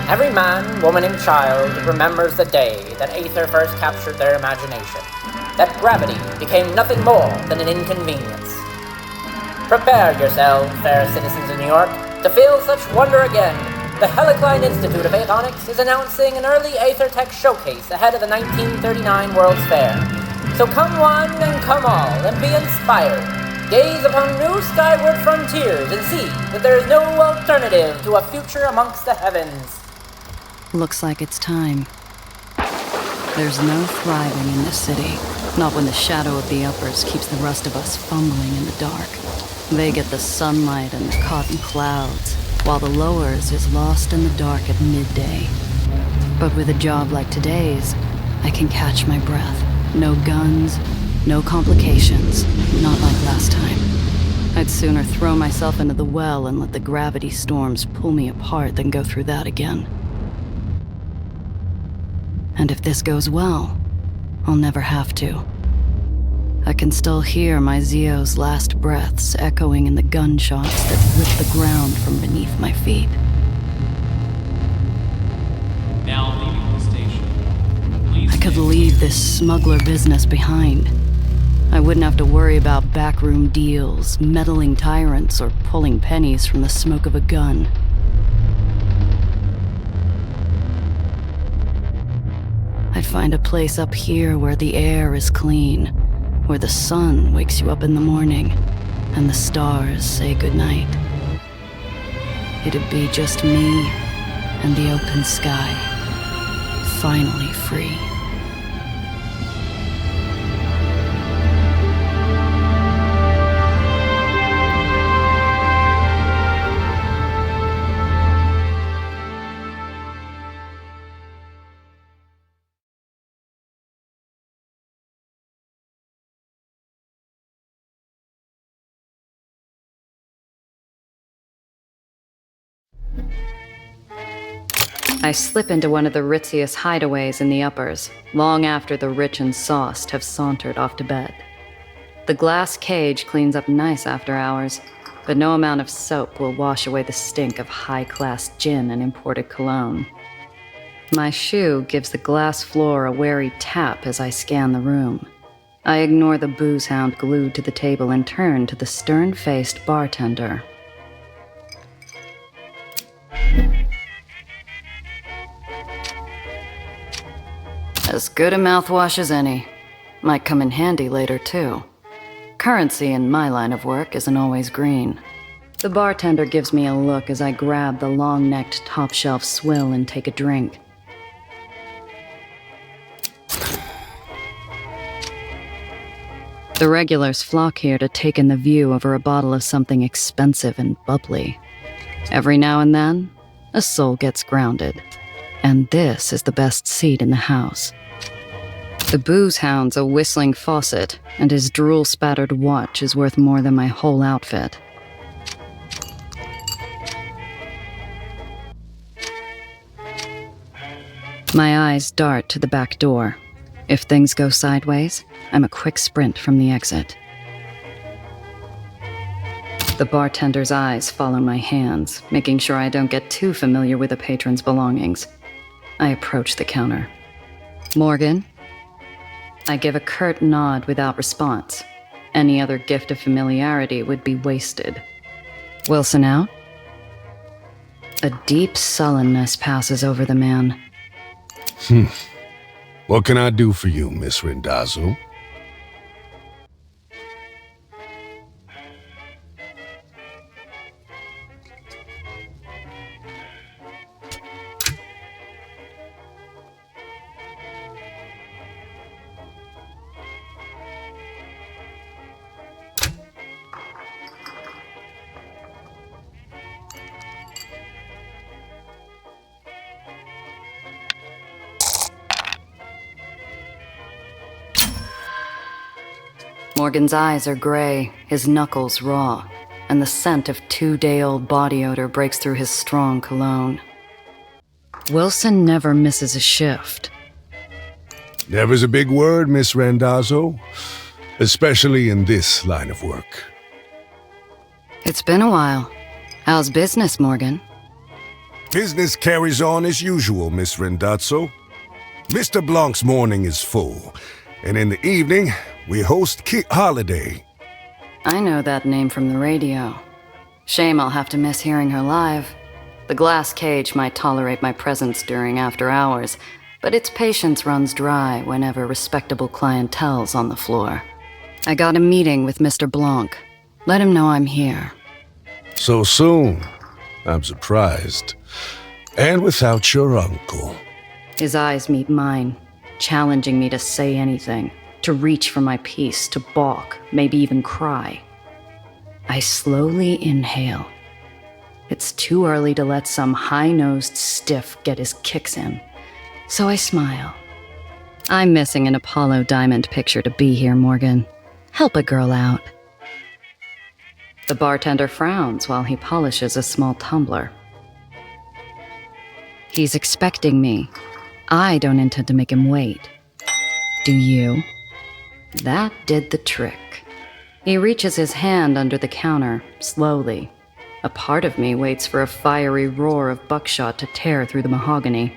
Every man, woman, and child remembers the day that Aether first captured their imagination, that gravity became nothing more than an inconvenience. Prepare yourselves, fair citizens of New York, to feel such wonder again. The Helicline Institute of Aethonics is announcing an early Aether Tech showcase ahead of the 1939 World's Fair. So come one and come all, and be inspired. Gaze upon new skyward frontiers and see that there is no alternative to a future amongst the heavens. Looks like it's time. There's no thriving in this city, not when the shadow of the uppers keeps the rest of us fumbling in the dark. They get the sunlight and the cotton clouds, while the lowers is lost in the dark at midday. But with a job like today's, I can catch my breath. No guns, no complications, not like last time. I'd sooner throw myself into the well and let the gravity storms pull me apart than go through that again. And if this goes well, I'll never have to. I can still hear my Zio's last breaths echoing in the gunshots that rip the ground from beneath my feet. Now leaving the station. Please I could leave this smuggler business behind. I wouldn't have to worry about backroom deals, meddling tyrants, or pulling pennies from the smoke of a gun. I'd find a place up here where the air is clean, where the sun wakes you up in the morning, and the stars say goodnight. It'd be just me and the open sky, finally free. I slip into one of the ritziest hideaways in the uppers, long after the rich and sauced have sauntered off to bed. The glass cage cleans up nice after hours, but no amount of soap will wash away the stink of high-class gin and imported cologne. My shoe gives the glass floor a wary tap as I scan the room. I ignore the booze hound glued to the table and turn to the stern-faced bartender. As good a mouthwash as any. Might come in handy later, too. Currency in my line of work isn't always green. The bartender gives me a look as I grab the long-necked top-shelf swill and take a drink. The regulars flock here to take in the view over a bottle of something expensive and bubbly. Every now and then, a soul gets grounded. And this is the best seat in the house. The booze hound's a whistling faucet, and his drool-spattered watch is worth more than my whole outfit. My eyes dart to the back door. If things go sideways, I'm a quick sprint from the exit. The bartender's eyes follow my hands, making sure I don't get too familiar with the patron's belongings. I approach the counter. Morgan? I give a curt nod without response. Any other gift of familiarity would be wasted. Wilson out? A deep sullenness passes over the man. What can I do for you, Miss Randazzo? Morgan's eyes are gray, his knuckles raw, and the scent of 2-day-old body odor breaks through his strong cologne. Wilson never misses a shift. Never's a big word, Miss Randazzo, especially in this line of work. It's been a while. How's business, Morgan? Business carries on as usual, Miss Rendazzo. Mr. Blanc's morning is full, and in the evening, we host Holiday. I know that name from the radio. Shame I'll have to miss hearing her live. The glass cage might tolerate my presence during after hours, but its patience runs dry whenever respectable clientele's on the floor. I got a meeting with Mr. Blanc. Let him know I'm here. So soon? I'm surprised. And without your uncle. His eyes meet mine, challenging me to say anything, to reach for my piece, to balk, maybe even cry. I slowly inhale. It's too early to let some high-nosed stiff get his kicks in, so I smile. I'm missing an Apollo Diamond picture to be here, Morgan. Help a girl out. The bartender frowns while he polishes a small tumbler. He's expecting me. I don't intend to make him wait. Do you? That did the trick. He reaches his hand under the counter, slowly. A part of me waits for a fiery roar of buckshot to tear through the mahogany.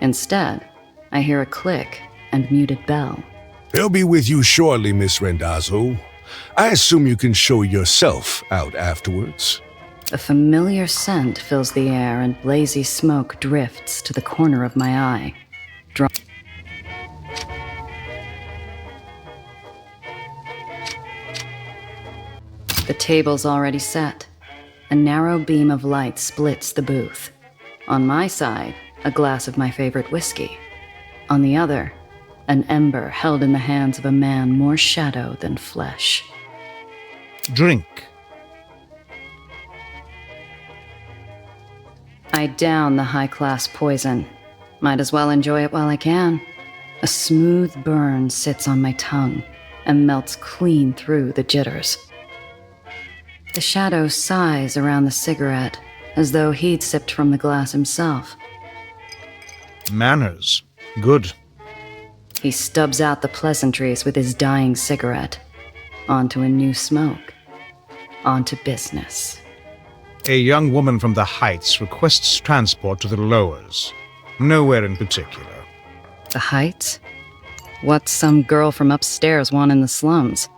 Instead, I hear a click and muted bell. They'll be with you shortly, Miss Rendazzo. I assume you can show yourself out afterwards. A familiar scent fills the air and lazy smoke drifts to the corner of my eye. The table's already set. A narrow beam of light splits the booth. On my side, a glass of my favorite whiskey. On the other, an ember held in the hands of a man more shadow than flesh. Drink. I down the high-class poison. Might as well enjoy it while I can. A smooth burn sits on my tongue and melts clean through the jitters. The shadow sighs around the cigarette, as though he'd sipped from the glass himself. Manners. Good. He stubs out the pleasantries with his dying cigarette. Onto a new smoke. Onto business. A young woman from the Heights requests transport to the Lowers. Nowhere in particular. The Heights? What's some girl from upstairs want in the slums?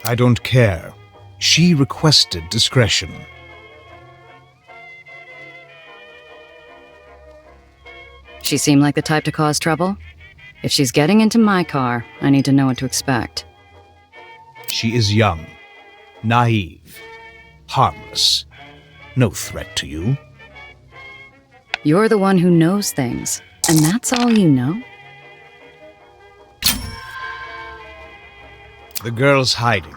I don't care. She requested discretion. She seemed like the type to cause trouble? If she's getting into my car, I need to know what to expect. She is young, naive, harmless. No threat to you. You're the one who knows things, and that's all you know? The girl's hiding.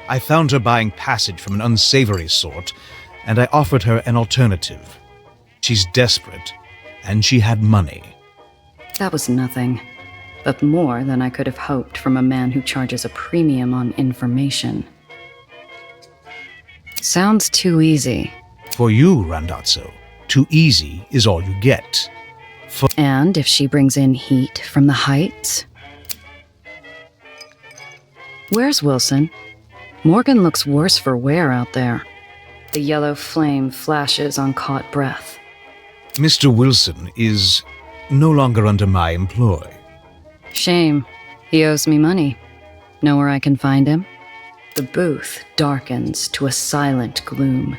I found her buying passage from an unsavory sort, and I offered her an alternative. She's desperate, and she had money. That was nothing, but more than I could have hoped from a man who charges a premium on information. Sounds too easy. For you, Randazzo, too easy is all you get. And if she brings in heat from the Heights? Where's Wilson? Morgan looks worse for wear out there. The yellow flame flashes on caught breath. Mr. Wilson is no longer under my employ. Shame. He owes me money. Know where I can find him? The booth darkens to a silent gloom.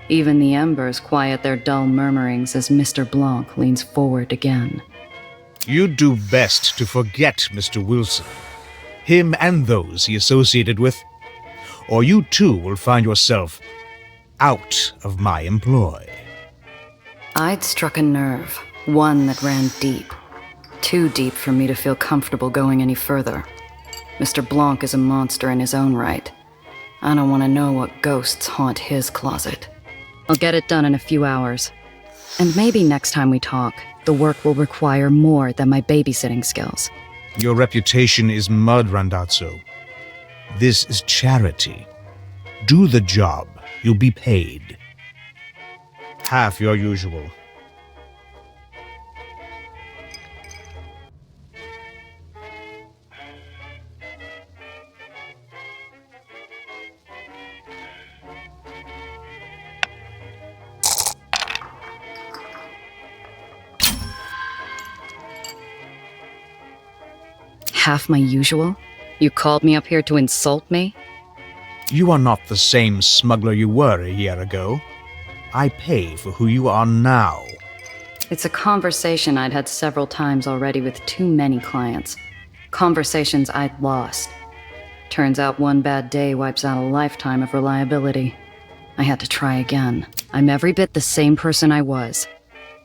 Even the embers quiet their dull murmurings as Mr. Blanc leans forward again. You'd do best to forget Mr. Wilson. Him and those he associated with. Or you too will find yourself out of my employ. I'd struck a nerve, one that ran deep. Too deep for me to feel comfortable going any further. Mr. Blanc is a monster in his own right. I don't want to know what ghosts haunt his closet. I'll get it done in a few hours. And maybe next time we talk, the work will require more than my babysitting skills. Your reputation is mud, Randazzo. This is charity. Do the job. You'll be paid. Half your usual. half my usual? You called me up here to insult me? You are not the same smuggler you were a year ago. I pay for who you are now. It's a conversation I'd had several times already with too many clients. Conversations I'd lost. Turns out one bad day wipes out a lifetime of reliability. I had to try again. I'm every bit the same person I was.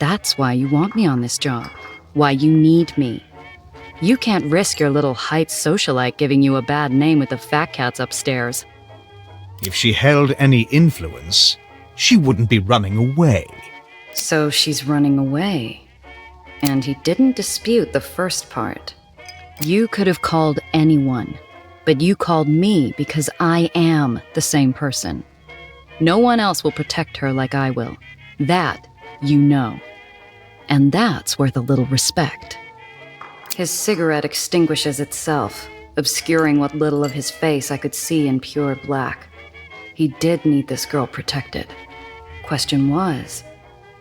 That's why you want me on this job. Why you need me. You can't risk your little Heights socialite giving you a bad name with the fat cats upstairs. If she held any influence, she wouldn't be running away. So she's running away. And he didn't dispute the first part. You could have called anyone, but you called me because I am the same person. No one else will protect her like I will. That, you know. And that's worth a little respect. His cigarette extinguishes itself, obscuring what little of his face I could see in pure black. He did need this girl protected. Question was,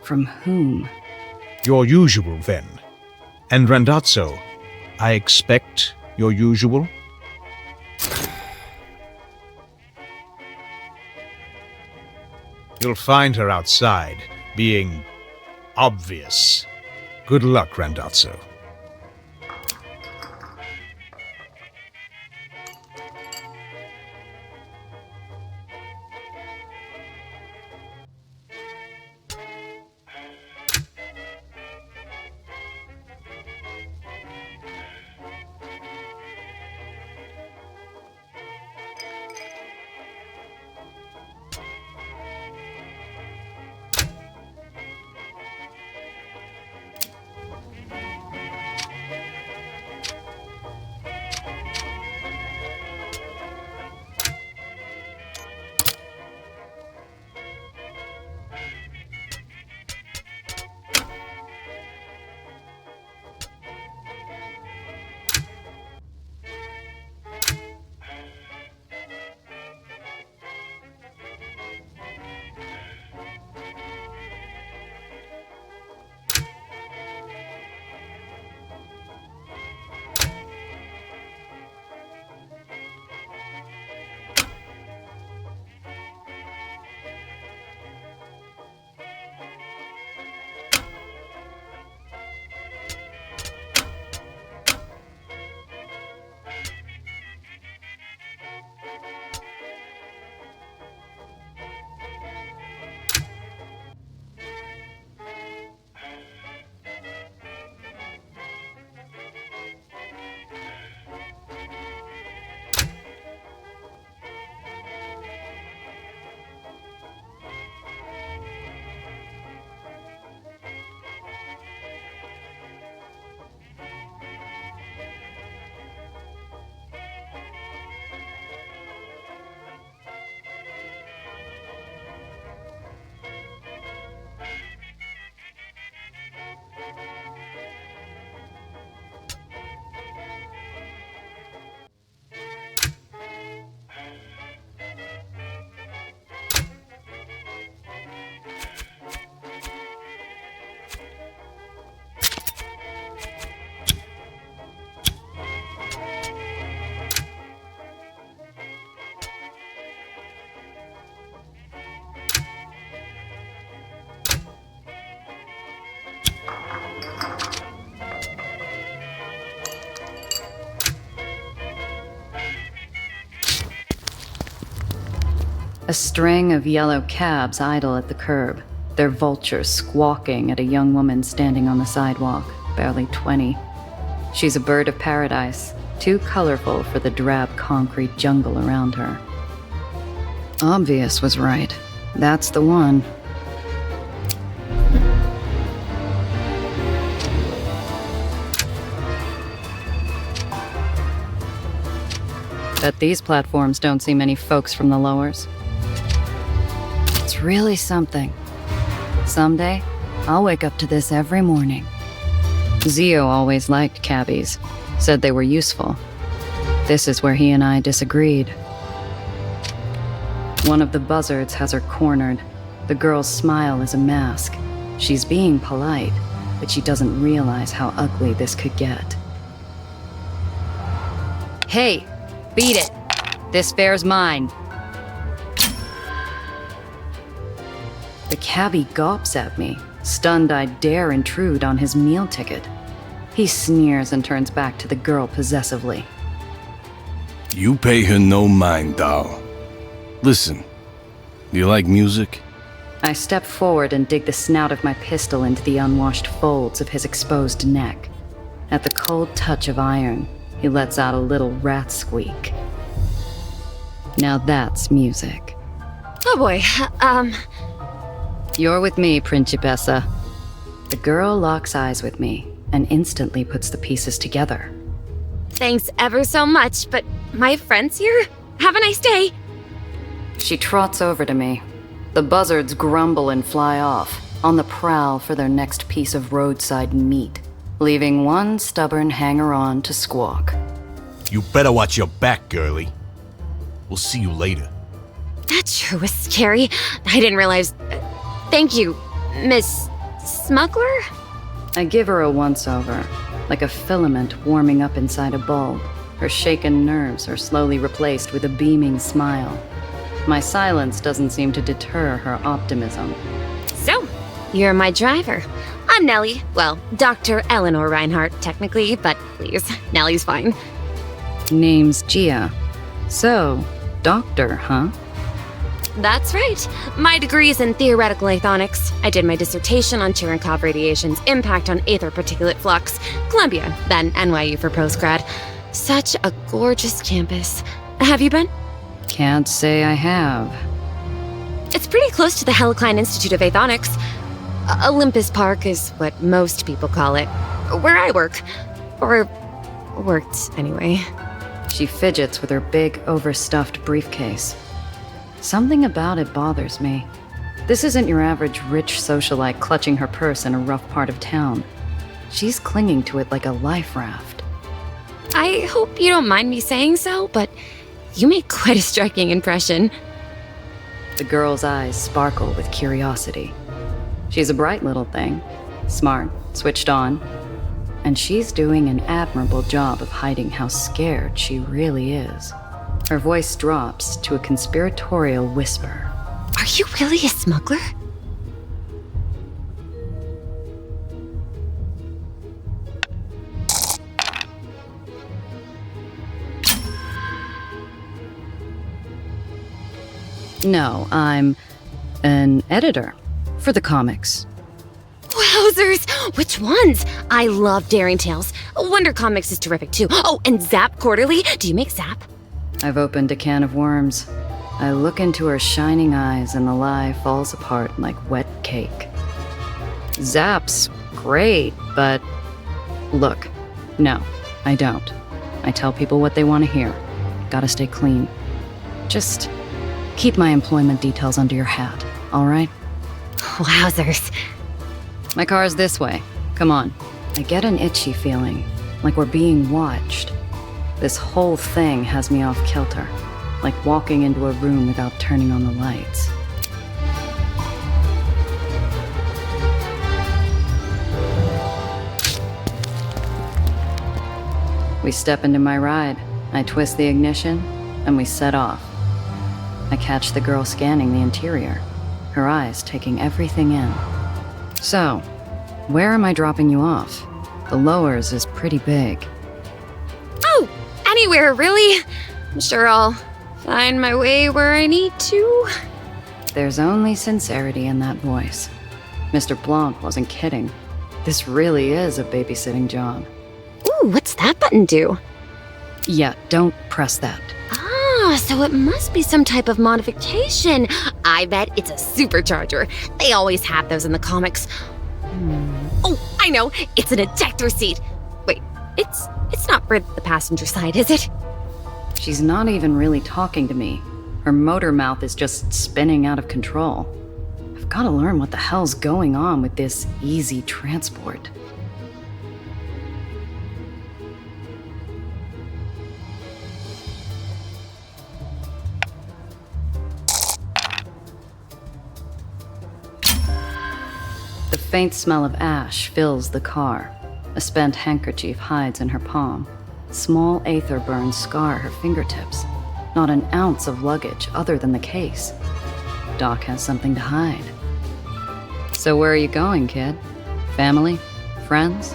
from whom? Your usual, then. And Randazzo, I expect your usual? You'll find her outside, being obvious. Good luck, Randazzo. A string of yellow cabs idle at the curb, their vultures squawking at a young woman standing on the sidewalk, barely 20. She's a bird of paradise, too colorful for the drab concrete jungle around her. Obvious was right. That's the one. Bet these platforms don't see many folks from the lowers. It's really something. Someday, I'll wake up to this every morning. Zio always liked cabbies, said they were useful. This is where he and I disagreed. One of the buzzards has her cornered. The girl's smile is a mask. She's being polite, but she doesn't realize how ugly this could get. Hey, beat it. This fare's mine. The cabbie gawps at me, stunned I dare intrude on his meal ticket. He sneers and turns back to the girl possessively. You pay her no mind, doll. Listen, do you like music? I step forward and dig the snout of my pistol into the unwashed folds of his exposed neck. At the cold touch of iron, he lets out a little rat squeak. Now that's music. Oh boy, You're with me, Principessa. The girl locks eyes with me and instantly puts the pieces together. thanks ever so much, but my friend's here? Have a nice day. She trots over to me. The buzzards grumble and fly off, on the prowl for their next piece of roadside meat, leaving one stubborn hanger-on to squawk. You better watch your back, girlie. We'll see you later. That sure was scary. I didn't realize... thank you, Miss Smuggler? I give her a once-over, like a filament warming up inside a bulb. Her shaken nerves are slowly replaced with a beaming smile. My silence doesn't seem to deter her optimism. So, you're my driver. I'm Nellie. Well, Dr. Eleanor Reinhardt, technically, but please, Nellie's fine. Name's Gia. So, doctor, huh? That's right. My degree is in theoretical aethonics. I did my dissertation on Cherenkov radiation's impact on Aether particulate flux. Columbia, then NYU for postgrad. Such a gorgeous campus. Have you been? Can't say I have. It's pretty close to the Helicline Institute of Aethonics. Olympus Park is what most people call it. Where I work. Or worked, anyway. She fidgets with her big, overstuffed briefcase. Something about it bothers me. This isn't your average rich socialite clutching her purse in a rough part of town. She's clinging to it like a life raft. I hope you don't mind me saying so, but you make quite a striking impression. The girl's eyes sparkle with curiosity. She's a bright little thing, smart, switched on, and she's doing an admirable job of hiding how scared she really is. Her voice drops to a conspiratorial whisper. Are you really a smuggler? No, I'm an editor for the comics. Wowzers! Which ones? I love Daring Tales. Wonder Comics is terrific too. Oh, and Zap Quarterly. Do you make Zap? I've opened a can of worms. I look into her shining eyes and the lie falls apart like wet cake. Zap's great, but... Look, no, I don't. I tell people what they want to hear. Gotta stay clean. Just keep my employment details under your hat, all right? Wowzers. My car's this way. Come on. I get an itchy feeling, like we're being watched. This whole thing has me off kilter, like walking into a room without turning on the lights. We step into my ride. I twist the ignition, and we set off. I catch the girl scanning the interior, her eyes taking everything in. So, where am I dropping you off? The lowers is pretty big. Oh, anywhere, really. I'm sure I'll find my way where I need to. There's only sincerity in that voice. Mr. Blanc wasn't kidding. This really is a babysitting job. Ooh, what's that button do? Yeah, don't press that. Ah, so it must be some type of modification. I bet it's a supercharger. They always have those in the comics. Oh, I know. It's an ejector seat. Wait, it's not for the passenger side, is it? She's not even really talking to me. Her motor mouth is just spinning out of control. I've got to learn what the hell's going on with this easy transport. The faint smell of ash fills the car. A spent handkerchief hides in her palm. Small Aether burns scar her fingertips. Not an ounce of luggage other than the case. Doc has something to hide. So where are you going, kid? Family? Friends?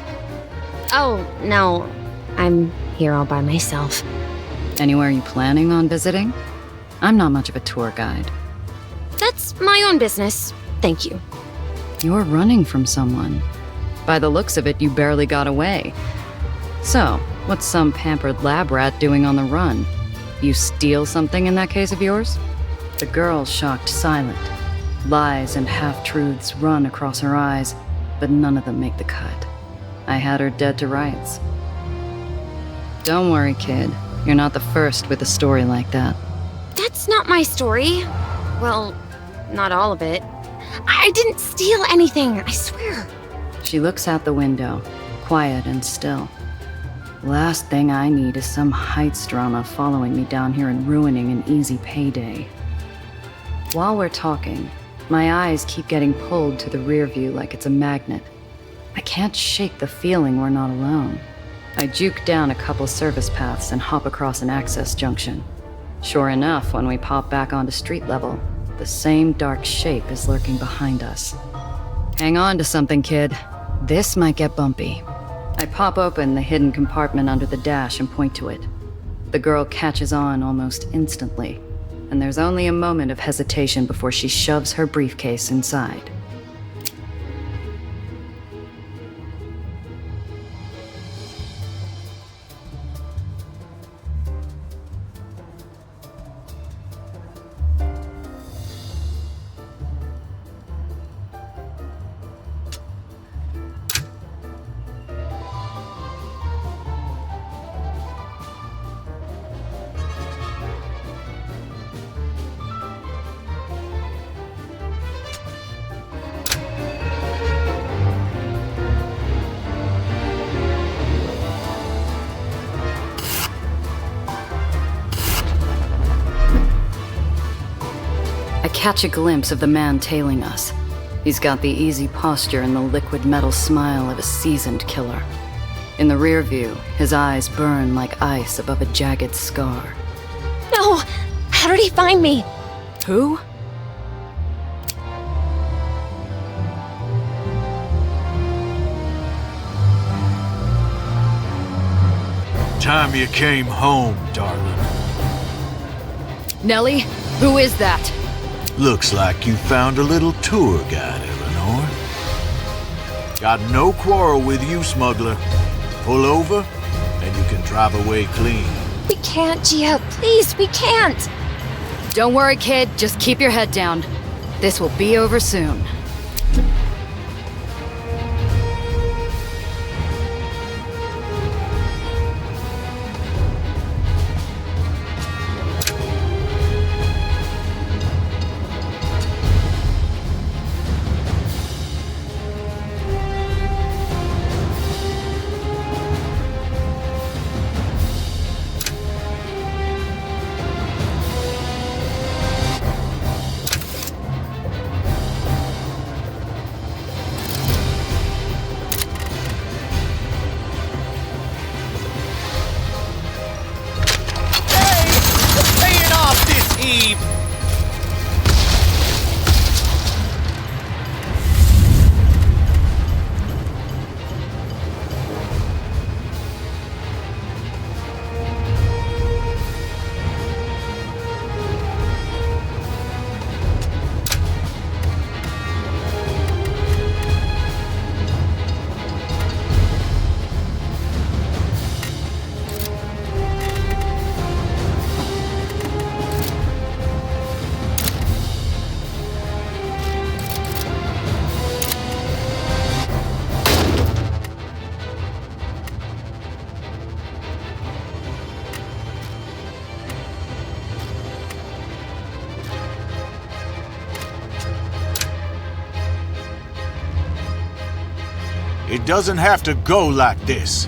Oh, no. I'm here all by myself. Anywhere you planning on visiting? I'm not much of a tour guide. That's my own business. Thank you. You're running from someone. By the looks of it, you barely got away. So, what's some pampered lab rat doing on the run? You steal something in that case of yours? The girl's shocked silent. Lies and half-truths run across her eyes, but none of them make the cut. I had her dead to rights. Don't worry, kid. You're not the first with a story like that. That's not my story. Well, not all of it. I didn't steal anything, I swear. She looks out the window, quiet and still. Last thing I need is some heights drama following me down here and ruining an easy payday. While we're talking, my eyes keep getting pulled to the rear view like it's a magnet. I can't shake the feeling we're not alone. I juke down a couple service paths and hop across an access junction. Sure enough, when we pop back onto street level, the same dark shape is lurking behind us. Hang on to something, kid. This might get bumpy. I pop open the hidden compartment under the dash and point to it. The girl catches on almost instantly, and there's only a moment of hesitation before she shoves her briefcase inside. Catch a glimpse of the man tailing us. He's got the easy posture and the liquid metal smile of a seasoned killer. In the rear view, his eyes burn like ice above a jagged scar. No! How did he find me? Who? Time you came home, darling. Nellie? Who is that? Looks like you found a little tour guide, Eleanor. Got no quarrel with you, smuggler. Pull over, and you can drive away clean. We can't, Gia. Please, we can't. Don't worry, kid. Just keep your head down. This will be over soon. It doesn't have to go like this.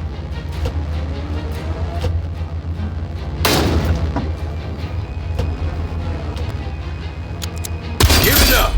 Give it up!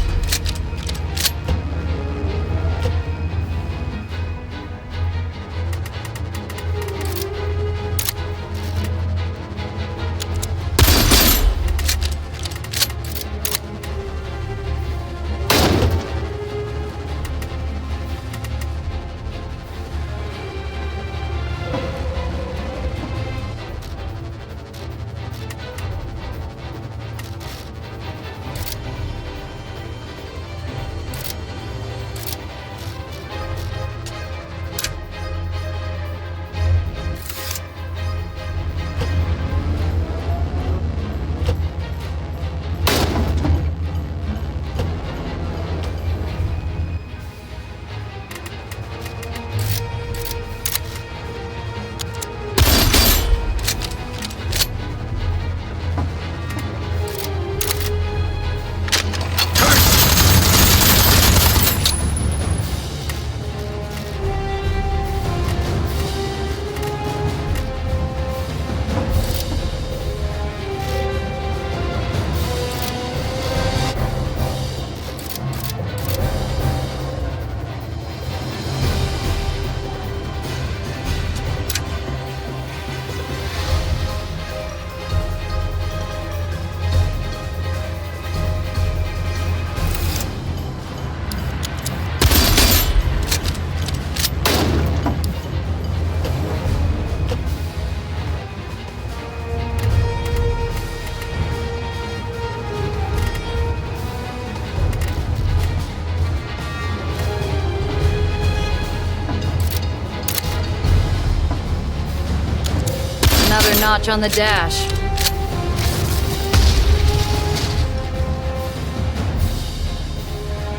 Another notch on the dash.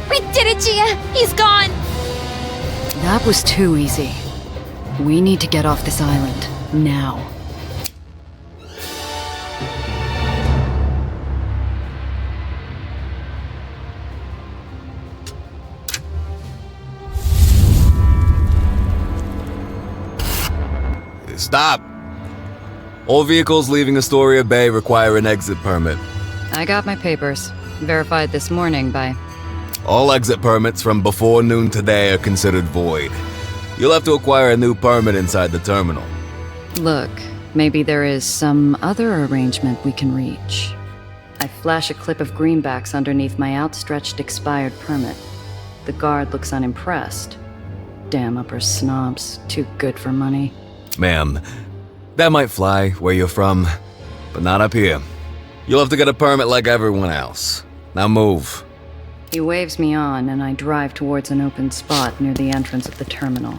We did it, Gia! He's gone! That was too easy. We need to get off this island, now. Stop! All vehicles leaving Astoria Bay require an exit permit. I got my papers. Verified this morning by... All exit permits from before noon today are considered void. You'll have to acquire a new permit inside the terminal. Look, maybe there is some other arrangement we can reach. I flash a clip of greenbacks underneath my outstretched expired permit. The guard looks unimpressed. Damn upper snobs, too good for money. Ma'am, that might fly where you're from, but not up here. You'll have to get a permit like everyone else. Now move. He waves me on, and I drive towards an open spot near the entrance of the terminal.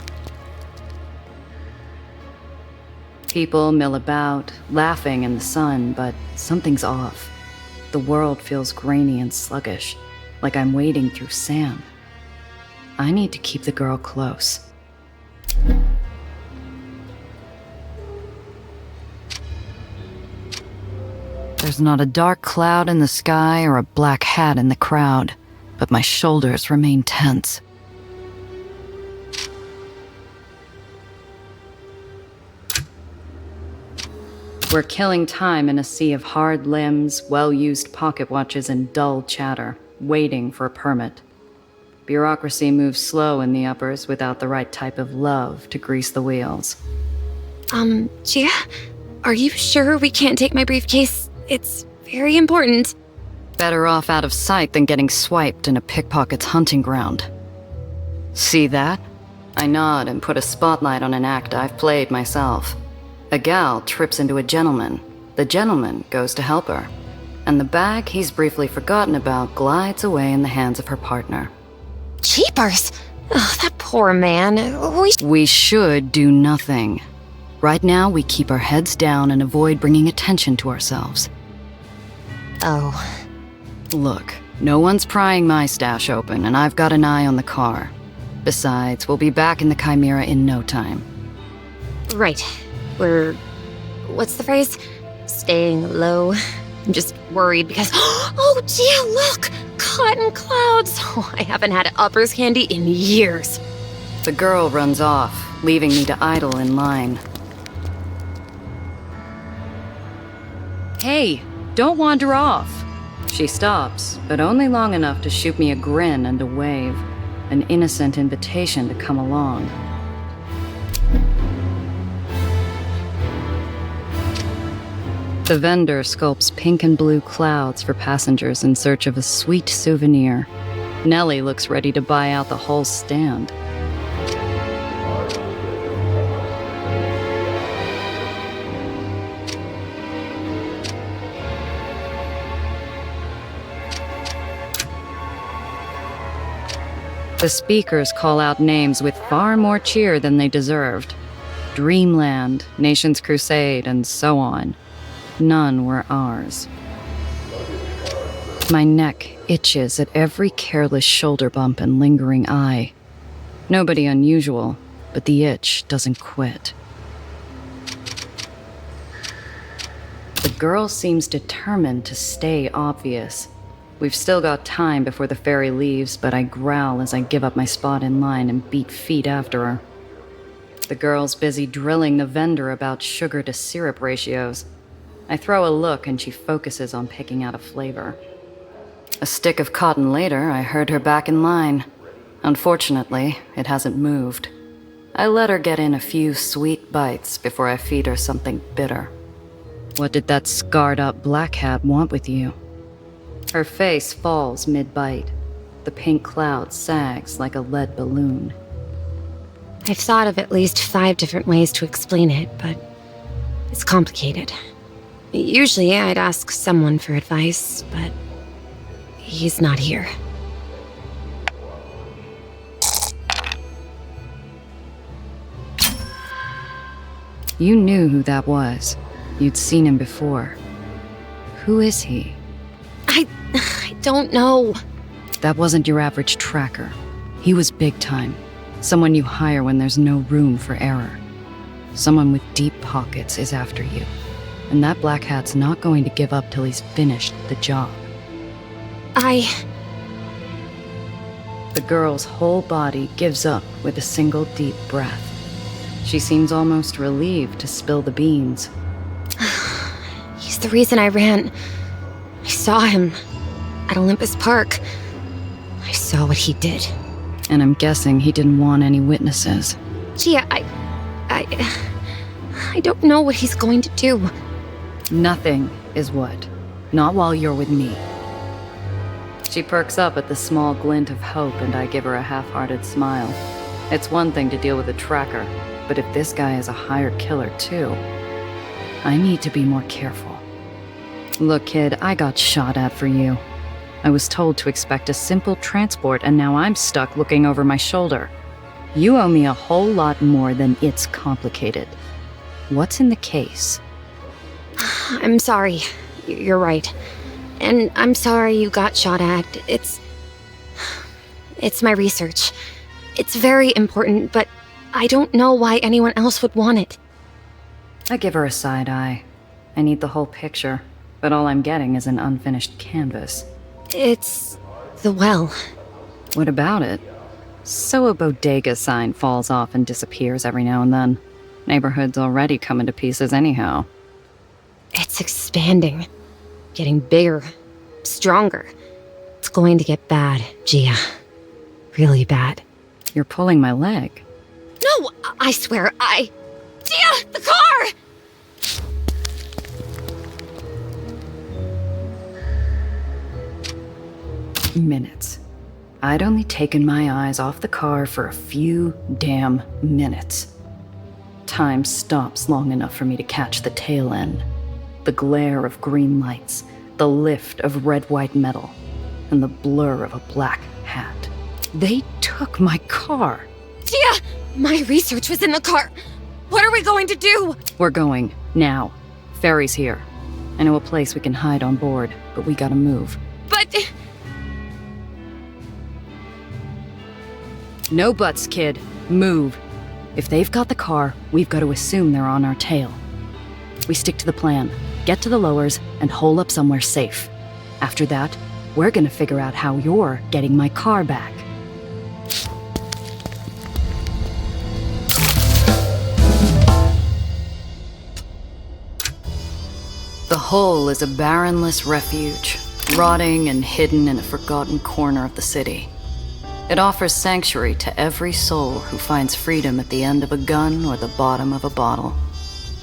People mill about, laughing in the sun, but something's off. The world feels grainy and sluggish, like I'm wading through sand. I need to keep the girl close. There's not a dark cloud in the sky or a black hat in the crowd, but my shoulders remain tense. We're killing time in a sea of hard limbs, well-used pocket watches, and dull chatter, waiting for a permit. Bureaucracy moves slow in the uppers without the right type of love to grease the wheels. Gia? Are you sure we can't take my briefcase? It's very important. Better off out of sight than getting swiped in a pickpocket's hunting ground. See that? I nod and put a spotlight on an act I've played myself. A gal trips into a gentleman. The gentleman goes to help her. And the bag he's briefly forgotten about glides away in the hands of her partner. Jeepers! Oh, that poor man. We should do nothing. Right now, we keep our heads down and avoid bringing attention to ourselves. Oh. Look, no one's prying my stash open, and I've got an eye on the car. Besides, we'll be back in the Chimera in no time. Right. We're... what's the phrase? Staying low. I'm just worried because... Oh, Gia, look! Cotton clouds! Oh, I haven't had uppers candy in years. The girl runs off, leaving me to idle in line. Hey, don't wander off. She stops, but only long enough to shoot me a grin and a wave. An innocent invitation to come along. The vendor sculpts pink and blue clouds for passengers in search of a sweet souvenir. Nellie looks ready to buy out the whole stand. The speakers call out names with far more cheer than they deserved. Dreamland, Nation's Crusade, and so on. None were ours. My neck itches at every careless shoulder bump and lingering eye. Nobody unusual, but the itch doesn't quit. The girl seems determined to stay obvious. We've still got time before the ferry leaves, but I growl as I give up my spot in line and beat feet after her. The girl's busy drilling the vendor about sugar to syrup ratios. I throw a look and she focuses on picking out a flavor. A stick of cotton later, I herd her back in line. Unfortunately, it hasn't moved. I let her get in a few sweet bites before I feed her something bitter. What did that scarred-up black hat want with you? Her face falls mid-bite. The pink cloud sags like a lead balloon. I've thought of at least 5 different ways to explain it, but it's complicated. Usually I'd ask someone for advice, but he's not here. You knew who that was. You'd seen him before. Who is he? I don't know. That wasn't your average tracker. He was big time. Someone you hire when there's no room for error. Someone with deep pockets is after you. And that black hat's not going to give up till he's finished the job. The girl's whole body gives up with a single deep breath. She seems almost relieved to spill the beans. He's the reason I ran. I saw him at Olympus Park. I saw what he did. And I'm guessing he didn't want any witnesses. Gia, I don't know what he's going to do. Nothing is what. Not while you're with me. She perks up at the small glint of hope, and I give her a half-hearted smile. It's one thing to deal with a tracker, but if this guy is a hired killer too, I need to be more careful. Look, kid, I got shot at for you. I was told to expect a simple transport, and now I'm stuck looking over my shoulder. You owe me a whole lot more than it's complicated. What's in the case? I'm sorry. You're right. And I'm sorry you got shot at. It's my research. It's very important, but I don't know why anyone else would want it. I give her a side eye. I need the whole picture, but all I'm getting is an unfinished canvas. It's the well. What about it? So a bodega sign falls off and disappears every now and then. Neighborhood's already coming to pieces anyhow. It's expanding. Getting bigger. Stronger. It's going to get bad, Gia. Really bad. You're pulling my leg. No! I swear, Gia! The car! Minutes. I'd only taken my eyes off the car for a few damn minutes. Time stops long enough for me to catch the tail end. The glare of green lights, the lift of red-white metal, and the blur of a black hat. They took my car. Gia! My research was in the car. What are we going to do? We're going, now. Ferry's here. I know a place we can hide on board, but we gotta move. But... No buts, kid. Move. If they've got the car, we've got to assume they're on our tail. We stick to the plan. Get to the lowers and hole up somewhere safe. After that, we're gonna figure out how you're getting my car back. The hole is a barrenless refuge, rotting and hidden in a forgotten corner of the city. It offers sanctuary to every soul who finds freedom at the end of a gun or the bottom of a bottle.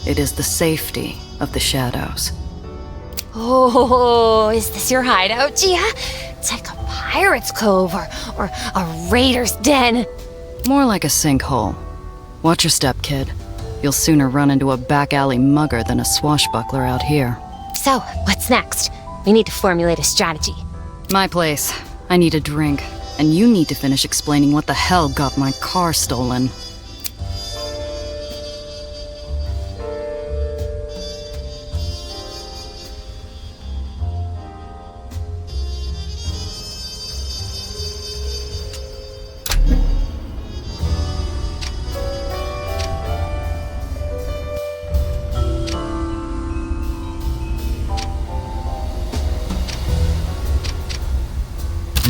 It is the safety of the shadows. Oh, is this your hideout, Gia? It's like a pirate's cove or a raider's den. More like a sinkhole. Watch your step, kid. You'll sooner run into a back alley mugger than a swashbuckler out here. So, what's next? We need to formulate a strategy. My place. I need a drink. And you need to finish explaining what the hell got my car stolen.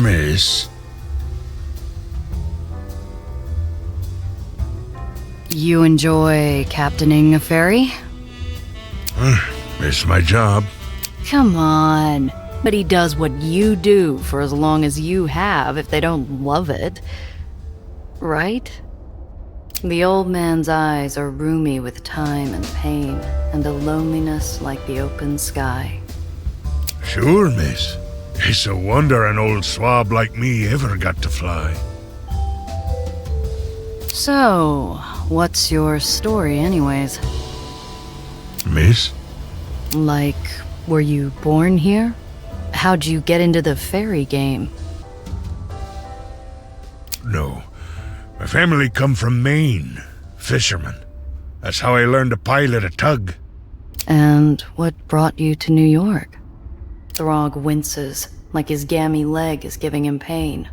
Miss? You enjoy captaining a ferry? It's my job. Come on. But he does what you do for as long as you have if they don't love it. Right? The old man's eyes are roomy with time and pain, and a loneliness like the open sky. Sure, miss. It's a wonder an old swab like me ever got to fly. So, what's your story anyways? Miss? Like, were you born here? How'd you get into the ferry game? No. My family come from Maine. Fishermen. That's how I learned to pilot a tug. And what brought you to New York? Throg winces, like his gammy leg is giving him pain.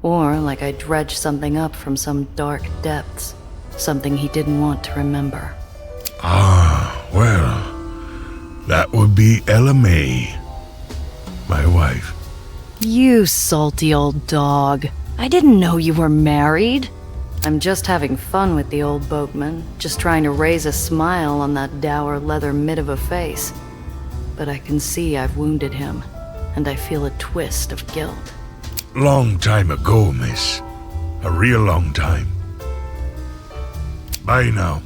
Or like I dredged something up from some dark depths. Something he didn't want to remember. Ah, well, that would be Ella May, my wife. You salty old dog. I didn't know you were married. I'm just having fun with the old boatman, just trying to raise a smile on that dour leather mid of a face. But I can see I've wounded him, and I feel a twist of guilt. Long time ago, miss. A real long time. Bye now.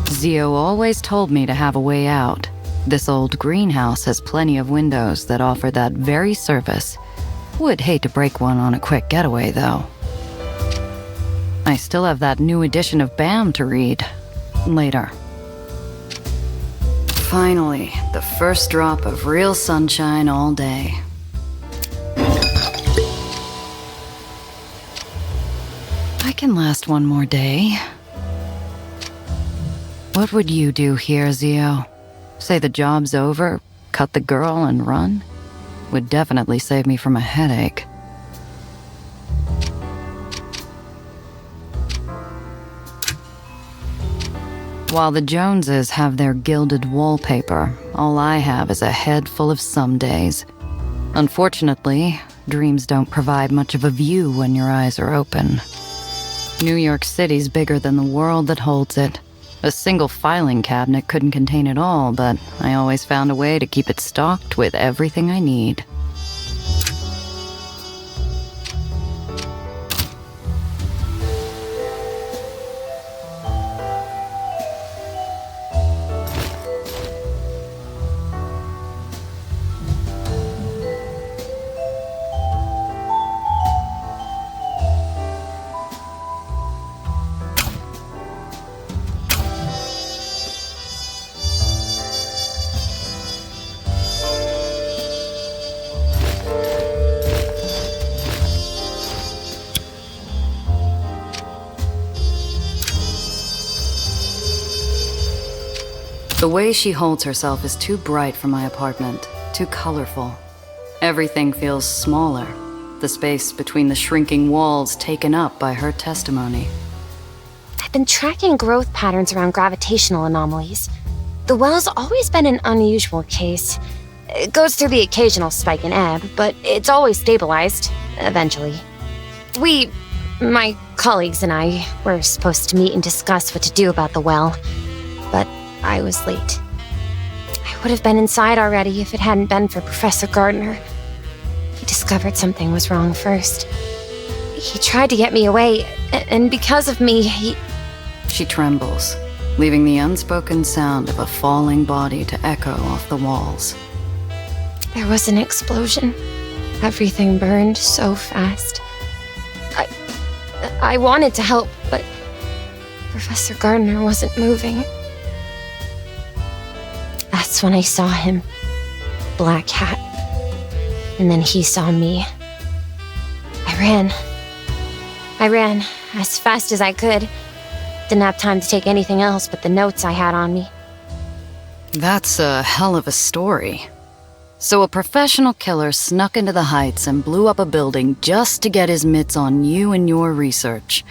Zio always told me to have a way out. This old greenhouse has plenty of windows that offer that very service. Would hate to break one on a quick getaway, though. I still have that new edition of BAM to read. Later. Finally, the first drop of real sunshine all day. I can last one more day. What would you do here, Zio? Say the job's over, cut the girl, and run? Would definitely save me from a headache. While the Joneses have their gilded wallpaper, all I have is a head full of some days. Unfortunately, dreams don't provide much of a view when your eyes are open. New York City's bigger than the world that holds it. A single filing cabinet couldn't contain it all, but I always found a way to keep it stocked with everything I need. The way she holds herself is too bright for my apartment, too colorful. Everything feels smaller, the space between the shrinking walls taken up by her testimony. I've been tracking growth patterns around gravitational anomalies. The well's always been an unusual case. It goes through the occasional spike and ebb, but it's always stabilized, eventually. My colleagues and I, were supposed to meet and discuss what to do about the well, but I was late. I would have been inside already if it hadn't been for Professor Gardner. He discovered something was wrong first. He tried to get me away, and because of me, She trembles, leaving the unspoken sound of a falling body to echo off the walls. There was an explosion. Everything burned so fast. I wanted to help, but Professor Gardner wasn't moving. That's when I saw him. Black hat. And then he saw me. I ran as fast as I could. Didn't have time to take anything else but the notes I had on me. That's a hell of a story. So a professional killer snuck into the Heights and blew up a building just to get his mitts on you and your research.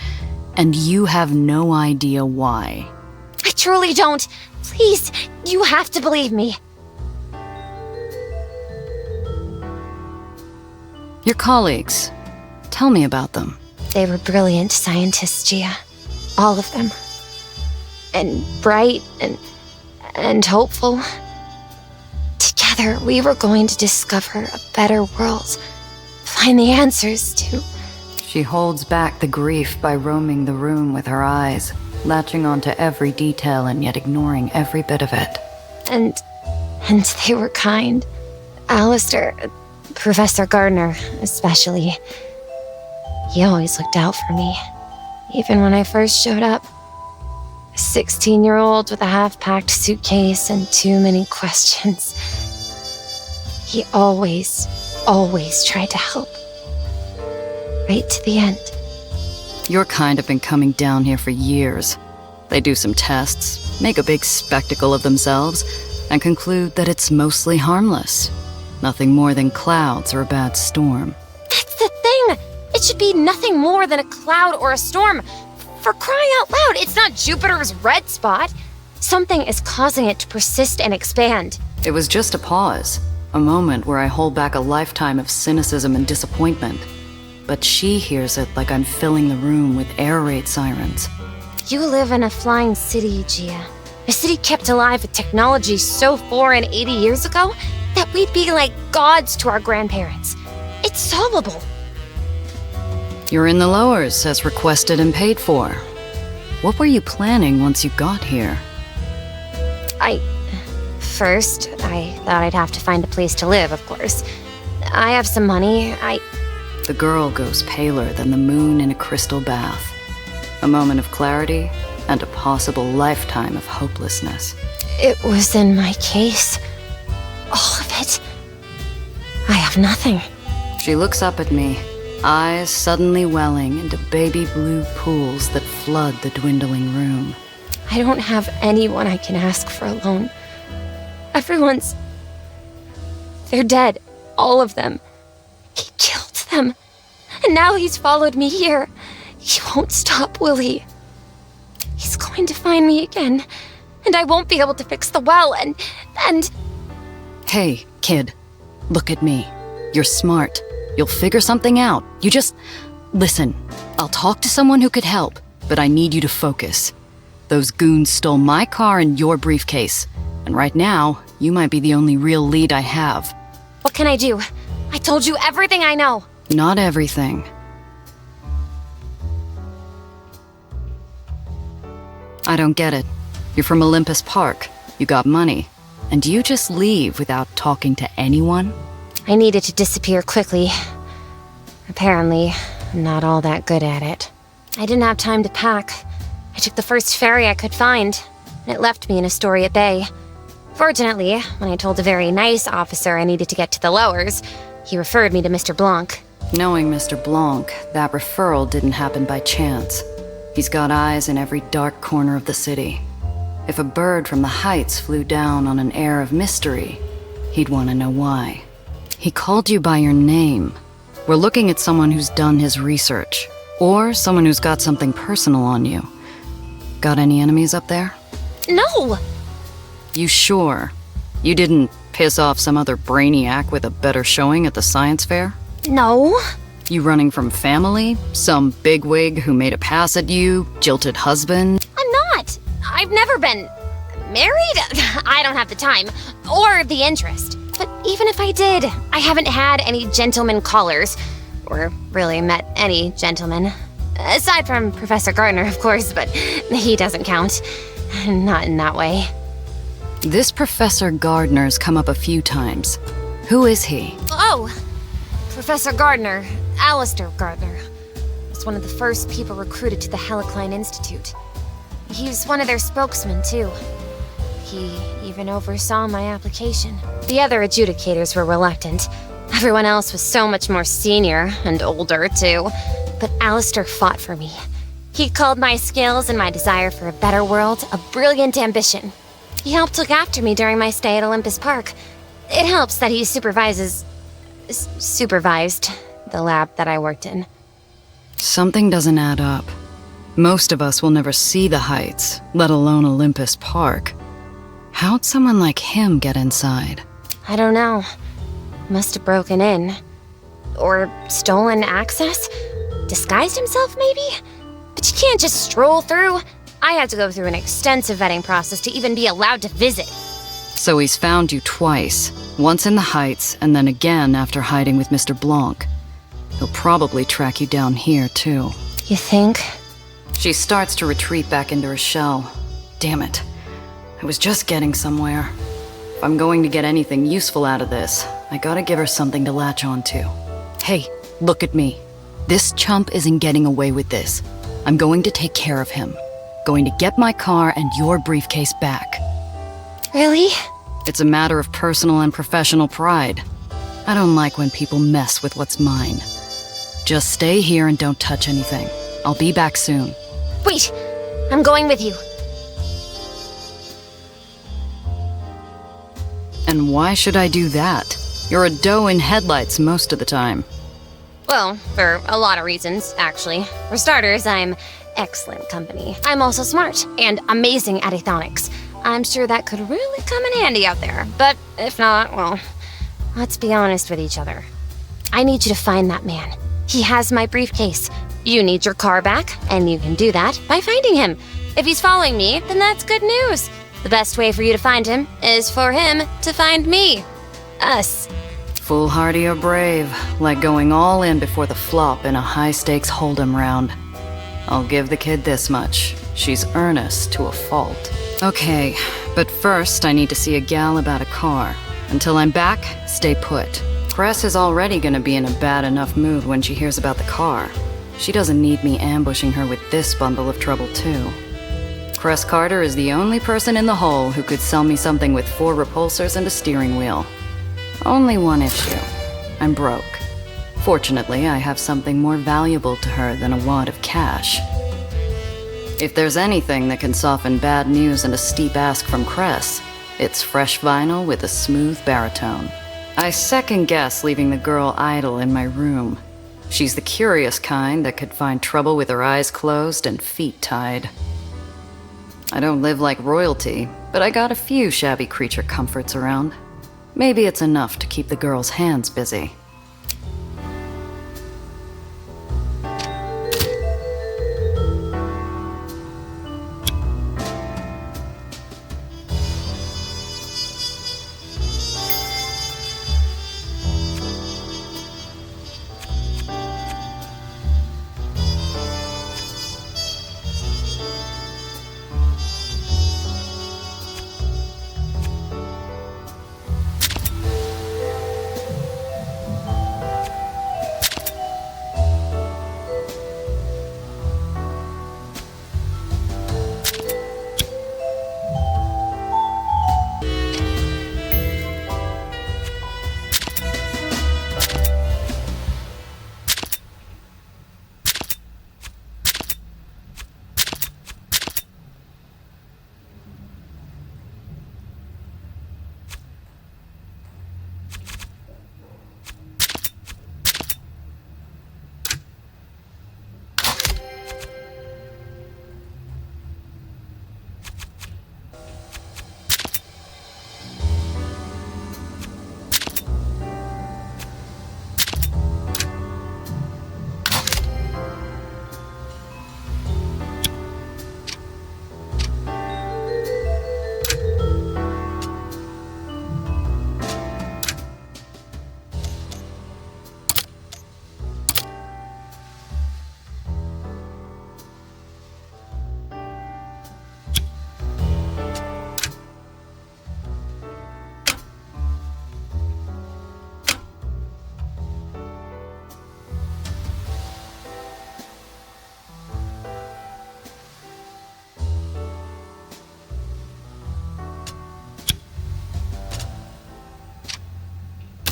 And you have no idea why. I truly don't. Please, you have to believe me. Your colleagues. Tell me about them. They were brilliant scientists, Gia. All of them. And bright and hopeful. Together, we were going to discover a better world. Find the answers to... She holds back the grief by roaming the room with her eyes, latching onto every detail and yet ignoring every bit of it. And they were kind. Alistair, Professor Gardner, especially. He always looked out for me. Even when I first showed up. A 16-year-old with a half-packed suitcase and too many questions. He always tried to help. Right to the end. Your kind have been coming down here for years. They do some tests, make a big spectacle of themselves, and conclude that it's mostly harmless. Nothing more than clouds or a bad storm. That's the thing! It should be nothing more than a cloud or a storm. For crying out loud, it's not Jupiter's red spot. Something is causing it to persist and expand. It was just a pause, a moment where I hold back a lifetime of cynicism and disappointment. But she hears it like I'm filling the room with air raid sirens. You live in a flying city, Gia. A city kept alive with technology so foreign 80 years ago that we'd be like gods to our grandparents. It's solvable. You're in the lowers, as requested and paid for. What were you planning once you got here? First, I thought I'd have to find a place to live, of course. I have some money, The girl goes paler than the moon in a crystal bath. A moment of clarity and a possible lifetime of hopelessness. It was in my case. All of it. I have nothing. She looks up at me, eyes suddenly welling into baby blue pools that flood the dwindling room. I don't have anyone I can ask for a loan. They're dead. All of them. He killed them. And now he's followed me here. He won't stop, will he? He's going to find me again. And I won't be able to fix the well, and... Hey, kid. Look at me. You're smart. You'll figure something out. You just... Listen, I'll talk to someone who could help, but I need you to focus. Those goons stole my car and your briefcase. And right now, you might be the only real lead I have. What can I do? I told you everything I know. Not everything. I don't get it. You're from Olympus Park. You got money. And you just leave without talking to anyone? I needed to disappear quickly. Apparently, I'm not all that good at it. I didn't have time to pack. I took the first ferry I could find, and it left me in Astoria Bay. Fortunately, when I told a very nice officer I needed to get to the lowers, he referred me to Mr. Blanc. Knowing Mr. Blanc, that referral didn't happen by chance. He's got eyes in every dark corner of the city. If a bird from the heights flew down on an air of mystery, he'd want to know why. He called you by your name. We're looking at someone who's done his research, or someone who's got something personal on you. Got any enemies up there? No! You sure? You didn't piss off some other brainiac with a better showing at the science fair? No. You running from family? Some bigwig who made a pass at you? Jilted husband? I'm not. I've never been married. I don't have the time or the interest. But even if I did, I haven't had any gentleman callers, or really met any gentlemen. Aside from Professor Gardner, of course, but he doesn't count. Not in that way. This Professor Gardner's come up a few times. Who is he? Oh, Professor Gardner, Alistair Gardner, was one of the first people recruited to the Helicline Institute. He's one of their spokesmen, too. He even oversaw my application. The other adjudicators were reluctant. Everyone else was so much more senior and older, too. But Alistair fought for me. He called my skills and my desire for a better world a brilliant ambition. He helped look after me during my stay at Olympus Park. It helps that he supervised the lab that I worked in. Something doesn't add up. Most of us will never see the heights, let alone Olympus Park. How'd someone like him get inside? I don't know. Must have broken in. Or stolen access? Disguised himself, maybe? But you can't just stroll through. I had to go through an extensive vetting process to even be allowed to visit. So he's found you twice. Once in the heights, and then again after hiding with Mr. Blanc. He'll probably track you down here, too. You think? She starts to retreat back into her shell. Damn it. I was just getting somewhere. If I'm going to get anything useful out of this, I gotta give her something to latch onto. Hey, look at me. This chump isn't getting away with this. I'm going to take care of him. going to get my car and your briefcase back. Really? It's a matter of personal and professional pride. I don't like when people mess with what's mine. Just stay here and don't touch anything. I'll be back soon. Wait, I'm going with you. And why should I do that? You're a doe in headlights most of the time. Well, for a lot of reasons, actually. For starters, I'm excellent company. I'm also smart and amazing at aethonics. I'm sure that could really come in handy out there. But if not, well, let's be honest with each other. I need you to find that man. He has my briefcase. You need your car back, and you can do that by finding him. If he's following me, then that's good news. The best way for you to find him is for him to find me. Us. Foolhardy or brave, like going all in before the flop in a high-stakes hold'em round. I'll give the kid this much. She's earnest to a fault. Okay, but first I need to see a gal about a car. Until I'm back, stay put. Cress is already gonna be in a bad enough mood when she hears about the car. She doesn't need me ambushing her with this bundle of trouble too. Cress Carter is the only person in the whole who could sell me something with 4 repulsors and a steering wheel. Only one issue. I'm broke. Fortunately, I have something more valuable to her than a wad of cash. If there's anything that can soften bad news and a steep ask from Cress, it's fresh vinyl with a smooth baritone. I second-guess leaving the girl idle in my room. She's the curious kind that could find trouble with her eyes closed and feet tied. I don't live like royalty, but I got a few shabby creature comforts around. Maybe it's enough to keep the girl's hands busy.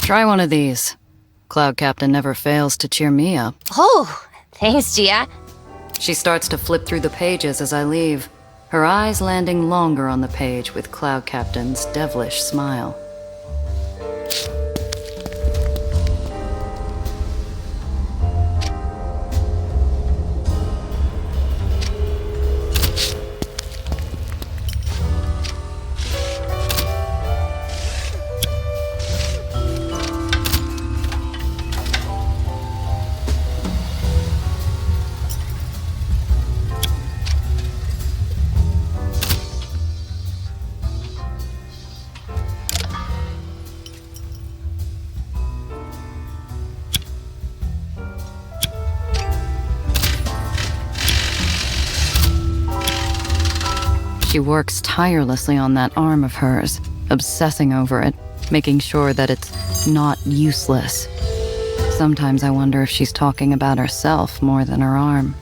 Try one of these. Cloud Captain never fails to cheer me up. Oh, thanks, Gia. She starts to flip through the pages as I leave, her eyes landing longer on the page with Cloud Captain's devilish smile. She works tirelessly on that arm of hers, obsessing over it, making sure that it's not useless. Sometimes I wonder if she's talking about herself more than her arm.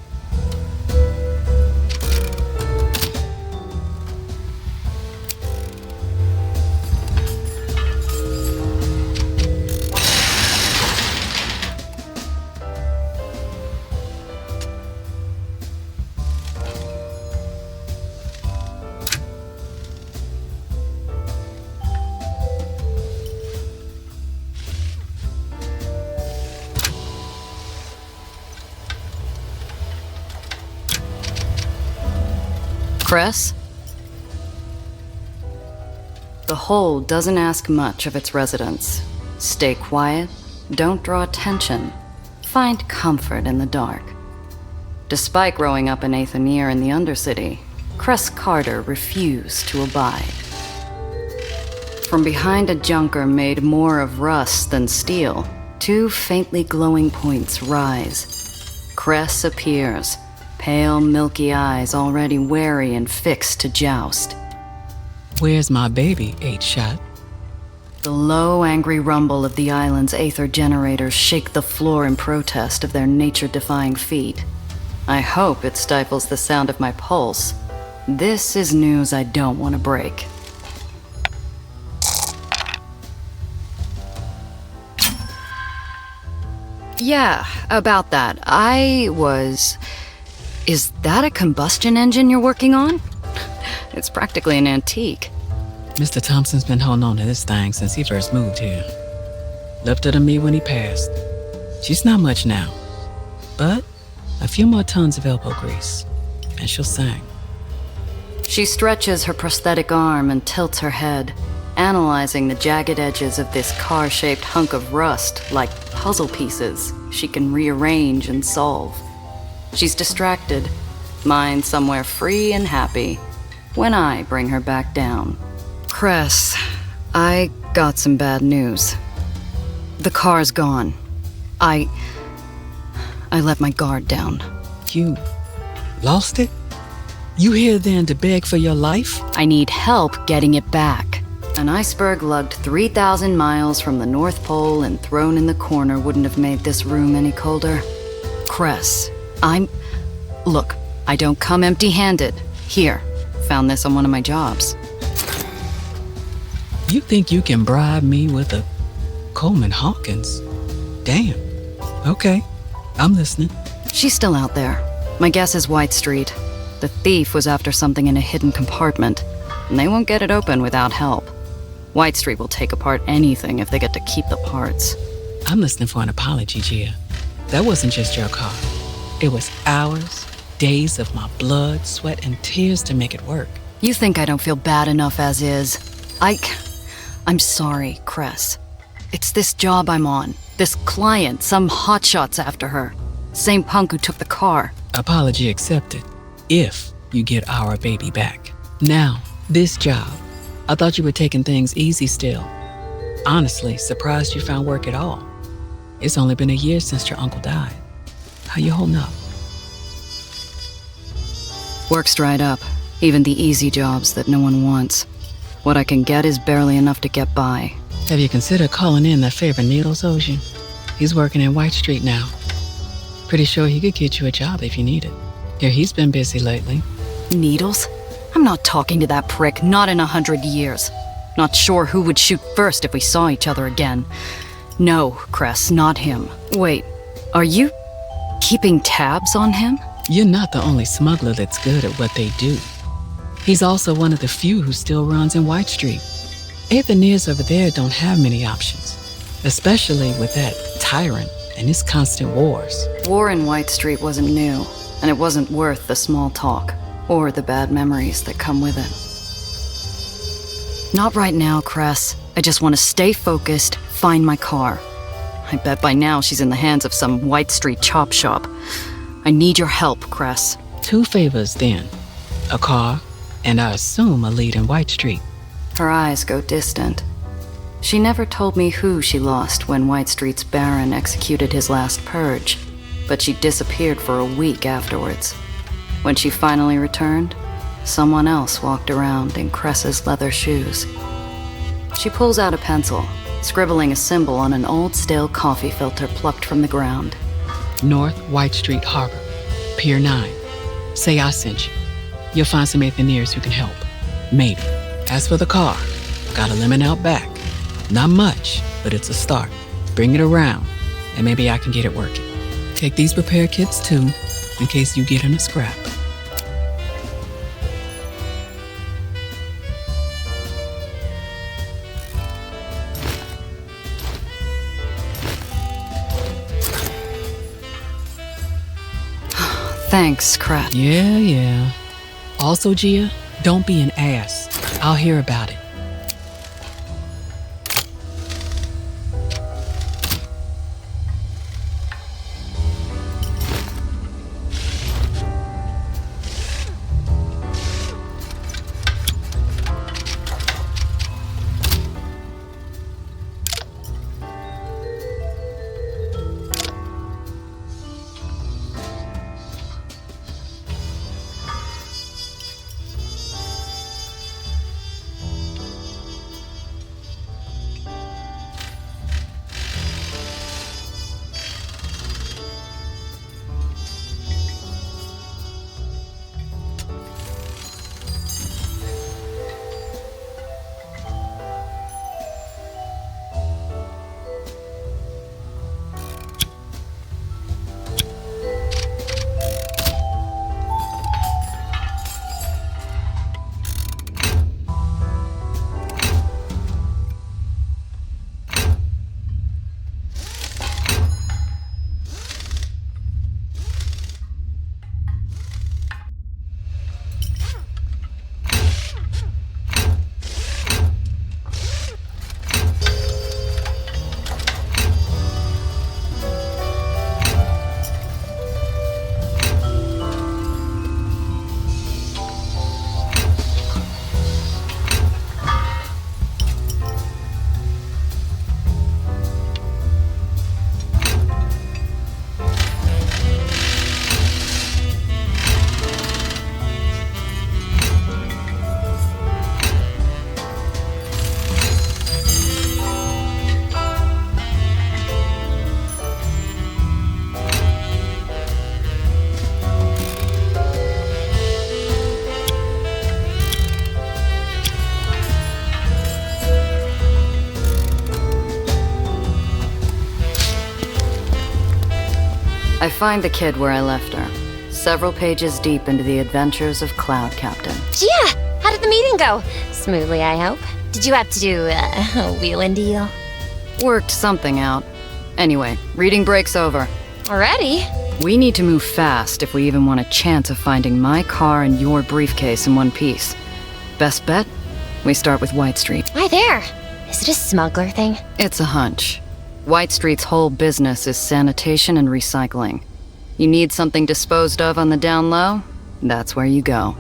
Cress? The hole doesn't ask much of its residents. Stay quiet, don't draw attention, find comfort in the dark. Despite growing up in Aether in the Undercity, Cress Carter refused to abide. From behind a junker made more of rust than steel, two faintly glowing points rise. Cress appears, pale, milky eyes already wary and fixed to joust. Where's my baby, 8-Shot? The low, angry rumble of the island's Aether generators shake the floor in protest of their nature-defying feat. I hope it stifles the sound of my pulse. This is news I don't want to break. Yeah, about that. Is that a combustion engine you're working on? It's practically an antique. Mr. Thompson's been holding on to this thing since he first moved here. Left her to me when he passed. She's not much now, but a few more tons of elbow grease, and she'll sing. She stretches her prosthetic arm and tilts her head, analyzing the jagged edges of this car-shaped hunk of rust like puzzle pieces she can rearrange and solve. She's distracted, mind somewhere free and happy, when I bring her back down. Cress, I got some bad news. The car's gone. I let my guard down. You lost it? You here then to beg for your life? I need help getting it back. An iceberg lugged 3,000 miles from the North Pole and thrown in the corner wouldn't have made this room any colder. Cress, Look, I don't come empty-handed. Here, found this on one of my jobs. You think you can bribe me with a Coleman Hawkins? Damn. Okay, I'm listening. She's still out there. My guess is White Street. The thief was after something in a hidden compartment, and they won't get it open without help. White Street will take apart anything if they get to keep the parts. I'm listening for an apology, Gia. That wasn't just your car. It was hours, days of my blood, sweat, and tears to make it work. You think I don't feel bad enough as is? I'm sorry, Cress. It's this job I'm on. This client, some hotshot's after her. Same punk who took the car. Apology accepted. If you get our baby back. Now, this job. I thought you were taking things easy still. Honestly, surprised you found work at all. It's only been a year since your uncle died. How you holding up? Work's dried up. Even the easy jobs that no one wants. What I can get is barely enough to get by. Have you considered calling in that favor Needles owes you? He's working in White Street now. Pretty sure he could get you a job if you need it. Here, he's been busy lately. Needles? I'm not talking to that prick, not in 100 years. Not sure who would shoot first if we saw each other again. No, Cress, not him. Wait, are you keeping tabs on him? You're not the only smuggler that's good at what they do. He's also one of the few who still runs in White Street. Aether over there don't have many options, especially with that tyrant and his constant wars. War in White Street wasn't new, and it wasn't worth the small talk or the bad memories that come with it. Not right now, Cress. I just want to stay focused, find my car. I bet by now she's in the hands of some White Street chop shop. I need your help, Cress. 2 favors then. A car, and I assume a lead in White Street. Her eyes go distant. She never told me who she lost when White Street's Baron executed his last purge, but she disappeared for a week afterwards. When she finally returned, someone else walked around in Cress's leather shoes. She pulls out a pencil, scribbling a symbol on an old stale coffee filter plucked from the ground. North White Street Harbor, Pier 9. Say I sent you. You'll find some Aetherians who can help. Maybe. As for the car, got a lemon out back. Not much, but it's a start. Bring it around, and maybe I can get it working. Take these repair kits too, in case you get in a scrap. Thanks, Cress. Yeah. Also, Gia, don't be an ass. I'll hear about it. I find the kid where I left her, several pages deep into the adventures of Cloud Captain. Gia, how did the meeting go? Smoothly, I hope. Did you have to do a wheel and deal? Worked something out. Anyway, reading break's over. Already? We need to move fast if we even want a chance of finding my car and your briefcase in one piece. Best bet? We start with White Street. Why there? Is it a smuggler thing? It's a hunch. White Street's whole business is sanitation and recycling. You need something disposed of on the down low? That's where you go.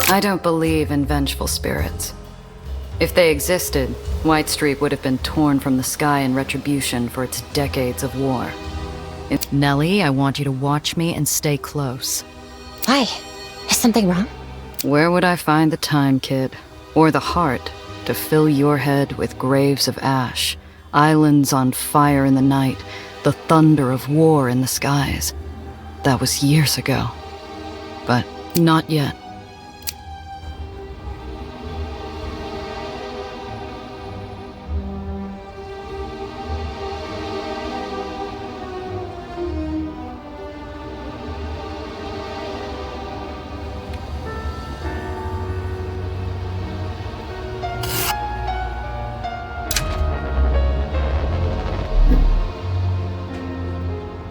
I don't believe in vengeful spirits. If they existed, White Street would have been torn from the sky in retribution for its decades of war. Nellie, I want you to watch me and stay close. Why? Is something wrong? Where would I find the time, kid? Or the heart to fill your head with graves of ash, islands on fire in the night, the thunder of war in the skies? That was years ago. But not yet.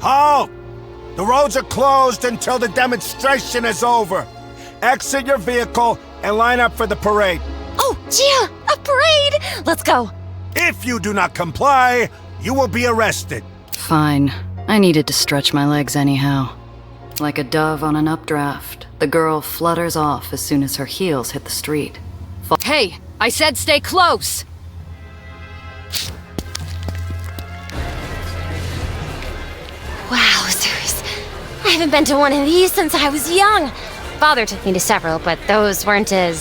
Halt! The roads are closed until the demonstration is over. Exit your vehicle and line up for the parade. Oh, Gia! A parade! Let's go! If you do not comply, you will be arrested. Fine. I needed to stretch my legs anyhow. Like a dove on an updraft, the girl flutters off as soon as her heels hit the street. Hey, I said stay close! Wowzers. I haven't been to one of these since I was young. Father took me to several, but those weren't as,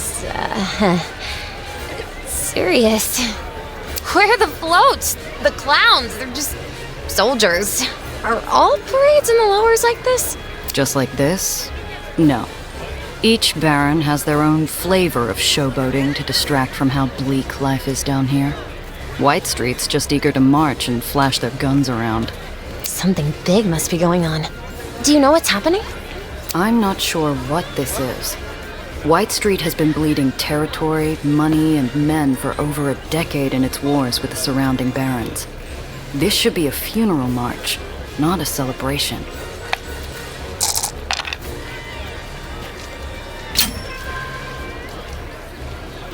serious. Where are the floats? The clowns? They're just soldiers. Are all parades in the lowers like this? Just like this? No. Each baron has their own flavor of showboating to distract from how bleak life is down here. White Street's just eager to march and flash their guns around. Something big must be going on. Do you know what's happening? I'm not sure what this is. White Street has been bleeding territory, money, and men for over a decade in its wars with the surrounding barons. This should be a funeral march, not a celebration.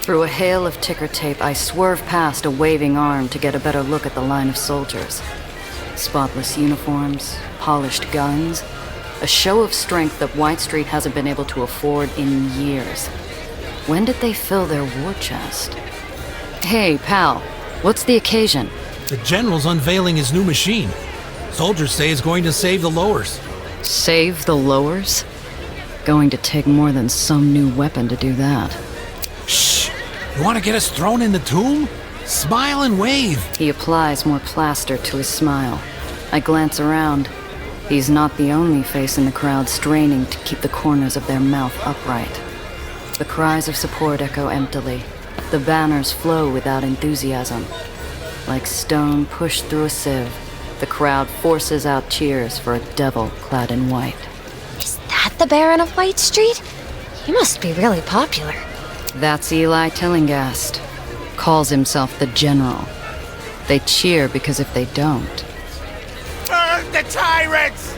Through a hail of ticker tape, I swerve past a waving arm to get a better look at the line of soldiers. Spotless uniforms, polished guns, a show of strength that White Street hasn't been able to afford in years. When did they fill their war chest? Hey, pal, what's the occasion? The general's unveiling his new machine. Soldiers say it's going to save the lowers. Save the lowers? Going to take more than some new weapon to do that. Shh! You want to get us thrown in the tomb? Smile and wave. He applies more plaster to his smile. I glance around. He's not the only face in the crowd straining to keep the corners of their mouth upright. The cries of support echo emptily. The banners flow without enthusiasm. Like stone pushed through a sieve, the crowd forces out cheers for a devil clad in white. Is that the Baron of White Street? He must be really popular. That's Eli Tillingast. Calls himself the General. They cheer because if they don't... Burn the tyrants!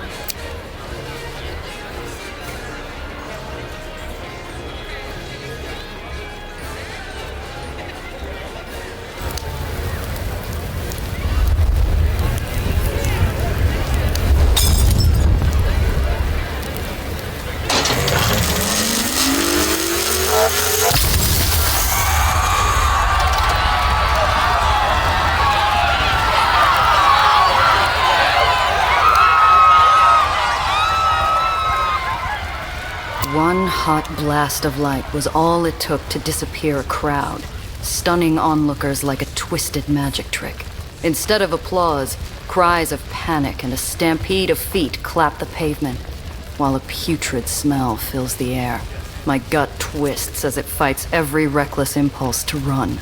One hot blast of light was all it took to disappear a crowd, stunning onlookers like a twisted magic trick. Instead of applause, cries of panic and a stampede of feet clap the pavement, while a putrid smell fills the air. My gut twists as it fights every reckless impulse to run.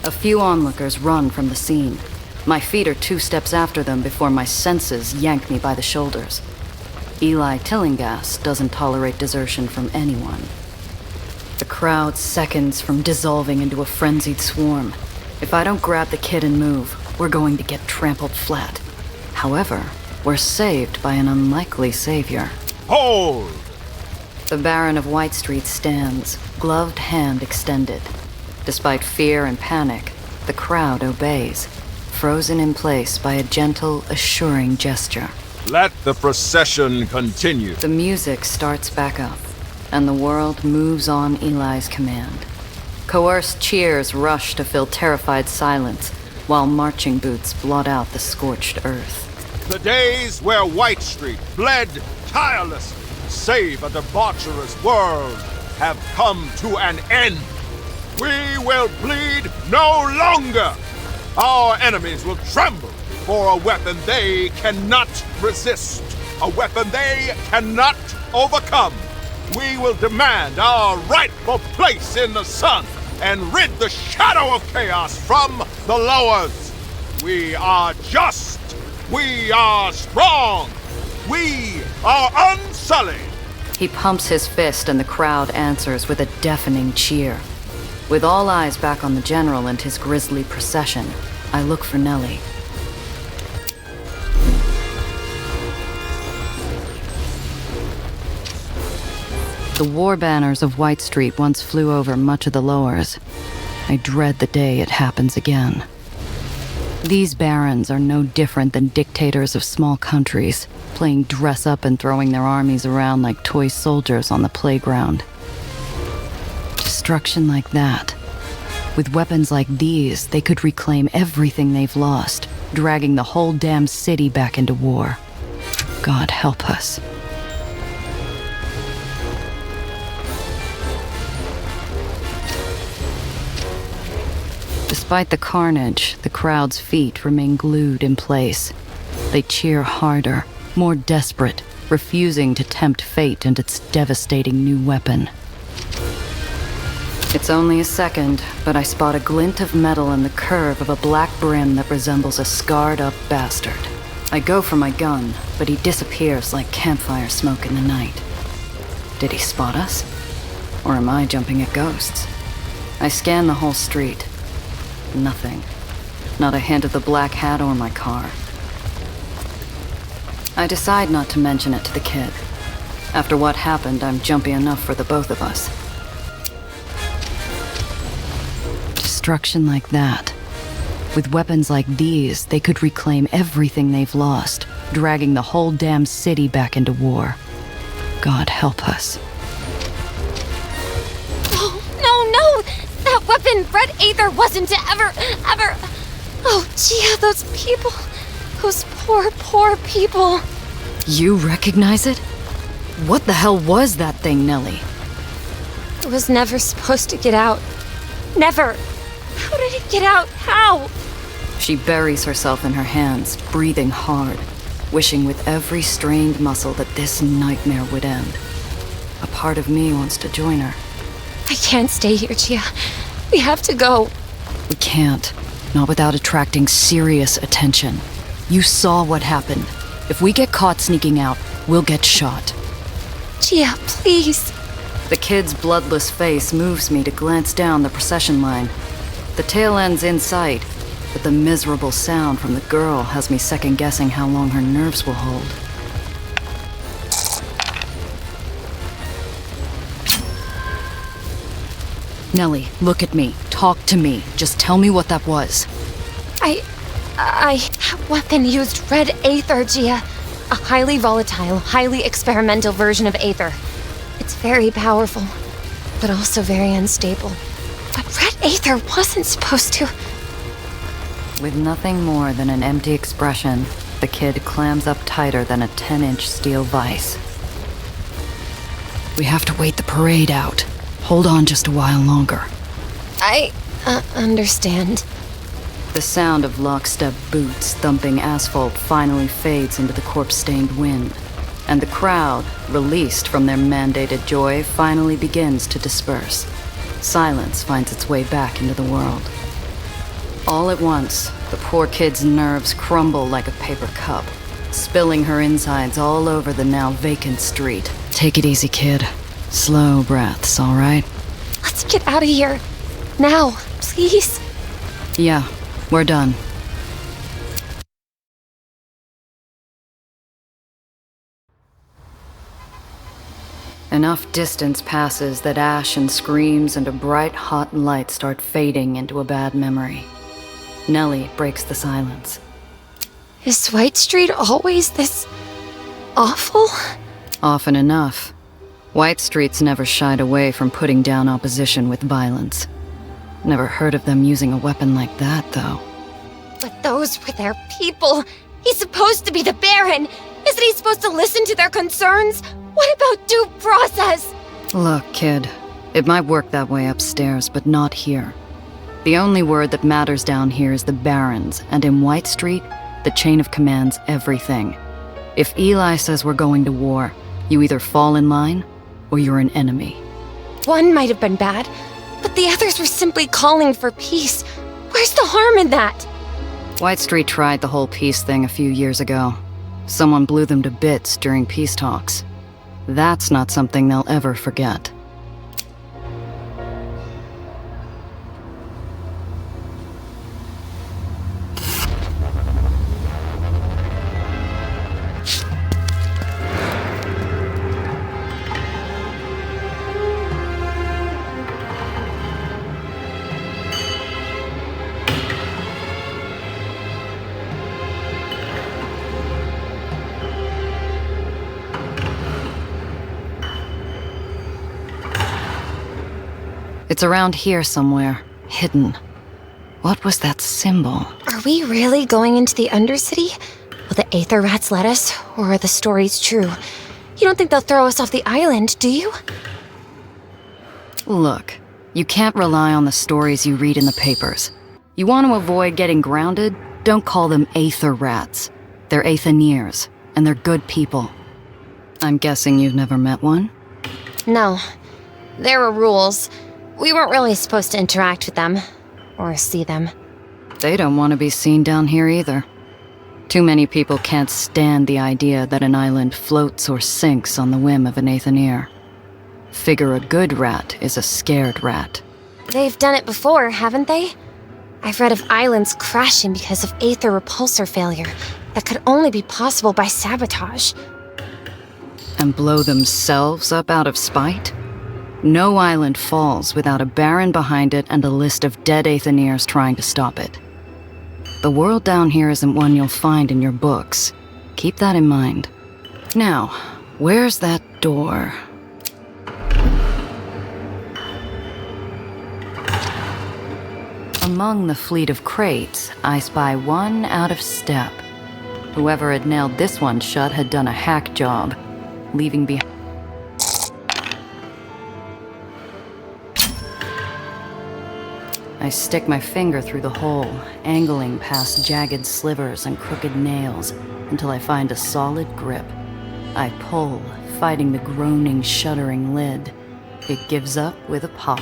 A few onlookers run from the scene. My feet are 2 steps after them before my senses yank me by the shoulders. Eli Tillingast doesn't tolerate desertion from anyone. The crowd seconds from dissolving into a frenzied swarm. If I don't grab the kid and move, we're going to get trampled flat. However, we're saved by an unlikely savior. Hold! The Baron of White Street stands, gloved hand extended. Despite fear and panic, the crowd obeys, frozen in place by a gentle, assuring gesture. Let the procession continue. The music starts back up, and the world moves on Eli's command. Coerced cheers rush to fill terrified silence, while marching boots blot out the scorched earth. The days where White Street bled tirelessly to save a debaucherous world have come to an end. We will bleed no longer. Our enemies will tremble for a weapon they cannot resist, a weapon they cannot overcome. We will demand our rightful place in the sun and rid the shadow of chaos from the lowers. We are just. We are strong. We are unsullied. He pumps his fist and the crowd answers with a deafening cheer. With all eyes back on the General and his grisly procession, I look for Nellie. The war banners of White Street once flew over much of the lowers. I dread the day it happens again. These barons are no different than dictators of small countries, playing dress-up and throwing their armies around like toy soldiers on the playground. Destruction like that. With weapons like these, they could reclaim everything they've lost, dragging the whole damn city back into war. God help us. Despite the carnage, the crowd's feet remain glued in place. They cheer harder, more desperate, refusing to tempt fate and its devastating new weapon. It's only a second, but I spot a glint of metal in the curve of a black brim that resembles a scarred-up bastard. I go for my gun, but he disappears like campfire smoke in the night. Did he spot us? Or am I jumping at ghosts? I scan the whole street. Nothing. Not a hint of the black hat or my car. I decide not to mention it to the kid. After what happened, I'm jumpy enough for the both of us. Destruction like that. With weapons like these, they could reclaim everything they've lost, dragging the whole damn city back into war. God help us. Oh, no! That weapon, Red Aether, wasn't to ever... Oh, Gia, those people. Those poor people. You recognize it? What the hell was that thing, Nellie? It was never supposed to get out. Never. How did it get out? How? She buries herself in her hands, breathing hard, wishing with every strained muscle that this nightmare would end. A part of me wants to join her. I can't stay here, Gia. We have to go. We can't. Not without attracting serious attention. You saw what happened. If we get caught sneaking out, we'll get shot. Gia, please. The kid's bloodless face moves me to glance down the procession line. The tail end's in sight, but the miserable sound from the girl has me second-guessing how long her nerves will hold. Nellie, look at me. Talk to me. Just tell me what that was. That weapon used Red Aether, Gia. A highly volatile, highly experimental version of Aether. It's very powerful, but also very unstable. But Red Aether wasn't supposed to... With nothing more than an empty expression, the kid clams up tighter than a 10-inch steel vise. We have to wait the parade out. Hold on just a while longer. I understand. The sound of lockstep boots thumping asphalt finally fades into the corpse-stained wind, and the crowd, released from their mandated joy, finally begins to disperse. Silence finds its way back into the world. All at once, the poor kid's nerves crumble like a paper cup, spilling her insides all over the now vacant street. Take it easy, kid. Slow breaths, all right? Let's get out of here. Now, please. Yeah, we're done. Enough distance passes that ash and screams and a bright, hot light start fading into a bad memory. Nellie breaks the silence. Is White Street always this... awful? Often enough. White Street's never shied away from putting down opposition with violence. Never heard of them using a weapon like that, though. But those were their people. He's supposed to be the Baron. Isn't he supposed to listen to their concerns? What about due process? Look, kid. It might work that way upstairs, but not here. The only word that matters down here is the Barons, and in White Street, the chain of command's everything. If Eli says we're going to war, you either fall in line, or you're an enemy. One might have been bad, but the others were simply calling for peace. Where's the harm in that? White Street tried the whole peace thing a few years ago. Someone blew them to bits during peace talks. That's not something they'll ever forget. It's around here somewhere, hidden. What was that symbol? Are we really going into the Undercity? Will the Aether rats let us, or are the stories true? You don't think they'll throw us off the island, do you? Look, you can't rely on the stories you read in the papers. You want to avoid getting grounded? Don't call them Aether rats. They're Aetheniers, and they're good people. I'm guessing you've never met one? No. There were rules. We weren't really supposed to interact with them. Or see them. They don't want to be seen down here either. Too many people can't stand the idea that an island floats or sinks on the whim of an Aethenier. Figure a good rat is a scared rat. They've done it before, haven't they? I've read of islands crashing because of Aether repulsor failure that could only be possible by sabotage. And blow themselves up out of spite? No island falls without a baron behind it and a list of dead Aetheniers trying to stop it. The world down here isn't one you'll find in your books. Keep that in mind. Now, where's that door? Among the fleet of crates, I spy one out of step. Whoever had nailed this one shut had done a hack job, leaving behind. I stick my finger through the hole, angling past jagged slivers and crooked nails until I find a solid grip. I pull, fighting the groaning, shuddering lid. It gives up with a pop.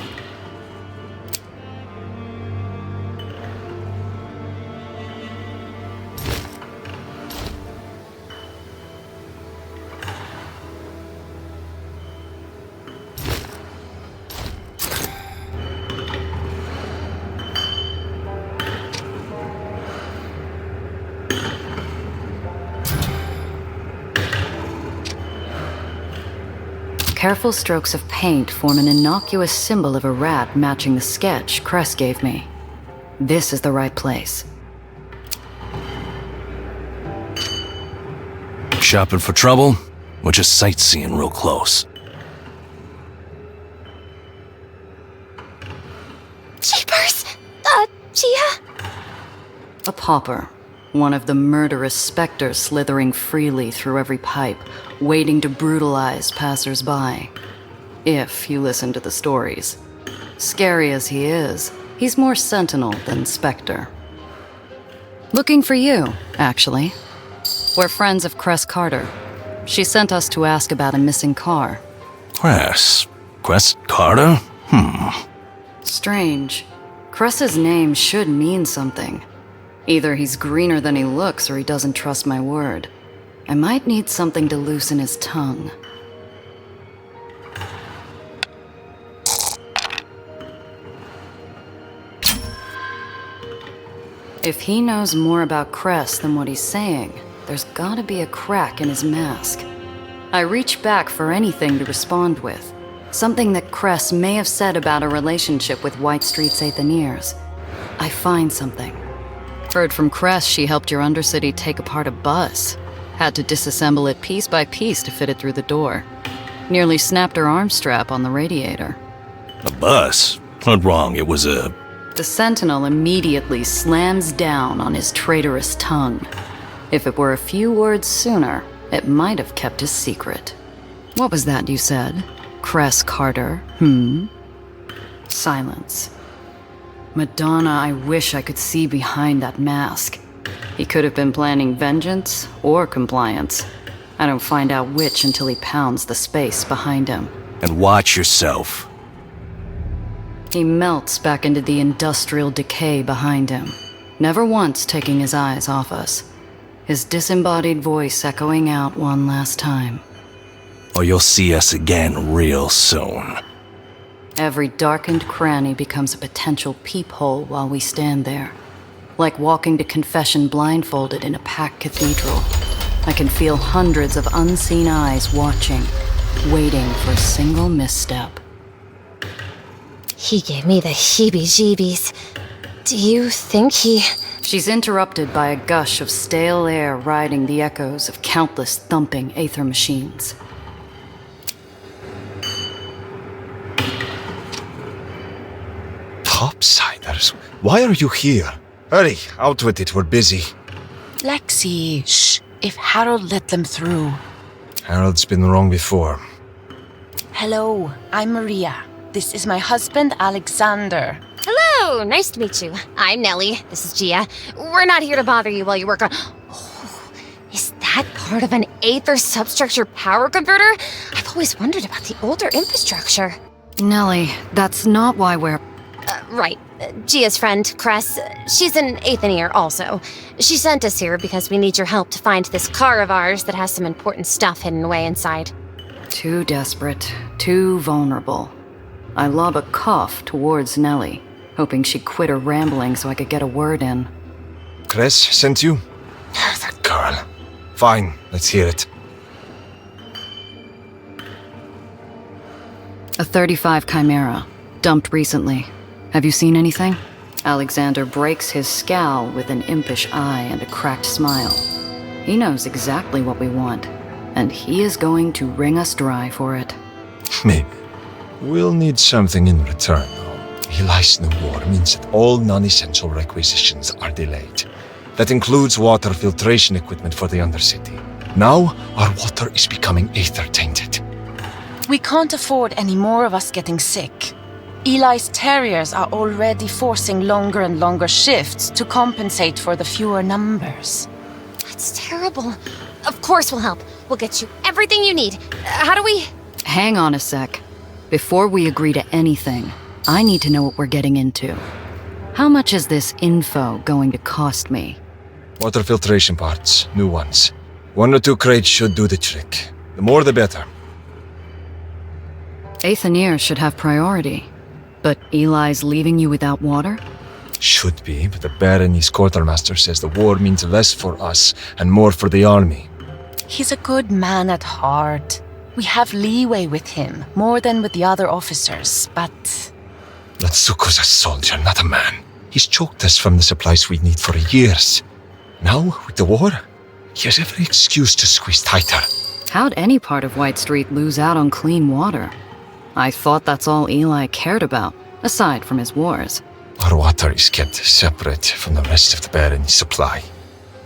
Careful strokes of paint form an innocuous symbol of a rat matching the sketch Cress gave me. This is the right place. Shopping for trouble? Or just sightseeing real close? Jeepers! Gia? A pauper. One of the murderous specters slithering freely through every pipe, waiting to brutalize passers-by. If you listen to the stories. Scary as he is, he's more sentinel than specter. Looking for you, actually. We're friends of Cress Carter. She sent us to ask about a missing car. Cress Carter? Strange. Cress's name should mean something. Either he's greener than he looks or he doesn't trust my word. I might need something to loosen his tongue. If he knows more about Cress than what he's saying, there's gotta be a crack in his mask. I reach back for anything to respond with. Something that Cress may have said about a relationship with White Street's Aetheniers. I find something. Heard from Cress she helped your Undercity take apart a bus. Had to disassemble it piece by piece to fit it through the door. Nearly snapped her arm strap on the radiator. A bus? Not wrong, it was a... The Sentinel immediately slams down on his traitorous tongue. If it were a few words sooner, it might have kept his secret. What was that you said? Cress Carter, Silence. Madonna, I wish I could see behind that mask. He could have been planning vengeance or compliance. I don't find out which until he pounds the space behind him. And watch yourself. He melts back into the industrial decay behind him, never once taking his eyes off us. His disembodied voice echoing out one last time. Or you'll see us again real soon. Every darkened cranny becomes a potential peephole while we stand there. Like walking to confession blindfolded in a packed cathedral. I can feel hundreds of unseen eyes watching, waiting for a single misstep. He gave me the heebie-jeebies. Do you think he... She's interrupted by a gush of stale air riding the echoes of countless thumping Aether machines. Topsiders, why are you here? Hurry, out with it, we're busy. Lexi, shh. If Harold let them through. Harold's been wrong before. Hello, I'm Maria. This is my husband, Alexander. Hello, nice to meet you. I'm Nellie. This is Gia. We're not here to bother you while you work on... Oh, is that part of an Aether substructure power converter? I've always wondered about the older infrastructure. Nellie, that's not why we're... Right. Gia's friend, Cress, she's an Aether also. She sent us here because we need your help to find this car of ours that has some important stuff hidden away inside. Too desperate, too vulnerable. I lob a cough towards Nellie, hoping she'd quit her rambling so I could get a word in. Cress sent you? That girl. Fine, let's hear it. A 35 Chimera, dumped recently. Have you seen anything? Alexander breaks his scowl with an impish eye and a cracked smile. He knows exactly what we want, and he is going to wring us dry for it. Maybe. We'll need something in return, though. Eli's new war means that all non-essential requisitions are delayed. That includes water filtration equipment for the Undercity. Now, our water is becoming Aether-tainted. We can't afford any more of us getting sick. Eli's terriers are already forcing longer and longer shifts to compensate for the fewer numbers. That's terrible. Of course we'll help. We'll get you everything you need. How do we... Hang on a sec. Before we agree to anything, I need to know what we're getting into. How much is this info going to cost me? Water filtration parts, new ones. 1 or 2 crates should do the trick. The more the better. Aether should have priority. But Eli's leaving you without water? Should be, but the Baroness quartermaster says the war means less for us and more for the army. He's a good man at heart. We have leeway with him, more than with the other officers, but... Natsuko's a soldier, not a man. He's choked us from the supplies we need for years. Now, with the war, he has every excuse to squeeze tighter. How'd any part of White Street lose out on clean water? I thought that's all Eli cared about, aside from his wars. Our water is kept separate from the rest of the Baron's supply.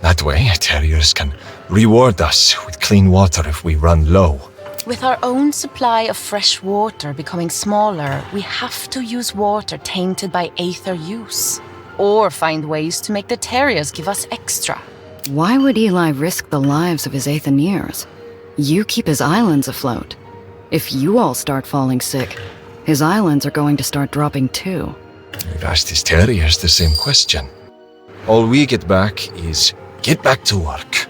That way, terriers can reward us with clean water if we run low. With our own supply of fresh water becoming smaller, we have to use water tainted by Aether use. Or find ways to make the terriers give us extra. Why would Eli risk the lives of his Aethoniers? You keep his islands afloat. If you all start falling sick, his islands are going to start dropping too. We've asked his terriers the same question. All we get back is, get back to work.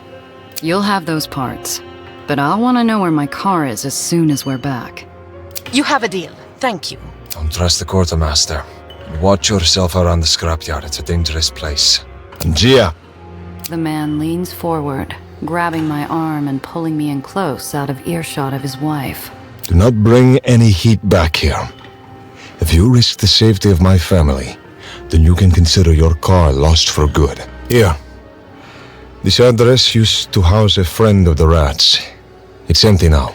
You'll have those parts, but I'll want to know where my car is as soon as we're back. You have a deal. Thank you. Don't trust the quartermaster. Watch yourself around the scrapyard. It's a dangerous place. And Gia. The man leans forward, grabbing my arm and pulling me in close out of earshot of his wife. Do not bring any heat back here. If you risk the safety of my family, then you can consider your car lost for good. Here. This address used to house a friend of the rats. It's empty now.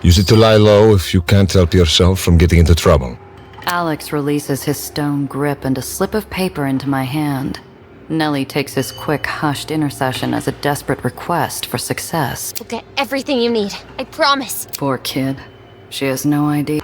Use it to lie low if you can't help yourself from getting into trouble. Alex releases his stone grip and a slip of paper into my hand. Nellie takes his quick, hushed intercession as a desperate request for success. We'll get everything you need. I promise. Poor kid. She has no idea.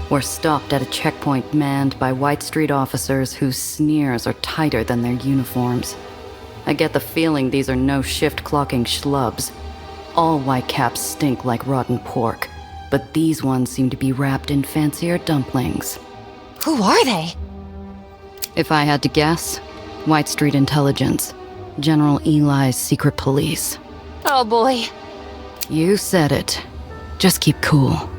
We're stopped at a checkpoint manned by White Street officers whose sneers are tighter than their uniforms. I get the feeling these are no shift-clocking schlubs. All whitecaps stink like rotten pork, but these ones seem to be wrapped in fancier dumplings. Who are they? If I had to guess, White Street Intelligence. General Eli's secret police. Oh boy. You said it. Just keep cool.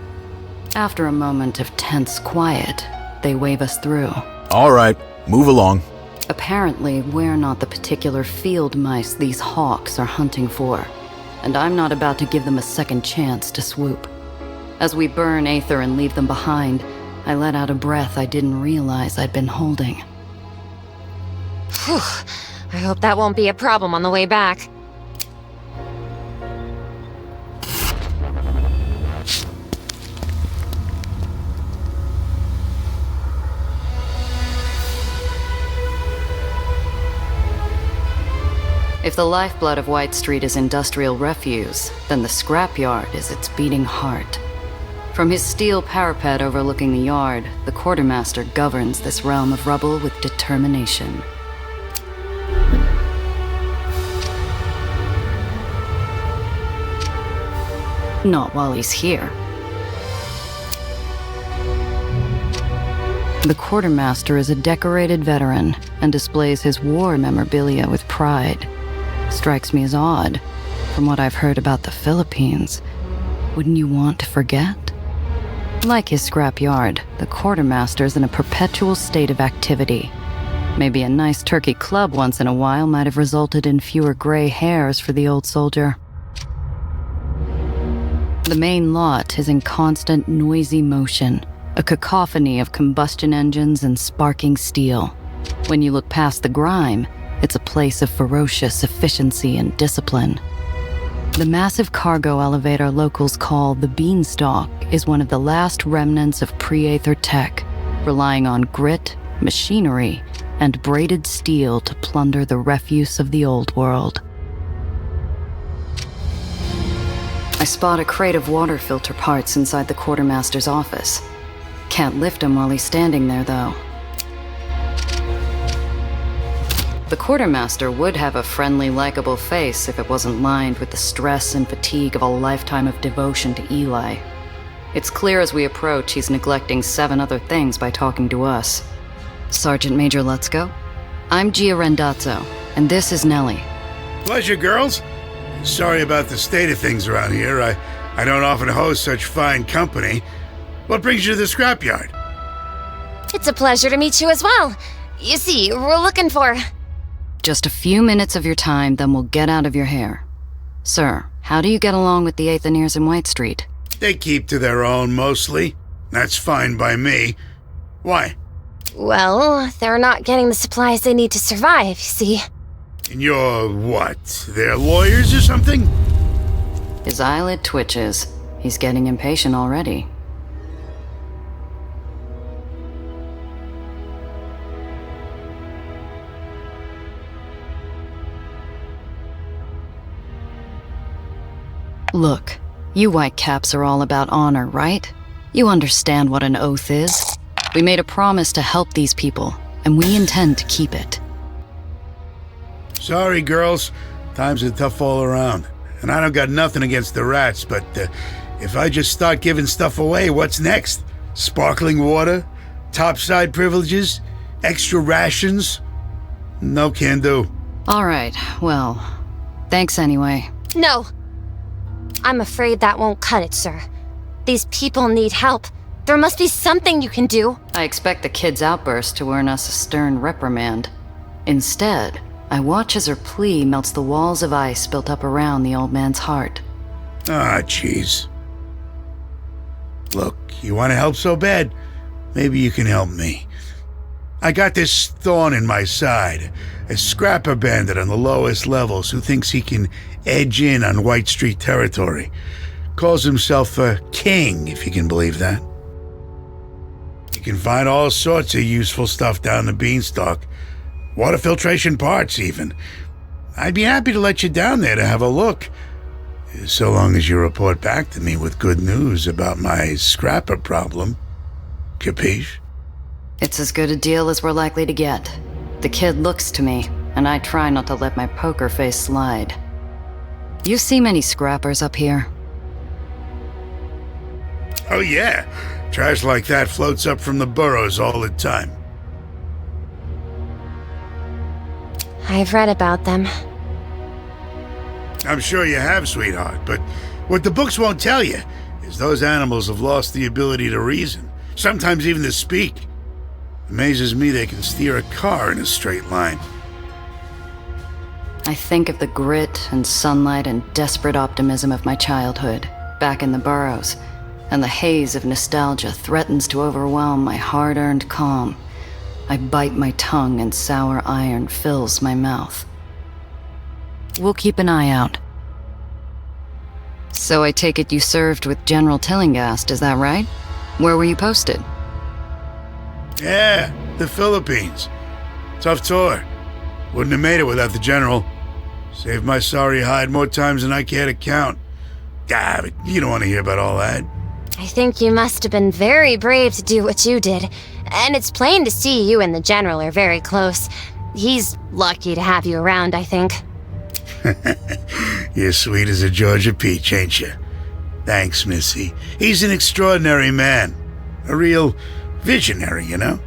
After a moment of tense quiet, they wave us through. All right, move along. Apparently, we're not the particular field mice these hawks are hunting for, and I'm not about to give them a second chance to swoop. As we burn Aether and leave them behind, I let out a breath I didn't realize I'd been holding. Whew. I hope that won't be a problem on the way back. If the lifeblood of White Street is industrial refuse, then the scrapyard is its beating heart. From his steel parapet overlooking the yard, the quartermaster governs this realm of rubble with determination. Not while he's here. The quartermaster is a decorated veteran and displays his war memorabilia with pride. Strikes me as odd. From what I've heard about the Philippines, wouldn't you want to forget? Like his scrapyard, the quartermaster's in a perpetual state of activity. Maybe a nice turkey club once in a while might have resulted in fewer gray hairs for the old soldier. The main lot is in constant noisy motion, a cacophony of combustion engines and sparking steel. When you look past the grime, it's a place of ferocious efficiency and discipline. The massive cargo elevator locals call the Beanstalk is one of the last remnants of pre-Aether tech, relying on grit, machinery, and braided steel to plunder the refuse of the old world. I spot a crate of water filter parts inside the quartermaster's office. Can't lift him while he's standing there, though. The quartermaster would have a friendly, likable face if it wasn't lined with the stress and fatigue of a lifetime of devotion to Eli. It's clear as we approach he's neglecting 7 other things by talking to us. Sergeant Major Lutzko, I'm Gia Rendazzo, and this is Nellie. Pleasure, girls. Sorry about the state of things around here. I don't often host such fine company. What brings you to the scrapyard? It's a pleasure to meet you as well. You see, we're looking for... Just a few minutes of your time, then we'll get out of your hair. Sir, how do you get along with the Aethoniers in White Street? They keep to their own, mostly. That's fine by me. Why? Well, they're not getting the supplies they need to survive, you see. And you're what? They're lawyers or something? His eyelid twitches. He's getting impatient already. Look, you whitecaps are all about honor, right? You understand what an oath is. We made a promise to help these people, and we intend to keep it. Sorry, girls. Times are tough all around. And I don't got nothing against the rats, but if I just start giving stuff away, what's next? Sparkling water? Topside privileges? Extra rations? No can do. All right, well, thanks anyway. No. I'm afraid that won't cut it, sir. These people need help. There must be something you can do. I expect the kid's outburst to earn us a stern reprimand. Instead, I watch as her plea melts the walls of ice built up around the old man's heart. Ah, jeez. Look, you want to help so bad? Maybe you can help me. I got this thorn in my side, a scrapper bandit on the lowest levels who thinks he can edge in on White Street territory. Calls himself a king, if you can believe that. You can find all sorts of useful stuff down the Beanstalk. Water filtration parts, even. I'd be happy to let you down there to have a look. So long as you report back to me with good news about my scrapper problem. Capiche? It's as good a deal as we're likely to get. The kid looks to me, and I try not to let my poker face slide. You see many scrappers up here? Oh yeah. Trash like that floats up from the burrows all the time. I've read about them. I'm sure you have, sweetheart, but what the books won't tell you is those animals have lost the ability to reason, sometimes even to speak. Amazes me they can steer a car in a straight line. I think of the grit and sunlight and desperate optimism of my childhood, back in the burrows, and the haze of nostalgia threatens to overwhelm my hard-earned calm. I bite my tongue and sour iron fills my mouth. We'll keep an eye out. So I take it you served with General Tillinghast, is that right? Where were you posted? Yeah, the Philippines. Tough tour. Wouldn't have made it without the General. Saved my sorry hide more times than I care to count. Ah, but you don't want to hear about all that. I think you must have been very brave to do what you did. And it's plain to see you and the General are very close. He's lucky to have you around, I think. You're sweet as a Georgia peach, ain't you? Thanks, Missy. He's an extraordinary man. A real visionary, you know?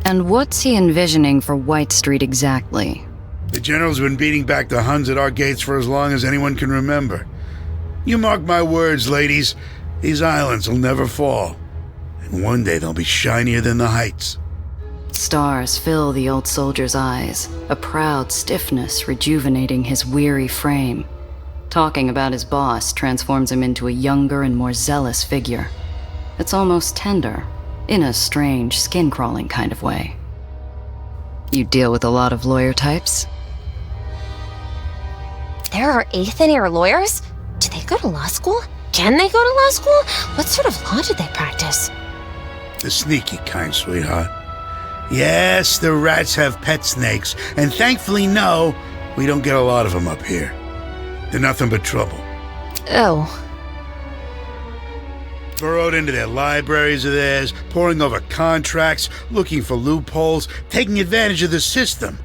And what's he envisioning for White Street exactly? The General's been beating back the Huns at our gates for as long as anyone can remember. You mark my words, ladies. These islands will never fall. And one day they'll be shinier than the heights. Stars fill the old soldier's eyes, a proud stiffness rejuvenating his weary frame. Talking about his boss transforms him into a younger and more zealous figure. It's almost tender, in a strange, skin-crawling kind of way. You deal with a lot of lawyer types? There are Aether lawyers? Do they go to law school? Can they go to law school? What sort of law do they practice? The sneaky kind, sweetheart. Yes, the rats have pet snakes, and thankfully, no, we don't get a lot of them up here. They're nothing but trouble. Oh. Burrowed into their libraries of theirs, poring over contracts, looking for loopholes, taking advantage of the system,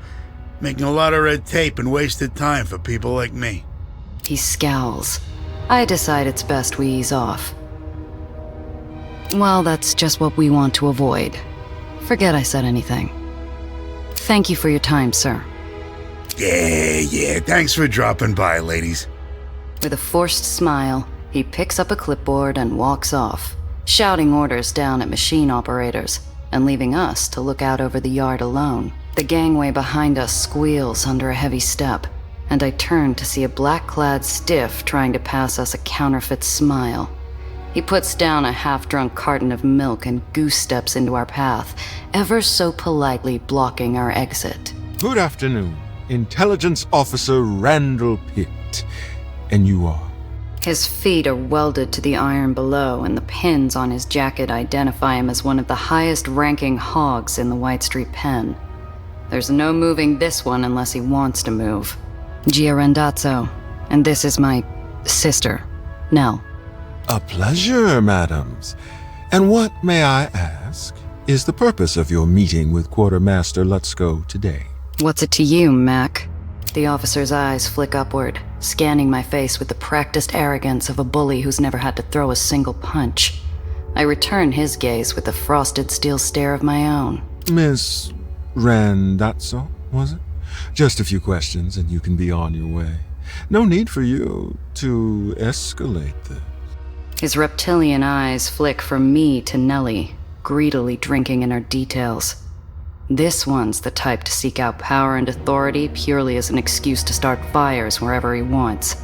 making a lot of red tape and wasted time for people like me. He scowls. I decide it's best we ease off. Well, that's just what we want to avoid. Forget I said anything. Thank you for your time, sir. Yeah, thanks for dropping by, ladies. With a forced smile, he picks up a clipboard and walks off, shouting orders down at machine operators, and leaving us to look out over the yard alone. The gangway behind us squeals under a heavy step, and I turn to see a black-clad stiff trying to pass us a counterfeit smile. He puts down a half-drunk carton of milk and goose steps into our path, ever so politely blocking our exit. Good afternoon. Intelligence Officer Randall Pitt. And you are? His feet are welded to the iron below, and the pins on his jacket identify him as one of the highest-ranking hogs in the White Street pen. There's no moving this one unless he wants to move. Gia Randazzo, and this is my sister, Nell. A pleasure, madams. And what, may I ask, is the purpose of your meeting with Quartermaster Lutzko today? What's it to you, Mac? The officer's eyes flick upward, scanning my face with the practiced arrogance of a bully who's never had to throw a single punch. I return his gaze with the frosted steel stare of my own. Miss Randazzo, was it? Just a few questions and you can be on your way. No need for you to escalate this. His reptilian eyes flick from me to Nellie, greedily drinking in her details. This one's the type to seek out power and authority purely as an excuse to start fires wherever he wants.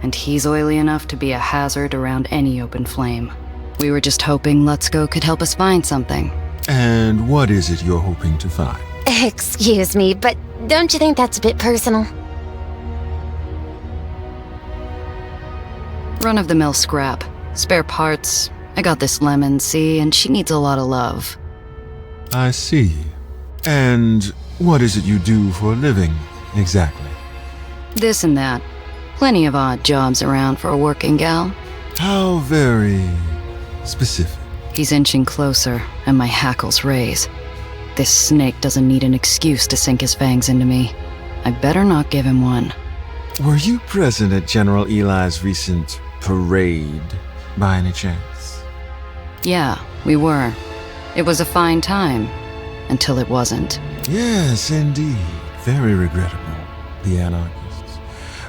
And he's oily enough to be a hazard around any open flame. We were just hoping Lutzko could help us find something. And what is it you're hoping to find? Excuse me, but don't you think that's a bit personal? Run-of-the-mill scrap. Spare parts. I got this lemon, see, and she needs a lot of love. I see. And what is it you do for a living, exactly? This and that. Plenty of odd jobs around for a working gal. How very specific. He's inching closer, and my hackles raise. This snake doesn't need an excuse to sink his fangs into me. I better not give him one. Were you present at General Eli's recent parade, by any chance? Yeah, we were. It was a fine time. Until it wasn't. Yes, indeed. Very regrettable, the anarchists.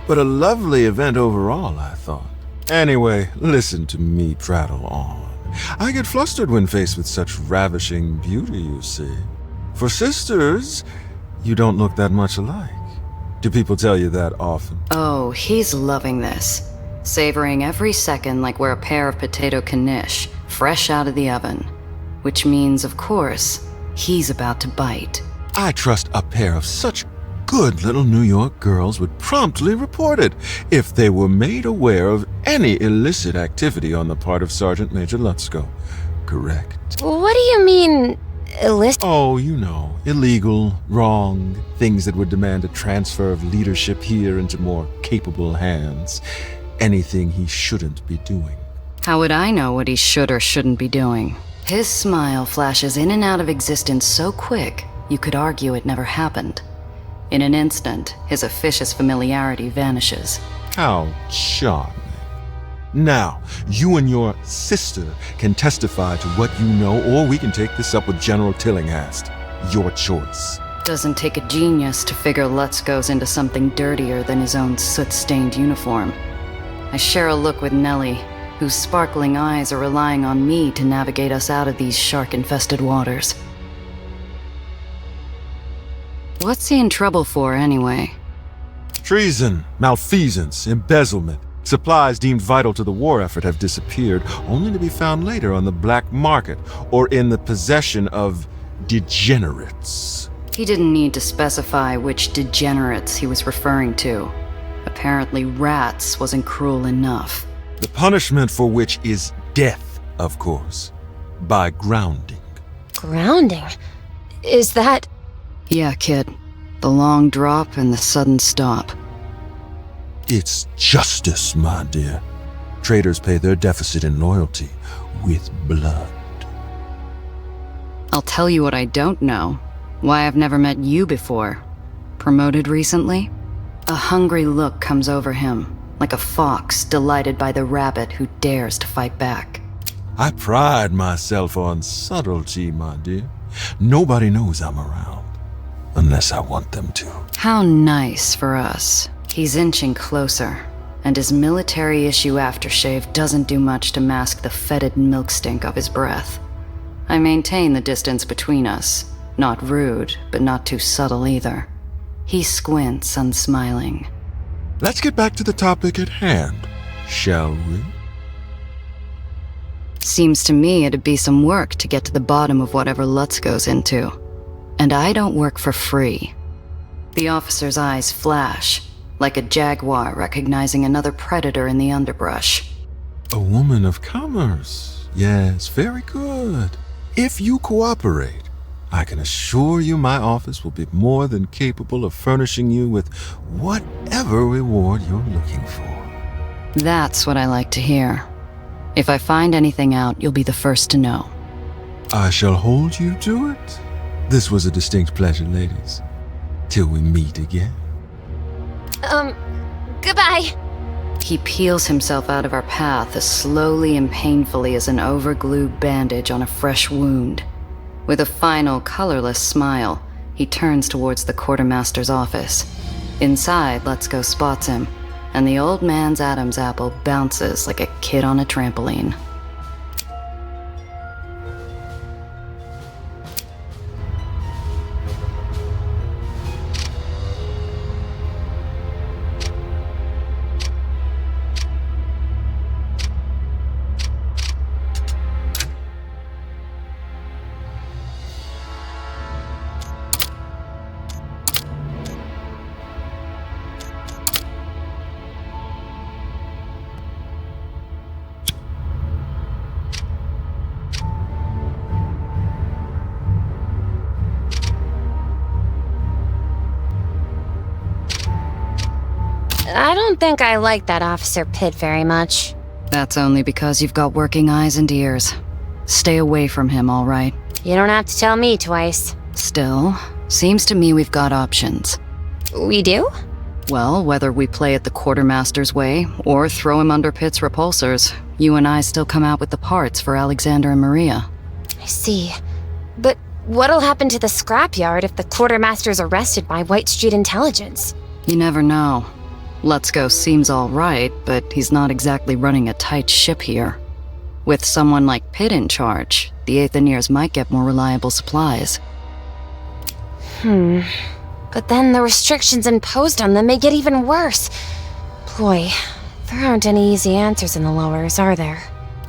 but a lovely event overall, I thought. Anyway, listen to me prattle on. I get flustered when faced with such ravishing beauty, you see. For sisters, you don't look that much alike. Do people tell you that often? Oh, he's loving this. Savoring every second like we're a pair of potato knish, fresh out of the oven. Which means, of course, he's about to bite. I trust a pair of such good little New York girls would promptly report it if they were made aware of any illicit activity on the part of Sergeant Major Lutzko. Correct? What do you mean, illicit? Oh, you know, illegal, wrong, things that would demand a transfer of leadership here into more capable hands. Anything he shouldn't be doing. How would I know what he should or shouldn't be doing? His smile flashes in and out of existence so quick, you could argue it never happened. In an instant, his officious familiarity vanishes. How charming. Now, you and your sister can testify to what you know, or we can take this up with General Tillinghast. Your choice. Doesn't take a genius to figure Lutzko's into something dirtier than his own soot-stained uniform. I share a look with Nellie, whose sparkling eyes are relying on me to navigate us out of these shark-infested waters. What's he in trouble for, anyway? Treason, malfeasance, embezzlement. Supplies deemed vital to the war effort have disappeared, only to be found later on the black market or in the possession of degenerates. He didn't need to specify which degenerates he was referring to. Apparently rats wasn't cruel enough. The punishment for which is death, of course, by grounding. Grounding? Is that... Yeah, kid. The long drop and the sudden stop. It's justice, my dear. Traitors pay their deficit in loyalty with blood. I'll tell you what I don't know. Why I've never met you before. Promoted recently? A hungry look comes over him, like a fox delighted by the rabbit who dares to fight back. I pride myself on subtlety, my dear. Nobody knows I'm around. Unless I want them to. How nice for us. He's inching closer, and his military-issue aftershave doesn't do much to mask the fetid milk stink of his breath. I maintain the distance between us. Not rude, but not too subtle either. He squints, unsmiling. Let's get back to the topic at hand, shall we? Seems to me it'd be some work to get to the bottom of whatever Lutz goes into. And I don't work for free. The officer's eyes flash, like a jaguar recognizing another predator in the underbrush. A woman of commerce. Yes, very good. If you cooperate, I can assure you my office will be more than capable of furnishing you with whatever reward you're looking for. That's what I like to hear. If I find anything out, you'll be the first to know. I shall hold you to it. This was a distinct pleasure, ladies. Till we meet again. Goodbye. He peels himself out of our path as slowly and painfully as an overglued bandage on a fresh wound. With a final, colorless smile, he turns towards the quartermaster's office. Inside, Lutzko spots him, and the old man's Adam's apple bounces like a kid on a trampoline. I don't think I like that Officer Pitt very much. That's only because you've got working eyes and ears. Stay away from him, all right? You don't have to tell me twice. Still, seems to me we've got options. We do? Well, whether we play it the quartermaster's way or throw him under Pitt's repulsors, you and I still come out with the parts for Alexander and Maria. I see. But what'll happen to the scrapyard if the quartermaster's arrested by White Street Intelligence? You never know. Let's Go seems all right, but he's not exactly running a tight ship here. With someone like Pitt in charge, the Aetherians might get more reliable supplies. But then the restrictions imposed on them may get even worse. Boy, there aren't any easy answers in the lowers, are there?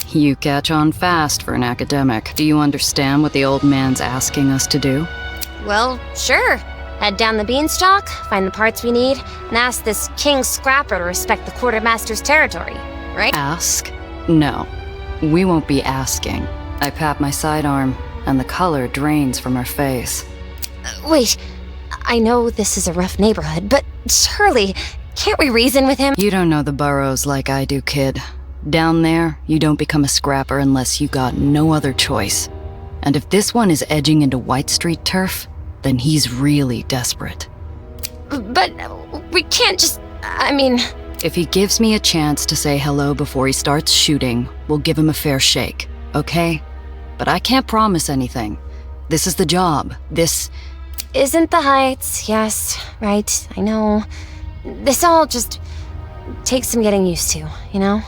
You catch on fast for an academic. Do you understand what the old man's asking us to do? Well, sure. Head down the beanstalk, find the parts we need, and ask this King Scrapper to respect the Quartermaster's territory, right? Ask? No. We won't be asking. I pat my sidearm, and the color drains from her face. Wait, I know this is a rough neighborhood, but surely, can't we reason with him? You don't know the boroughs like I do, kid. Down there, you don't become a scrapper unless you got no other choice. And if this one is edging into White Street turf, then he's really desperate. But we can't just... If he gives me a chance to say hello before he starts shooting, we'll give him a fair shake, okay? But I can't promise anything. This is the job. This... Isn't the Heights, yes, right, I know. This all just takes some getting used to, you know?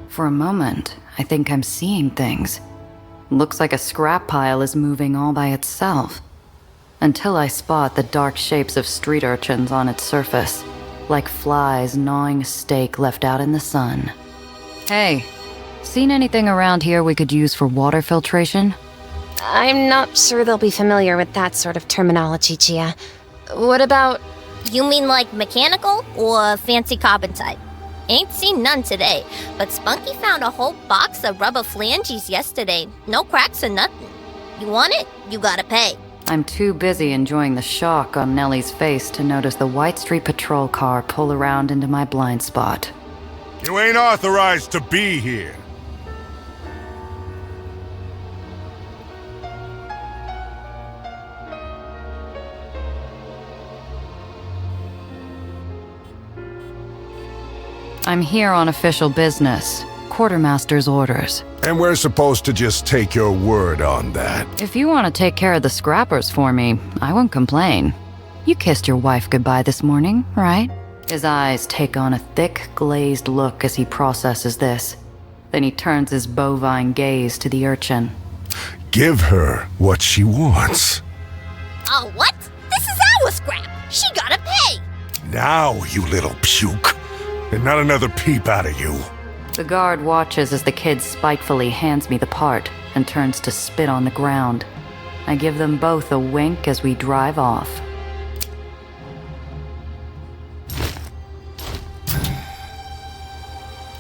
For a moment, I think I'm seeing things. Looks like a scrap pile is moving all by itself. Until I spot the dark shapes of street urchins on its surface, like flies gnawing a steak left out in the sun. Hey, seen anything around here we could use for water filtration? I'm not sure they'll be familiar with that sort of terminology, Gia. What about... You mean like mechanical or fancy carbon type? Ain't seen none today, but Spunky found a whole box of rubber flanges yesterday. No cracks or nothing. You want it? You gotta pay. I'm too busy enjoying the shock on Nellie's face to notice the White Street patrol car pull around into my blind spot. You ain't authorized to be here. I'm here on official business. Quartermaster's orders. And we're supposed to just take your word on that. If you want to take care of the scrappers for me, I won't complain. You kissed your wife goodbye this morning, right? His eyes take on a thick, glazed look as he processes this. Then he turns his bovine gaze to the urchin. Give her what she wants. Oh, what? This is our scrap. She gotta pay. Now, you little puke. And not another peep out of you. The guard watches as the kid spitefully hands me the part and turns to spit on the ground. I give them both a wink as we drive off.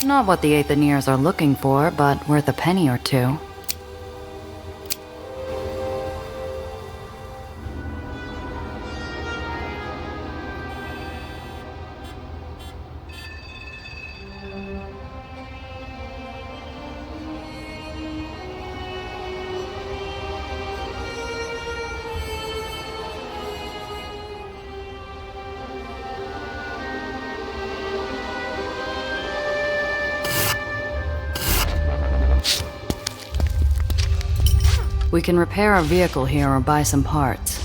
Not what the Aetherians are looking for, but worth a penny or two. We can repair our vehicle here or buy some parts.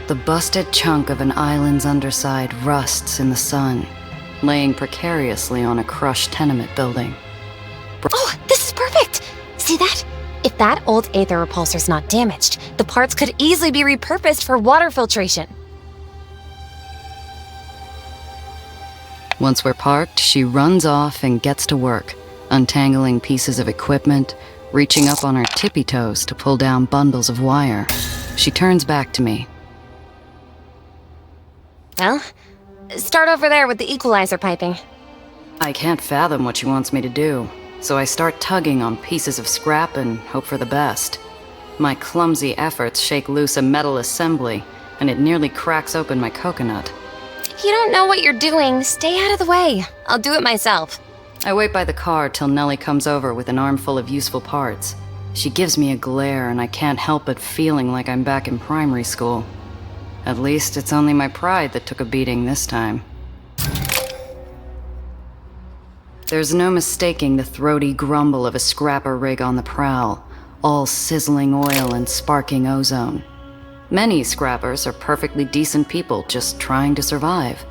The busted chunk of an island's underside rusts in the sun, laying precariously on a crushed tenement building. Oh, this is perfect! See that? If that old Aether repulsor's not damaged, the parts could easily be repurposed for water filtration. Once we're parked, she runs off and gets to work, untangling pieces of equipment, reaching up on her tippy toes to pull down bundles of wire. She turns back to me. Well, start over there with the equalizer piping. I can't fathom what she wants me to do, so I start tugging on pieces of scrap and hope for the best. My clumsy efforts shake loose a metal assembly, and it nearly cracks open my coconut. You don't know what you're doing. Stay out of the way. I'll do it myself. I wait by the car till Nellie comes over with an armful of useful parts. She gives me a glare, and I can't help but feeling like I'm back in primary school. At least it's only my pride that took a beating this time. There's no mistaking the throaty grumble of a scrapper rig on the prowl, all sizzling oil and sparking ozone. Many scrappers are perfectly decent people just trying to survive.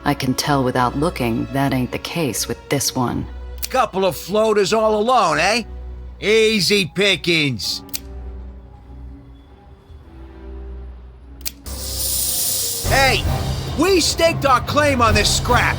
I can tell without looking that ain't the case with this one. Couple of floaters all alone, eh? Easy pickings. Hey, we staked our claim on this scrap.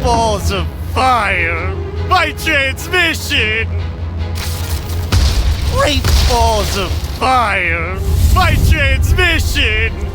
Balls of fire! My transmission! Great balls of fire! My transmission!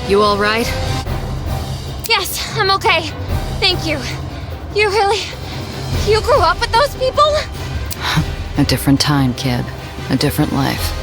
You all right? Yes, I'm okay. Thank you. You grew up with those people? A different time, kid. A different life.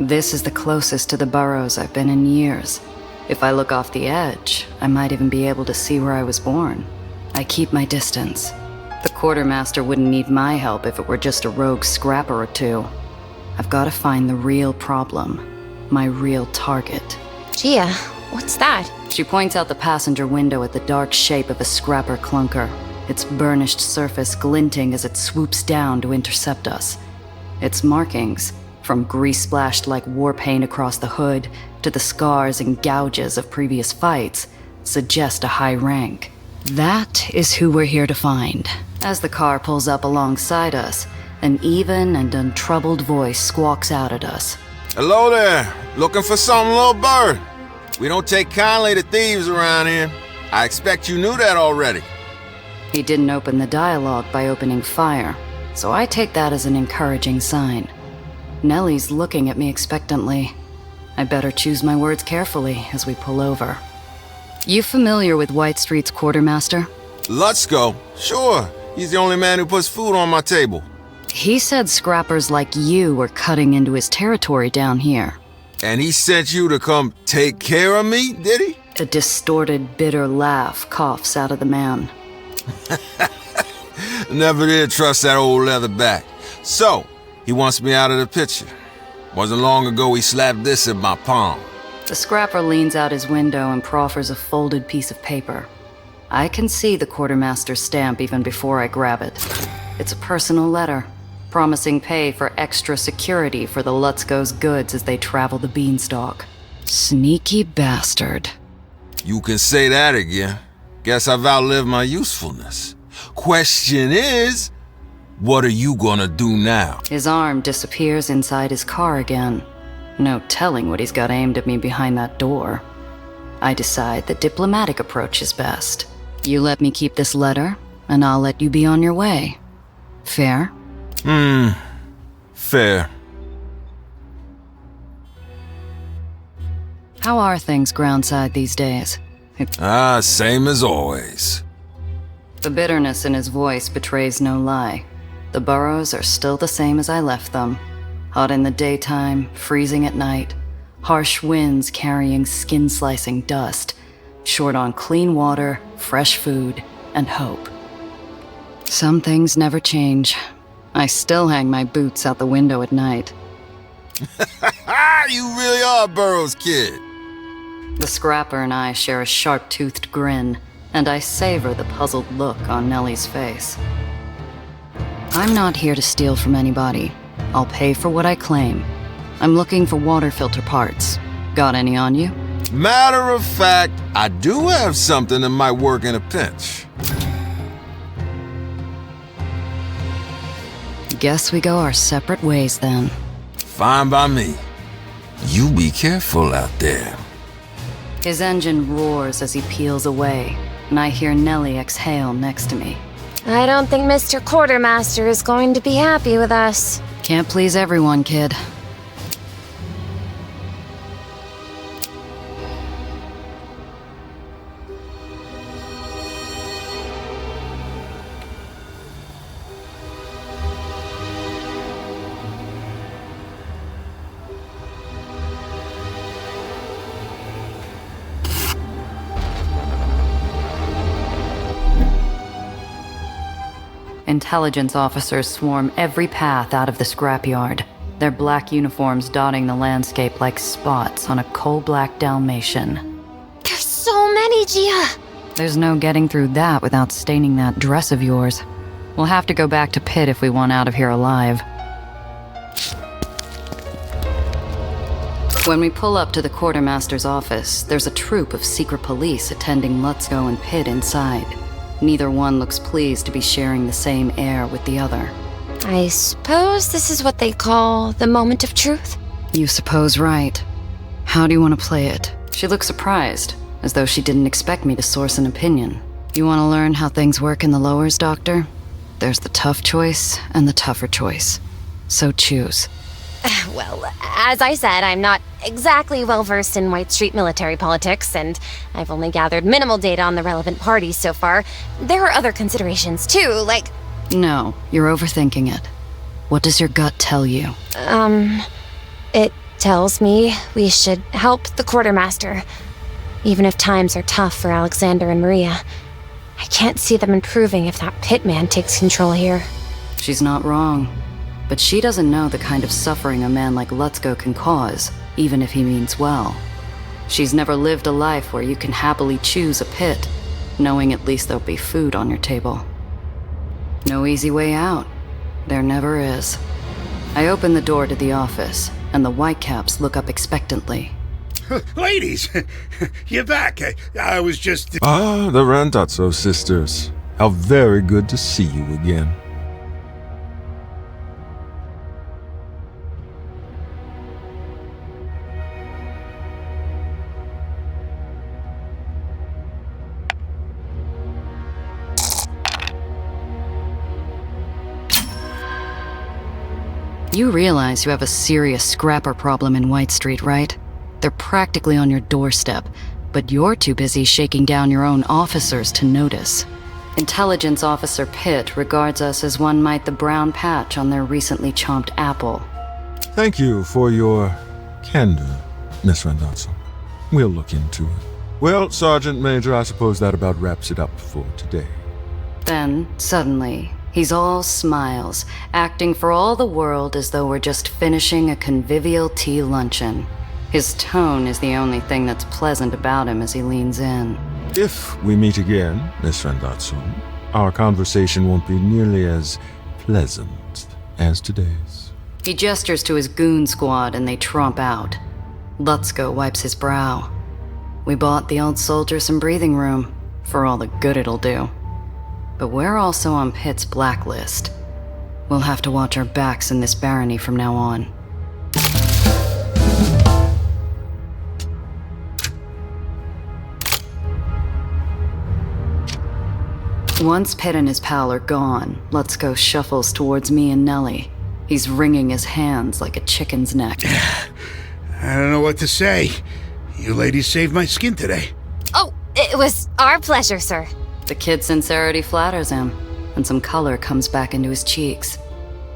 This is the closest to the burrows I've been in years. If I look off the edge, I might even be able to see where I was born. I keep my distance. The quartermaster wouldn't need my help if it were just a rogue scrapper or two. I've got to find the real problem, my real target. Gia, what's that? She points out the passenger window at the dark shape of a scrapper clunker, its burnished surface glinting as it swoops down to intercept us. Its markings, from grease-splashed like war paint across the hood to the scars and gouges of previous fights, suggest a high rank. That is who we're here to find. As the car pulls up alongside us, an even and untroubled voice squawks out at us. Hello there. Looking for something, little bird? We don't take kindly to thieves around here. I expect you knew that already. He didn't open the dialogue by opening fire, so I take that as an encouraging sign. Nellie's looking at me expectantly. I better choose my words carefully as we pull over. You familiar with White Street's quartermaster? Let's-go. Sure. He's the only man who puts food on my table. He said scrappers like you were cutting into his territory down here. And he sent you to come take care of me, did he? A distorted, bitter laugh coughs out of the man. Never did trust that old leatherback. So, he wants me out of the picture. Wasn't long ago he slapped this in my palm. The scrapper leans out his window and proffers a folded piece of paper. I can see the quartermaster's stamp even before I grab it. It's a personal letter, promising pay for extra security for the Lutzko's goods as they travel the beanstalk. Sneaky bastard. You can say that again. Guess I've outlived my usefulness. Question is, what are you gonna do now? His arm disappears inside his car again. No telling what he's got aimed at me behind that door. I decide the diplomatic approach is best. You let me keep this letter, and I'll let you be on your way. Fair? Fair. How are things groundside these days? Same as always. The bitterness in his voice betrays no lie. The burrows are still the same as I left them. Hot in the daytime, freezing at night, harsh winds carrying skin-slicing dust, short on clean water, fresh food, and hope. Some things never change. I still hang my boots out the window at night. You really are a Burroughs kid. The scrapper and I share a sharp-toothed grin, and I savor the puzzled look on Nellie's face. I'm not here to steal from anybody. I'll pay for what I claim. I'm looking for water filter parts. Got any on you? Matter of fact, I do have something that might work in a pinch. Guess we go our separate ways then. Fine by me. You be careful out there. His engine roars as he peels away, and I hear Nellie exhale next to me. I don't think Mr. Quartermaster is going to be happy with us. Can't please everyone, kid. Intelligence officers swarm every path out of the scrapyard, their black uniforms dotting the landscape like spots on a coal-black Dalmatian. There's so many, Gia! There's no getting through that without staining that dress of yours. We'll have to go back to Pitt if we want out of here alive. When we pull up to the quartermaster's office, there's a troop of secret police attending Lutzko and Pitt inside. Neither one looks pleased to be sharing the same air with the other. I suppose this is what they call the moment of truth? You suppose right. How do you want to play it? She looks surprised, as though she didn't expect me to source an opinion. You want to learn how things work in the lowers, Doctor? There's the tough choice and the tougher choice. So choose. Well, as I said, I'm not exactly well-versed in White Street military politics, and I've only gathered minimal data on the relevant parties so far. There are other considerations, too, like... No, you're overthinking it. What does your gut tell you? It tells me we should help the quartermaster, even if times are tough for Alexander and Maria. I can't see them improving if that pitman takes control here. She's not wrong. But she doesn't know the kind of suffering a man like Lutzko can cause, even if he means well. She's never lived a life where you can happily choose a pit, knowing at least there'll be food on your table. No easy way out. There never is. I open the door to the office, and the Whitecaps look up expectantly. Ladies, you're back. I was just... Ah, the Randazzo sisters. How very good to see you again. You realize you have a serious scrapper problem in White Street, right? They're practically on your doorstep, but you're too busy shaking down your own officers to notice. Intelligence Officer Pitt regards us as one might the brown patch on their recently chomped apple. Thank you for your candor, Miss Randazzo. We'll look into it. Well, Sergeant Major, I suppose that about wraps it up for today. Then, suddenly, he's all smiles, acting for all the world as though we're just finishing a convivial tea luncheon. His tone is the only thing that's pleasant about him as he leans in. If we meet again, Miss Randazzo, our conversation won't be nearly as pleasant as today's. He gestures to his goon squad and they tromp out. Lutzko wipes his brow. We bought the old soldier some breathing room, for all the good it'll do. But we're also on Pitt's blacklist. We'll have to watch our backs in this barony from now on. Once Pitt and his pal are gone, Lutzko shuffles towards me and Nellie. He's wringing his hands like a chicken's neck. I don't know what to say. You ladies saved my skin today. Oh, it was our pleasure, sir. The kid's sincerity flatters him, and some color comes back into his cheeks.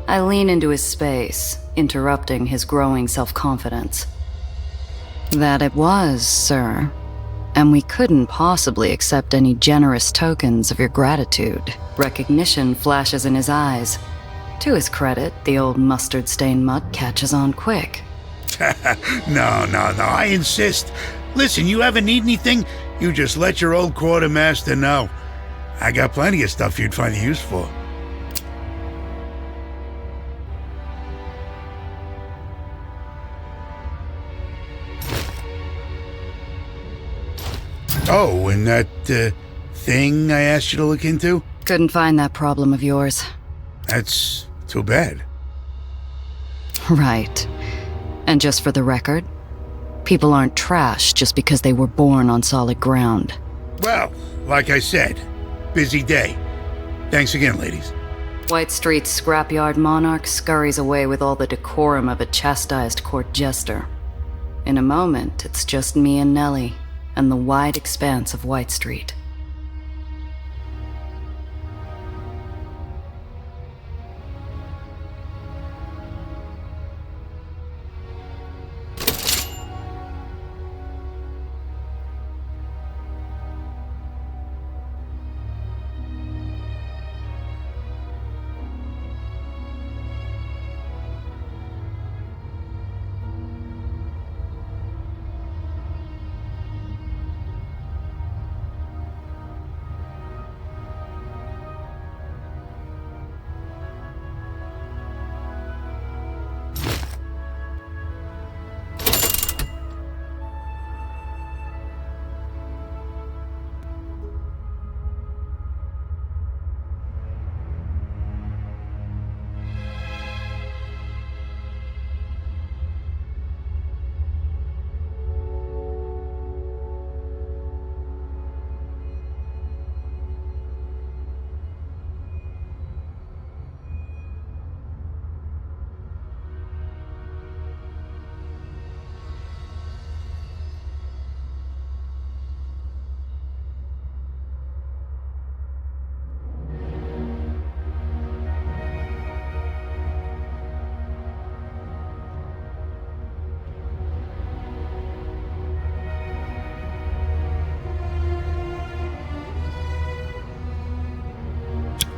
I lean into his space, interrupting his growing self-confidence. That it was, sir. And we couldn't possibly accept any generous tokens of your gratitude. Recognition flashes in his eyes. To his credit, the old mustard-stained mutt catches on quick. No, I insist. Listen, you ever need anything, you just let your old quartermaster know. I got plenty of stuff you'd find use for. Oh, and that, thing I asked you to look into? Couldn't find that problem of yours. That's too bad. Right. And just for the record, people aren't trash just because they were born on solid ground. Well, like I said, busy day. Thanks again, ladies. White Street's scrapyard monarch scurries away with all the decorum of a chastised court jester. In a moment, it's just me and Nellie, and the wide expanse of White Street.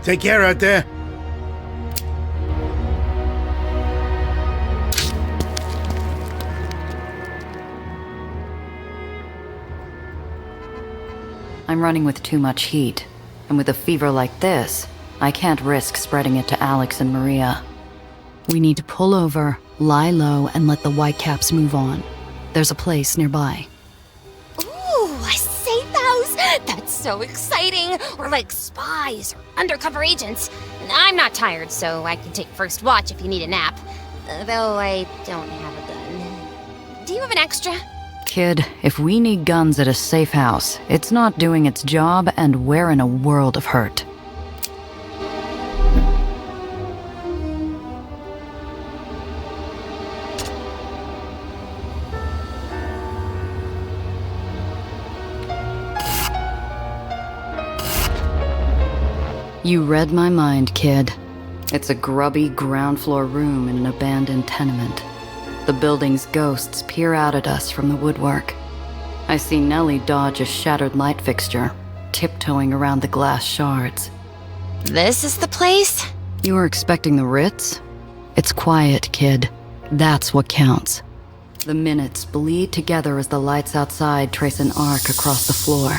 Take care out there. I'm running with too much heat, and with a fever like this, I can't risk spreading it to Alex and Maria. We need to pull over, lie low, and let the Whitecaps move on. There's a place nearby. Ooh, a safe house! That's so exciting! We're like spies or undercover agents. I'm not tired, so I can take first watch if you need a nap. Though I don't have a gun. Do you have an extra? Kid, if we need guns at a safe house, it's not doing its job, and we're in a world of hurt. You read my mind, kid. It's a grubby ground floor room in an abandoned tenement. The building's ghosts peer out at us from the woodwork. I see Nellie dodge a shattered light fixture, tiptoeing around the glass shards. This is the place? You were expecting the Ritz? It's quiet, kid. That's what counts. The minutes bleed together as the lights outside trace an arc across the floor.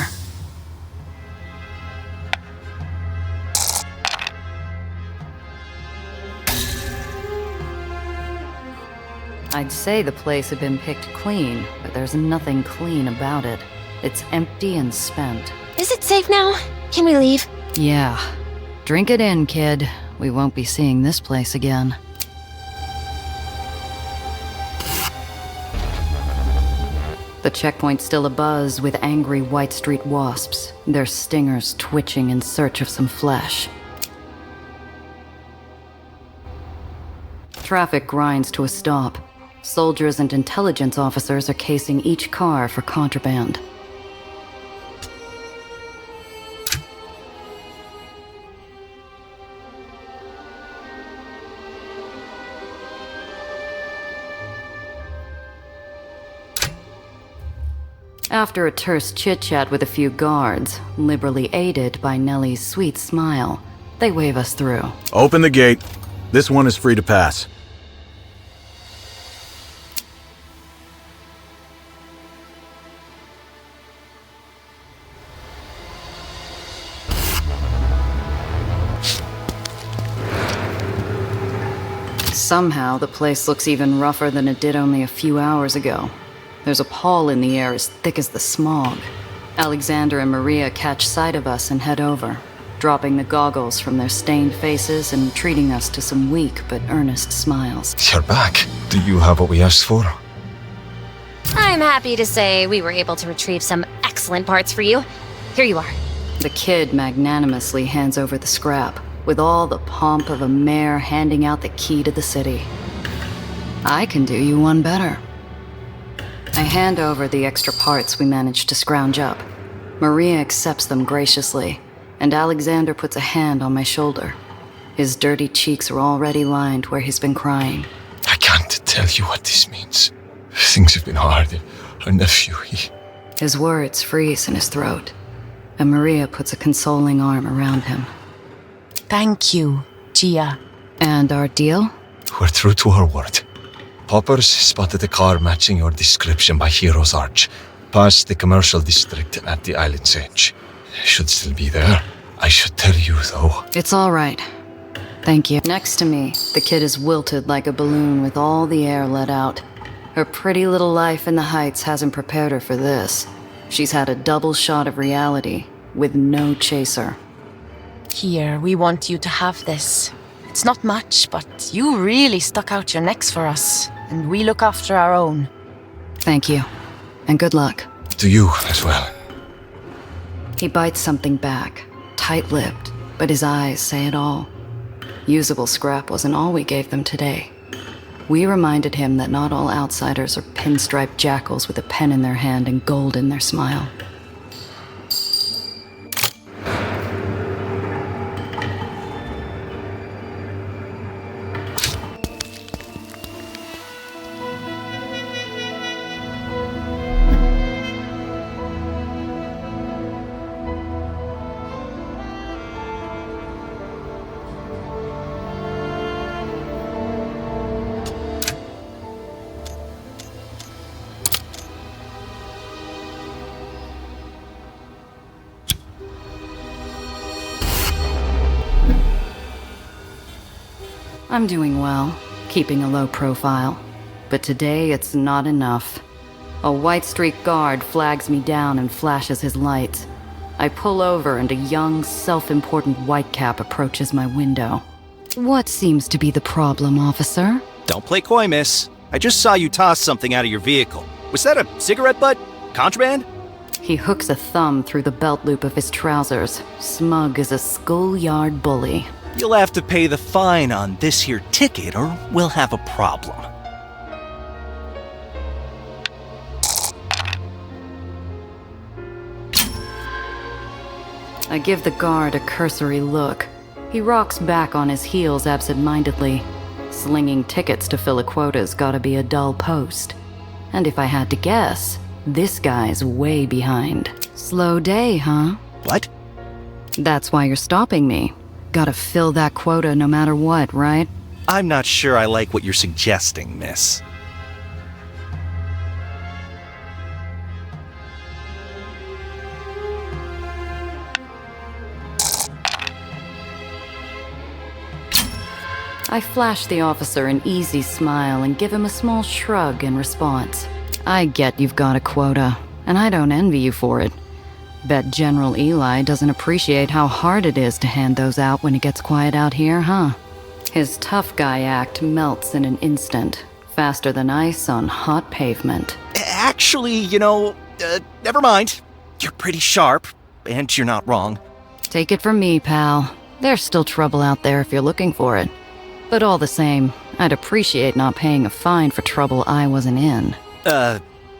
I'd say the place had been picked clean, but there's nothing clean about it. It's empty and spent. Is it safe now? Can we leave? Yeah. Drink it in, kid. We won't be seeing this place again. The checkpoint's still abuzz with angry White Street wasps, their stingers twitching in search of some flesh. Traffic grinds to a stop. Soldiers and intelligence officers are casing each car for contraband. After a terse chit-chat with a few guards, liberally aided by Nellie's sweet smile, they wave us through. Open the gate. This one is free to pass. Somehow, the place looks even rougher than it did only a few hours ago. There's a pall in the air as thick as the smog. Alexander and Maria catch sight of us and head over, dropping the goggles from their stained faces and treating us to some weak but earnest smiles. You're back. Do you have what we asked for? I'm happy to say we were able to retrieve some excellent parts for you. Here you are. The kid magnanimously hands over the scrap, with all the pomp of a mayor handing out the key to the city. I can do you one better. I hand over the extra parts we managed to scrounge up. Maria accepts them graciously, and Alexander puts a hand on my shoulder. His dirty cheeks are already lined where he's been crying. I can't tell you what this means. Things have been hard. Our nephew, His words freeze in his throat, and Maria puts a consoling arm around him. Thank you, Gia. And our deal? We're true to our word. Poppers spotted a car matching your description by Hero's Arch, past the commercial district at the island's edge. Should still be there. I should tell you, though. It's all right. Thank you. Next to me, the kid is wilted like a balloon with all the air let out. Her pretty little life in the Heights hasn't prepared her for this. She's had a double shot of reality, with no chaser. Here, we want you to have this. It's not much, but you really stuck out your necks for us, and we look after our own. Thank you, and good luck. To you as well. He bites something back, tight-lipped, but his eyes say it all. Usable scrap wasn't all we gave them today. We reminded him that not all outsiders are pinstriped jackals with a pen in their hand and gold in their smile. I'm doing well, keeping a low profile. But today it's not enough. A White Street guard flags me down and flashes his lights. I pull over and a young, self-important whitecap approaches my window. What seems to be the problem, officer? Don't play coy, miss. I just saw you toss something out of your vehicle. Was that a cigarette butt? Contraband? He hooks a thumb through the belt loop of his trousers, smug as a schoolyard bully. You'll have to pay the fine on this here ticket or we'll have a problem. I give the guard a cursory look. He rocks back on his heels absent-mindedly. Slinging tickets to fill a quota's gotta be a dull post. And if I had to guess, this guy's way behind. Slow day, huh? What? That's why you're stopping me. Gotta fill that quota no matter what, right? I'm not sure I like what you're suggesting, miss. I flash the officer an easy smile and give him a small shrug in response. I get you've got a quota, and I don't envy you for it. Bet General Eli doesn't appreciate how hard it is to hand those out when it gets quiet out here, huh? His tough guy act melts in an instant, faster than ice on hot pavement. Actually, never mind. You're pretty sharp, and you're not wrong. Take it from me, pal. There's still trouble out there if you're looking for it. But all the same, I'd appreciate not paying a fine for trouble I wasn't in.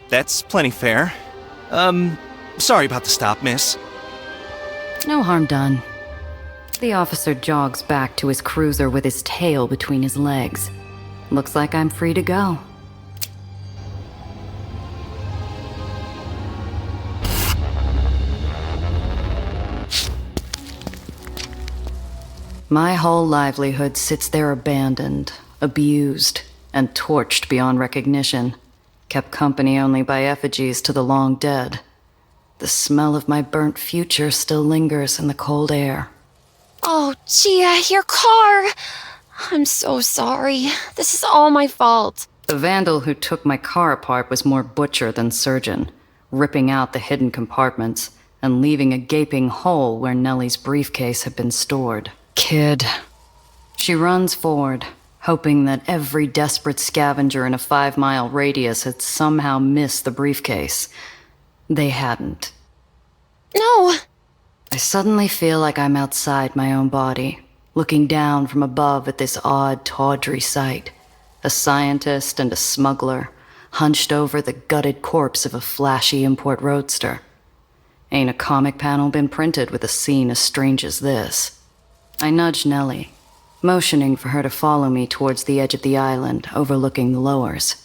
That's plenty fair. Sorry about the stop, miss. No harm done. The officer jogs back to his cruiser with his tail between his legs. Looks like I'm free to go. My whole livelihood sits there abandoned, abused, and torched beyond recognition, kept company only by effigies to the long dead. The smell of my burnt future still lingers in the cold air. Oh, Gia, your car! I'm so sorry. This is all my fault. The vandal who took my car apart was more butcher than surgeon, ripping out the hidden compartments and leaving a gaping hole where Nellie's briefcase had been stored. Kid. She runs forward, hoping that every desperate scavenger in a 5-mile radius had somehow missed the briefcase. They hadn't. No! I suddenly feel like I'm outside my own body, looking down from above at this odd, tawdry sight. A scientist and a smuggler, hunched over the gutted corpse of a flashy import roadster. Ain't a comic panel been printed with a scene as strange as this. I nudge Nellie, motioning for her to follow me towards the edge of the island overlooking the lowers.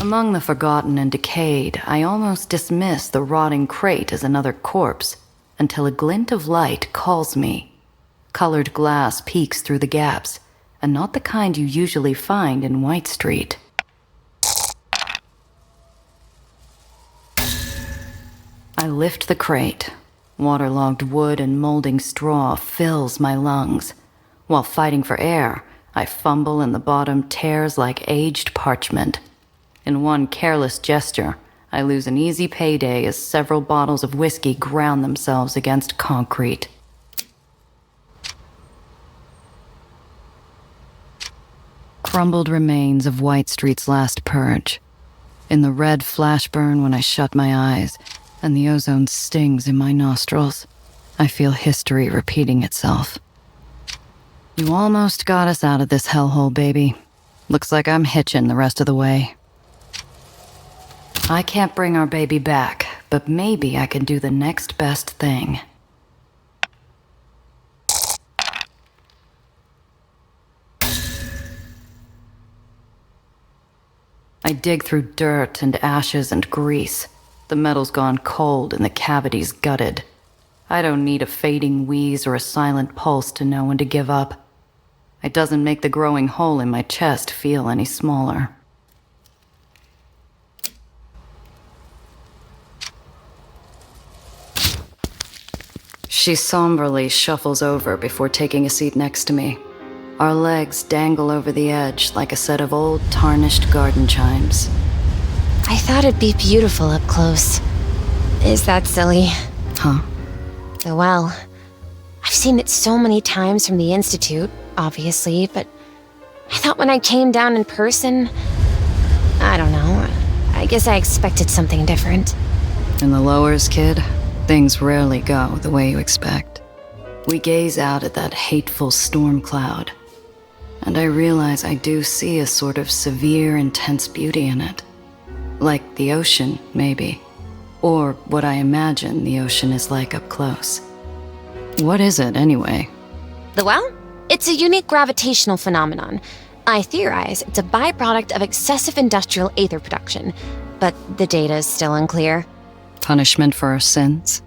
Among the forgotten and decayed, I almost dismiss the rotting crate as another corpse, until a glint of light calls me. Colored glass peeks through the gaps, and not the kind you usually find in White Street. I lift the crate. Waterlogged wood and molding straw fills my lungs. While fighting for air, I fumble and the bottom tears like aged parchment. In one careless gesture, I lose an easy payday as several bottles of whiskey ground themselves against concrete. Crumbled remains of White Street's last purge. In the red flashburn when I shut my eyes, and the ozone stings in my nostrils, I feel history repeating itself. You almost got us out of this hellhole, baby. Looks like I'm hitching the rest of the way. I can't bring our baby back, but maybe I can do the next best thing. I dig through dirt and ashes and grease. The metal's gone cold and the cavity's gutted. I don't need a fading wheeze or a silent pulse to know when to give up. It doesn't make the growing hole in my chest feel any smaller. She somberly shuffles over before taking a seat next to me. Our legs dangle over the edge like a set of old, tarnished garden chimes. I thought it'd be beautiful up close. Is that silly? Huh? The well. I've seen it so many times from the Institute, obviously, but I thought when I came down in person, I don't know, I guess I expected something different. In the lowers, kid, things rarely go the way you expect. We gaze out at that hateful storm cloud, and I realize I do see a sort of severe, intense beauty in it. Like the ocean, maybe. Or what I imagine the ocean is like up close. What is it, anyway? The well? It's a unique gravitational phenomenon. I theorize it's a byproduct of excessive industrial Aether production, but the data is still unclear. Punishment for our sins?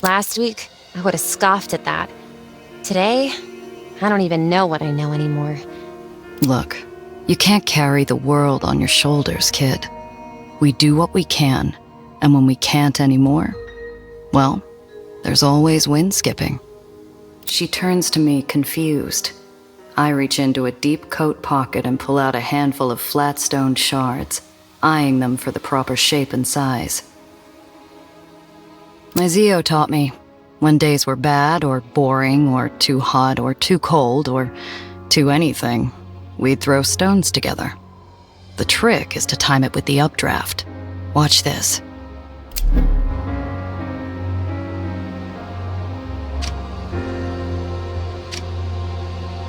Last week, I would have scoffed at that. Today, I don't even know what I know anymore. Look, you can't carry the world on your shoulders, kid. We do what we can, and when we can't anymore, well, there's always wind skipping. She turns to me, confused. I reach into a deep coat pocket and pull out a handful of flat stone shards, eyeing them for the proper shape and size. My Zio taught me, when days were bad or boring or too hot or too cold or too anything, we'd throw stones together. The trick is to time it with the updraft. Watch this.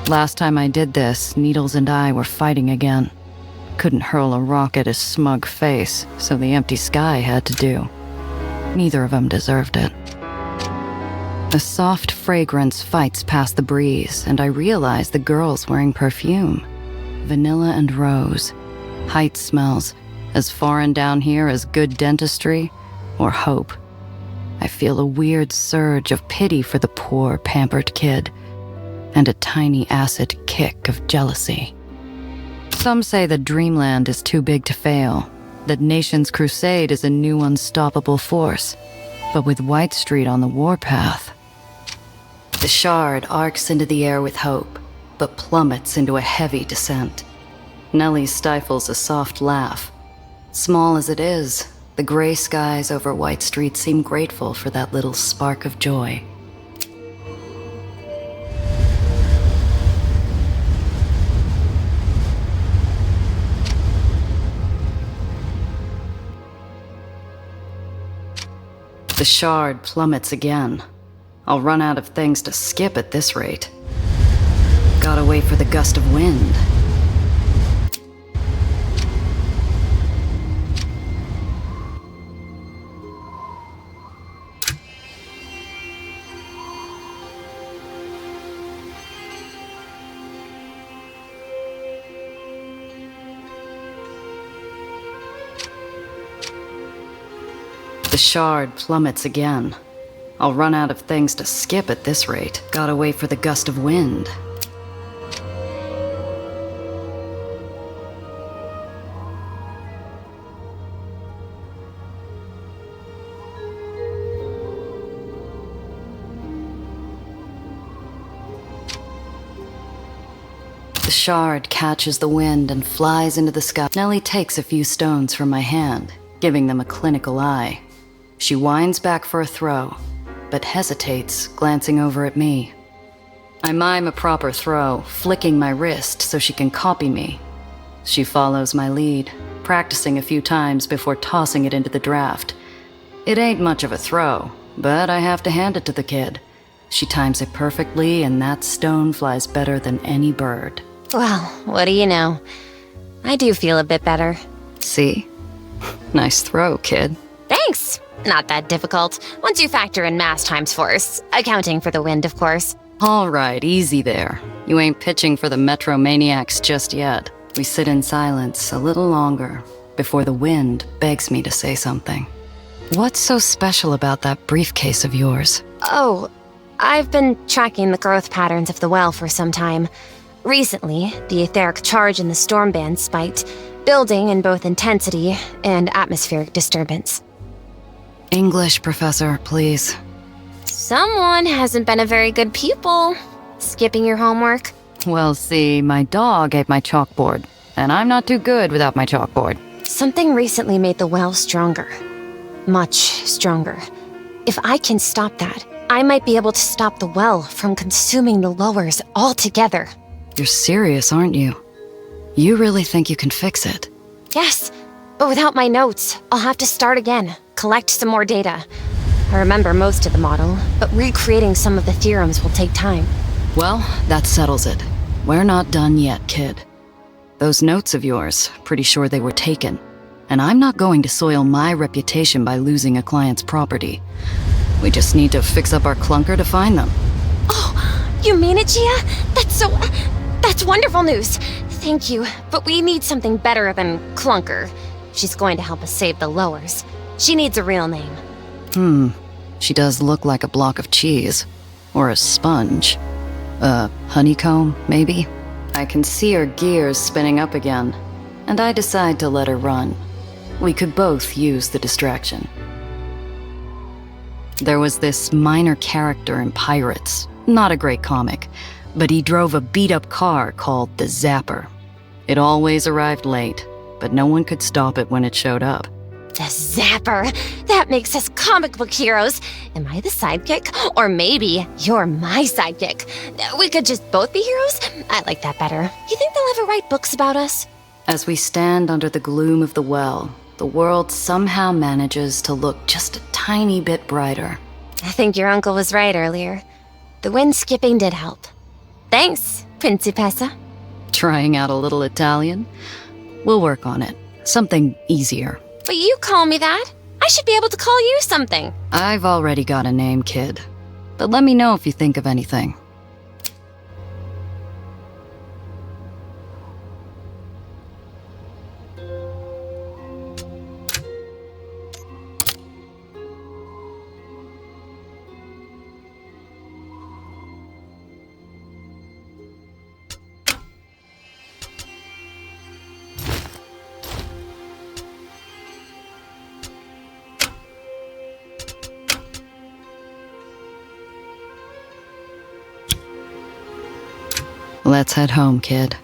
Last time I did this, Needles and I were fighting again. Couldn't hurl a rock at his smug face, so the empty sky had to do. Neither of them deserved it. A soft fragrance fights past the breeze, and I realize the girl's wearing perfume. Vanilla and rose. Height smells, as foreign down here as good dentistry or hope. I feel a weird surge of pity for the poor, pampered kid, and a tiny acid kick of jealousy. Some say that Dreamland is too big to fail, that Nation's Crusade is a new unstoppable force, but with White Street on the warpath. The shard arcs into the air with hope, but plummets into a heavy descent. Nellie stifles a soft laugh. Small as it is, the gray skies over White Street seem grateful for that little spark of joy. The shard plummets again. I'll run out of things to skip at this rate. Gotta wait for the gust of wind. The shard plummets again. I'll run out of things to skip at this rate. Gotta wait for the gust of wind. The shard catches the wind and flies into the sky. Nellie takes a few stones from my hand, giving them a clinical eye. She winds back for a throw, but hesitates, glancing over at me. I mime a proper throw, flicking my wrist so she can copy me. She follows my lead, practicing a few times before tossing it into the draft. It ain't much of a throw, but I have to hand it to the kid. She times it perfectly, and that stone flies better than any bird. Well, what do you know? I do feel a bit better. See? Nice throw, kid. Thanks! Not that difficult, once you factor in mass times force, accounting for the wind, of course. All right, easy there. You ain't pitching for the metromaniacs just yet. We sit in silence a little longer before the wind begs me to say something. What's so special about that briefcase of yours? Oh, I've been tracking the growth patterns of the well for some time. Recently, the etheric charge in the storm band spiked, building in both intensity and atmospheric disturbance. English, Professor, please. Someone hasn't been a very good pupil. Skipping your homework. Well, see, my dog ate my chalkboard, and I'm not too good without my chalkboard. Something recently made the well stronger. Much stronger. If I can stop that, I might be able to stop the well from consuming the lowers altogether. You're serious, aren't you? You really think you can fix it? Yes, but without my notes, I'll have to start again, collect some more data. I remember most of the model, but recreating some of the theorems will take time. Well, that settles it. We're not done yet, kid. Those notes of yours, pretty sure they were taken. And I'm not going to soil my reputation by losing a client's property. We just need to fix up our clunker to find them. Oh, you mean it, Gia? That's wonderful news. Thank you, but we need something better than clunker. She's going to help us save the lowers. She needs a real name. She does look like a block of cheese. Or a sponge. A honeycomb, maybe? I can see her gears spinning up again, and I decide to let her run. We could both use the distraction. There was this minor character in Pirates. Not a great comic, but he drove a beat-up car called the Zapper. It always arrived late, but no one could stop it when it showed up. The Zapper! That makes us comic book heroes. Am I the sidekick? Or maybe you're my sidekick. We could just both be heroes? I like that better. You think they'll ever write books about us? As we stand under the gloom of the well, the world somehow manages to look just a tiny bit brighter. I think your uncle was right earlier. The wind skipping did help. Thanks, Principessa. Trying out a little Italian? We'll work on it. Something easier. But you call me that. I should be able to call you something. I've already got a name, kid. But let me know if you think of anything. Let's head home, kid.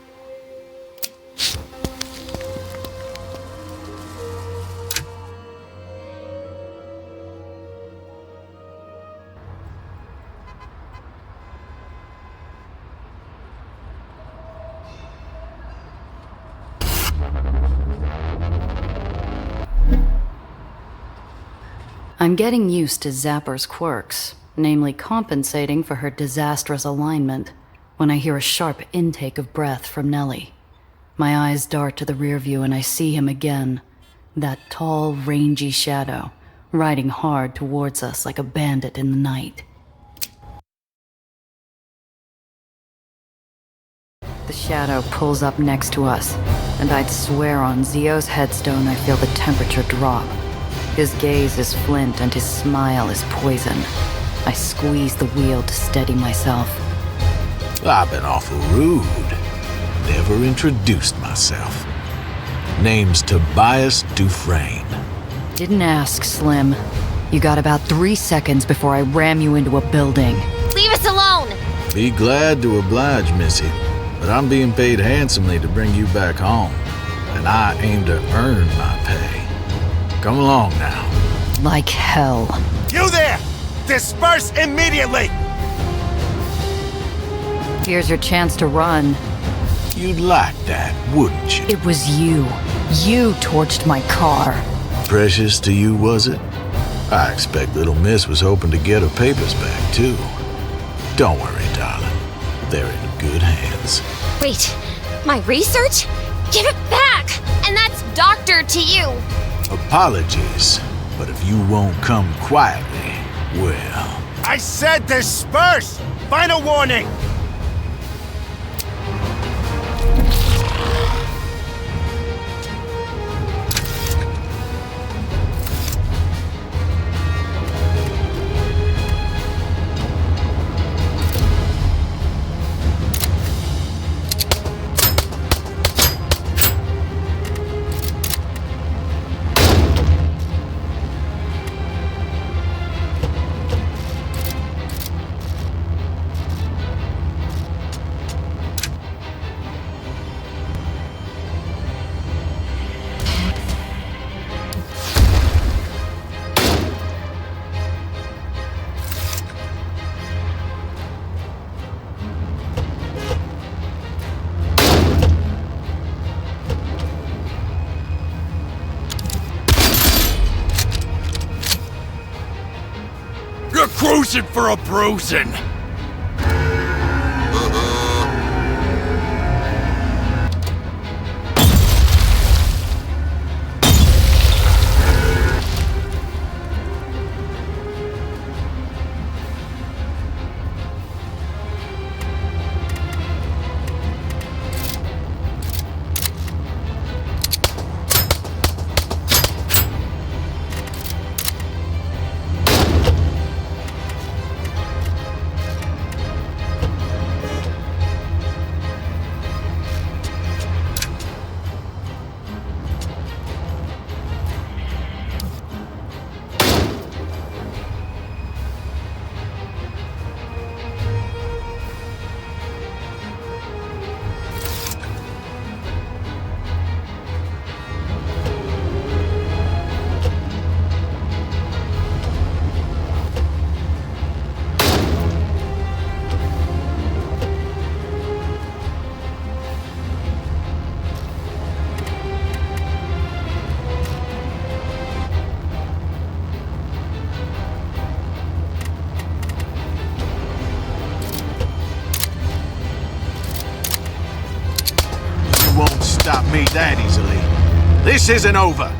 I'm getting used to Zapper's quirks, namely compensating for her disastrous alignment. When I hear a sharp intake of breath from Nellie. My eyes dart to the rear view and I see him again. That tall, rangy shadow, riding hard towards us like a bandit in the night. The shadow pulls up next to us, and I'd swear on Zio's headstone I feel the temperature drop. His gaze is flint and his smile is poison. I squeeze the wheel to steady myself. I've been awful rude. Never introduced myself. Name's Tobias Dufresne. Didn't ask, Slim. You got about 3 seconds before I ram you into a building. Leave us alone! Be glad to oblige, Missy, but I'm being paid handsomely to bring you back home, and I aim to earn my pay. Come along now. Like hell. You there! Disperse immediately! Here's your chance to run. You'd like that, wouldn't you? It was you. You torched my car. Precious to you, was it? I expect little miss was hoping to get her papers back, too. Don't worry, darling. They're in good hands. Wait, my research? Give it back! And that's doctor to you! Apologies, but if you won't come quietly, well... I said disperse! Final warning! bruising for a bruising. Stop me that easily. This isn't over.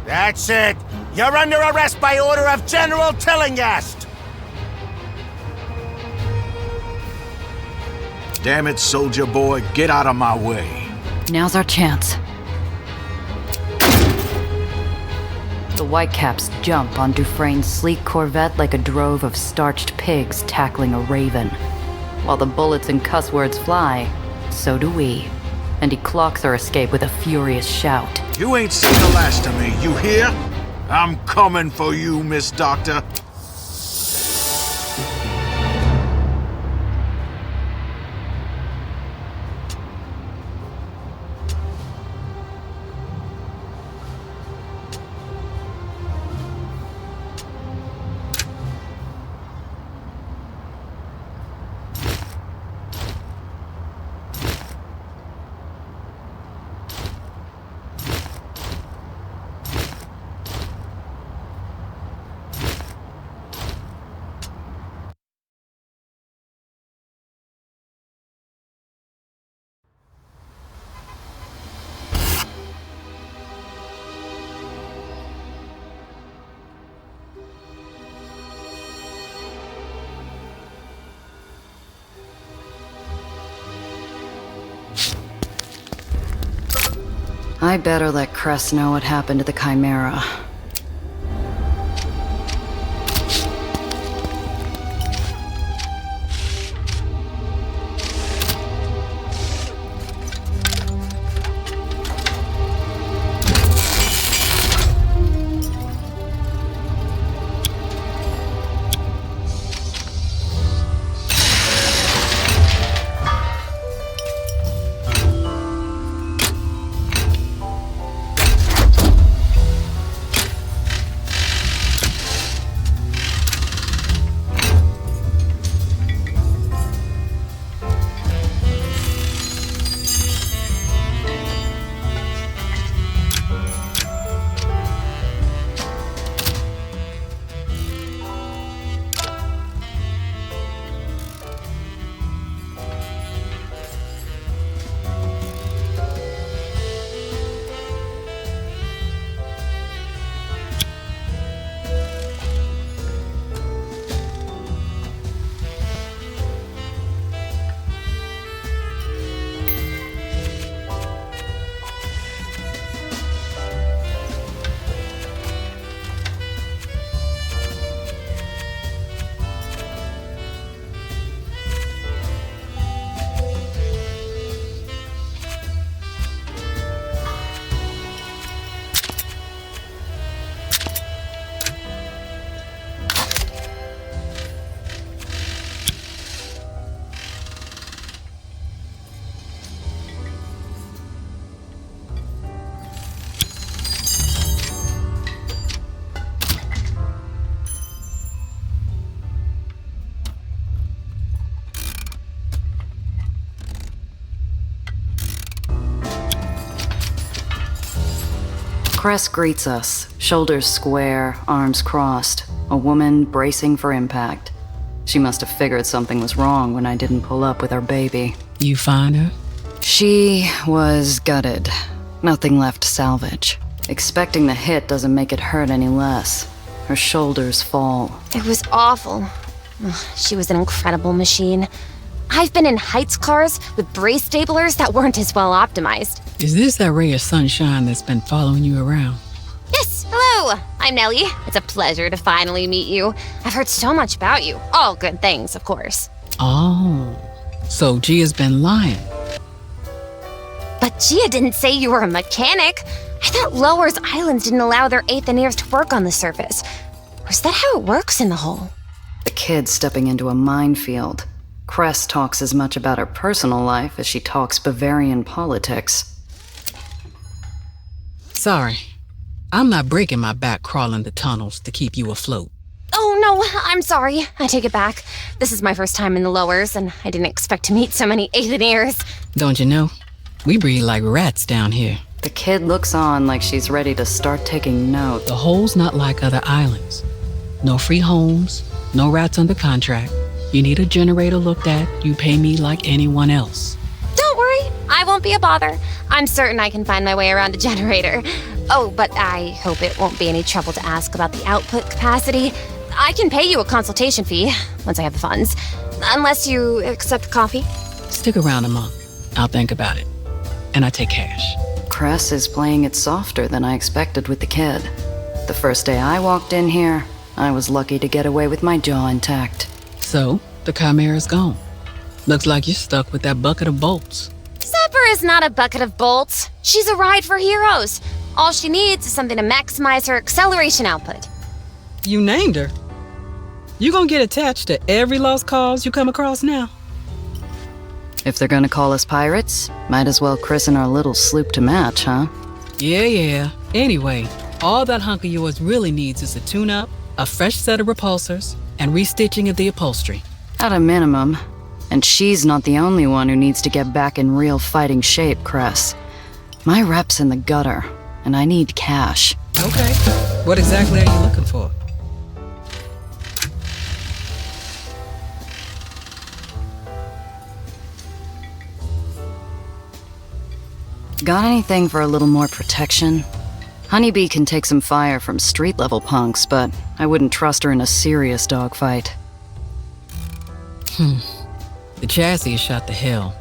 That's it. You're under arrest by order of General Tillinghast. Damn it, soldier boy, get out of my way. Now's our chance. The Whitecaps jump on Dufresne's sleek Corvette like a drove of starched pigs tackling a raven. While the bullets and cuss words fly, so do we. And he clocks our escape with a furious shout. You ain't seen the last of me, you hear? I'm coming for you, Miss Doctor. I better let Cress know what happened to the Chimera. Cress greets us, shoulders square, arms crossed, a woman bracing for impact. She must have figured something was wrong when I didn't pull up with our baby. You find her? She was gutted. Nothing left to salvage. Expecting the hit doesn't make it hurt any less. Her shoulders fall. It was awful. Ugh, she was an incredible machine. I've been in Heights cars with brace stablers that weren't as well optimized. Is this that ray of sunshine that's been following you around? Yes, hello. I'm Nellie. It's a pleasure to finally meet you. I've heard so much about you. All good things, of course. Oh, so Gia's been lying. But Gia didn't say you were a mechanic. I thought Lowers Islands didn't allow their Aetherians to work on the surface. Or is that how it works in the hull? The kid stepping into a minefield. Cress talks as much about her personal life as she talks Bavarian politics. Sorry, I'm not breaking my back crawling the tunnels to keep you afloat. Oh, no, I'm sorry. I take it back. This is my first time in the Lowers, and I didn't expect to meet so many Aetherians. Don't you know? We breed like rats down here. The kid looks on like she's ready to start taking note. The hole's not like other islands. No free homes, no rats under contract. You need a generator looked at, you pay me like anyone else. Don't worry, I won't be a bother. I'm certain I can find my way around a generator. Oh, but I hope it won't be any trouble to ask about the output capacity. I can pay you a consultation fee once I have the funds. Unless you accept coffee. Stick around a month. I'll think about it. And I take cash. Cress is playing it softer than I expected with the kid. The first day I walked in here, I was lucky to get away with my jaw intact. So, the Chimera's gone. Looks like you're stuck with that bucket of bolts. Zephyr is not a bucket of bolts. She's a ride for heroes. All she needs is something to maximize her acceleration output. You named her. You gonna get attached to every lost cause you come across now? If they're gonna call us pirates, might as well christen our little sloop to match, huh? Yeah. Anyway, all that hunk of yours really needs is a tune-up, a fresh set of repulsors, and restitching of the upholstery. At a minimum. And she's not the only one who needs to get back in real fighting shape, Cress. My rep's in the gutter, and I need cash. Okay. What exactly are you looking for? Got anything for a little more protection? Honeybee can take some fire from street-level punks, but I wouldn't trust her in a serious dogfight. The chassis is shot to hell.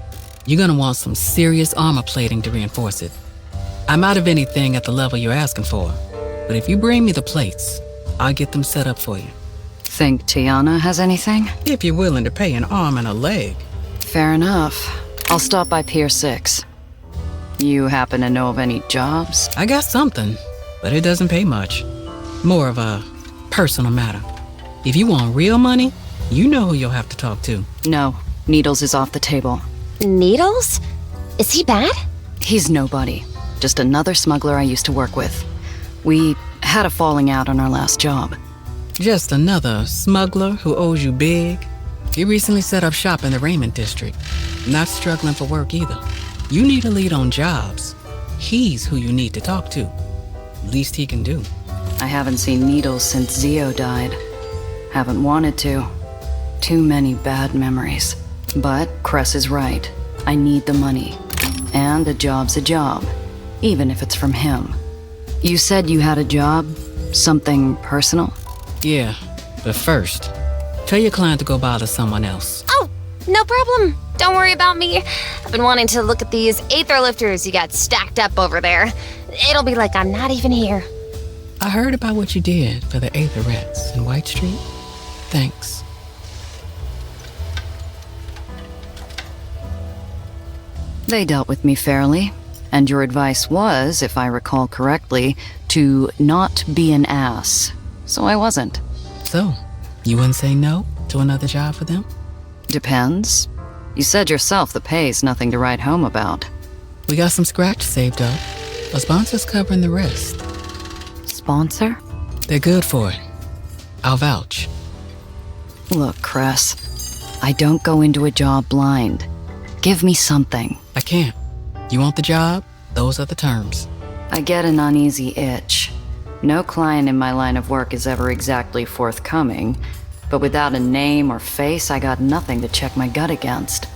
You're gonna want some serious armor plating to reinforce it. I'm out of anything at the level you're asking for, but if you bring me the plates, I'll get them set up for you. Think Tiana has anything? If you're willing to pay an arm and a leg. Fair enough. I'll stop by Pier 6. You happen to know of any jobs? I got something, but it doesn't pay much. More of a personal matter. If you want real money, you know who you'll have to talk to. No, Needles is off the table. Needles? Is he bad? He's nobody. Just another smuggler I used to work with. We had a falling out on our last job. Just another smuggler who owes you big? He recently set up shop in the Raymond district. Not struggling for work either. You need a lead on jobs. He's who you need to talk to. Least he can do. I haven't seen Needles since Zio died. Haven't wanted to. Too many bad memories. But Cress is right. I need the money. And a job's a job, even if it's from him. You said you had a job? Something personal? Yeah, but first, tell your client to go bother someone else. Oh, no problem. Don't worry about me. I've been wanting to look at these Aether lifters you got stacked up over there. It'll be like I'm not even here. I heard about what you did for the Aether rats in White Street. Thanks. They dealt with me fairly, and your advice was, if I recall correctly, to not be an ass. So I wasn't. So, you wouldn't say no to another job for them? Depends. You said yourself the pay's nothing to write home about. We got some scratch saved up. A sponsor's covering the rest. Sponsor? They're good for it. I'll vouch. Look, Cress, I don't go into a job blind. Give me something. I can't. You want the job? Those are the terms. I get an uneasy itch. No client in my line of work is ever exactly forthcoming, but without a name or face, I got nothing to check my gut against.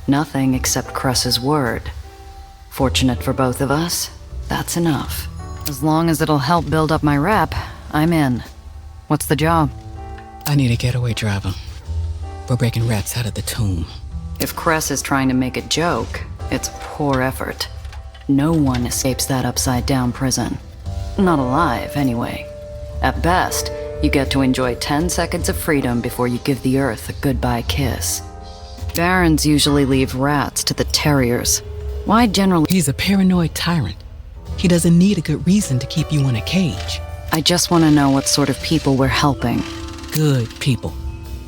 Nothing except Cress's word. Fortunate for both of us, that's enough. As long as it'll help build up my rep, I'm in. What's the job? I need a getaway driver. We're breaking rats out of the tomb. If Cress is trying to make a joke, it's a poor effort. No one escapes that upside-down prison. Not alive, anyway. At best, you get to enjoy 10 seconds of freedom before you give the Earth a goodbye kiss. Barons usually leave rats to the terriers. Why generally— He's a paranoid tyrant. He doesn't need a good reason to keep you in a cage. I just want to know what sort of people we're helping. Good people.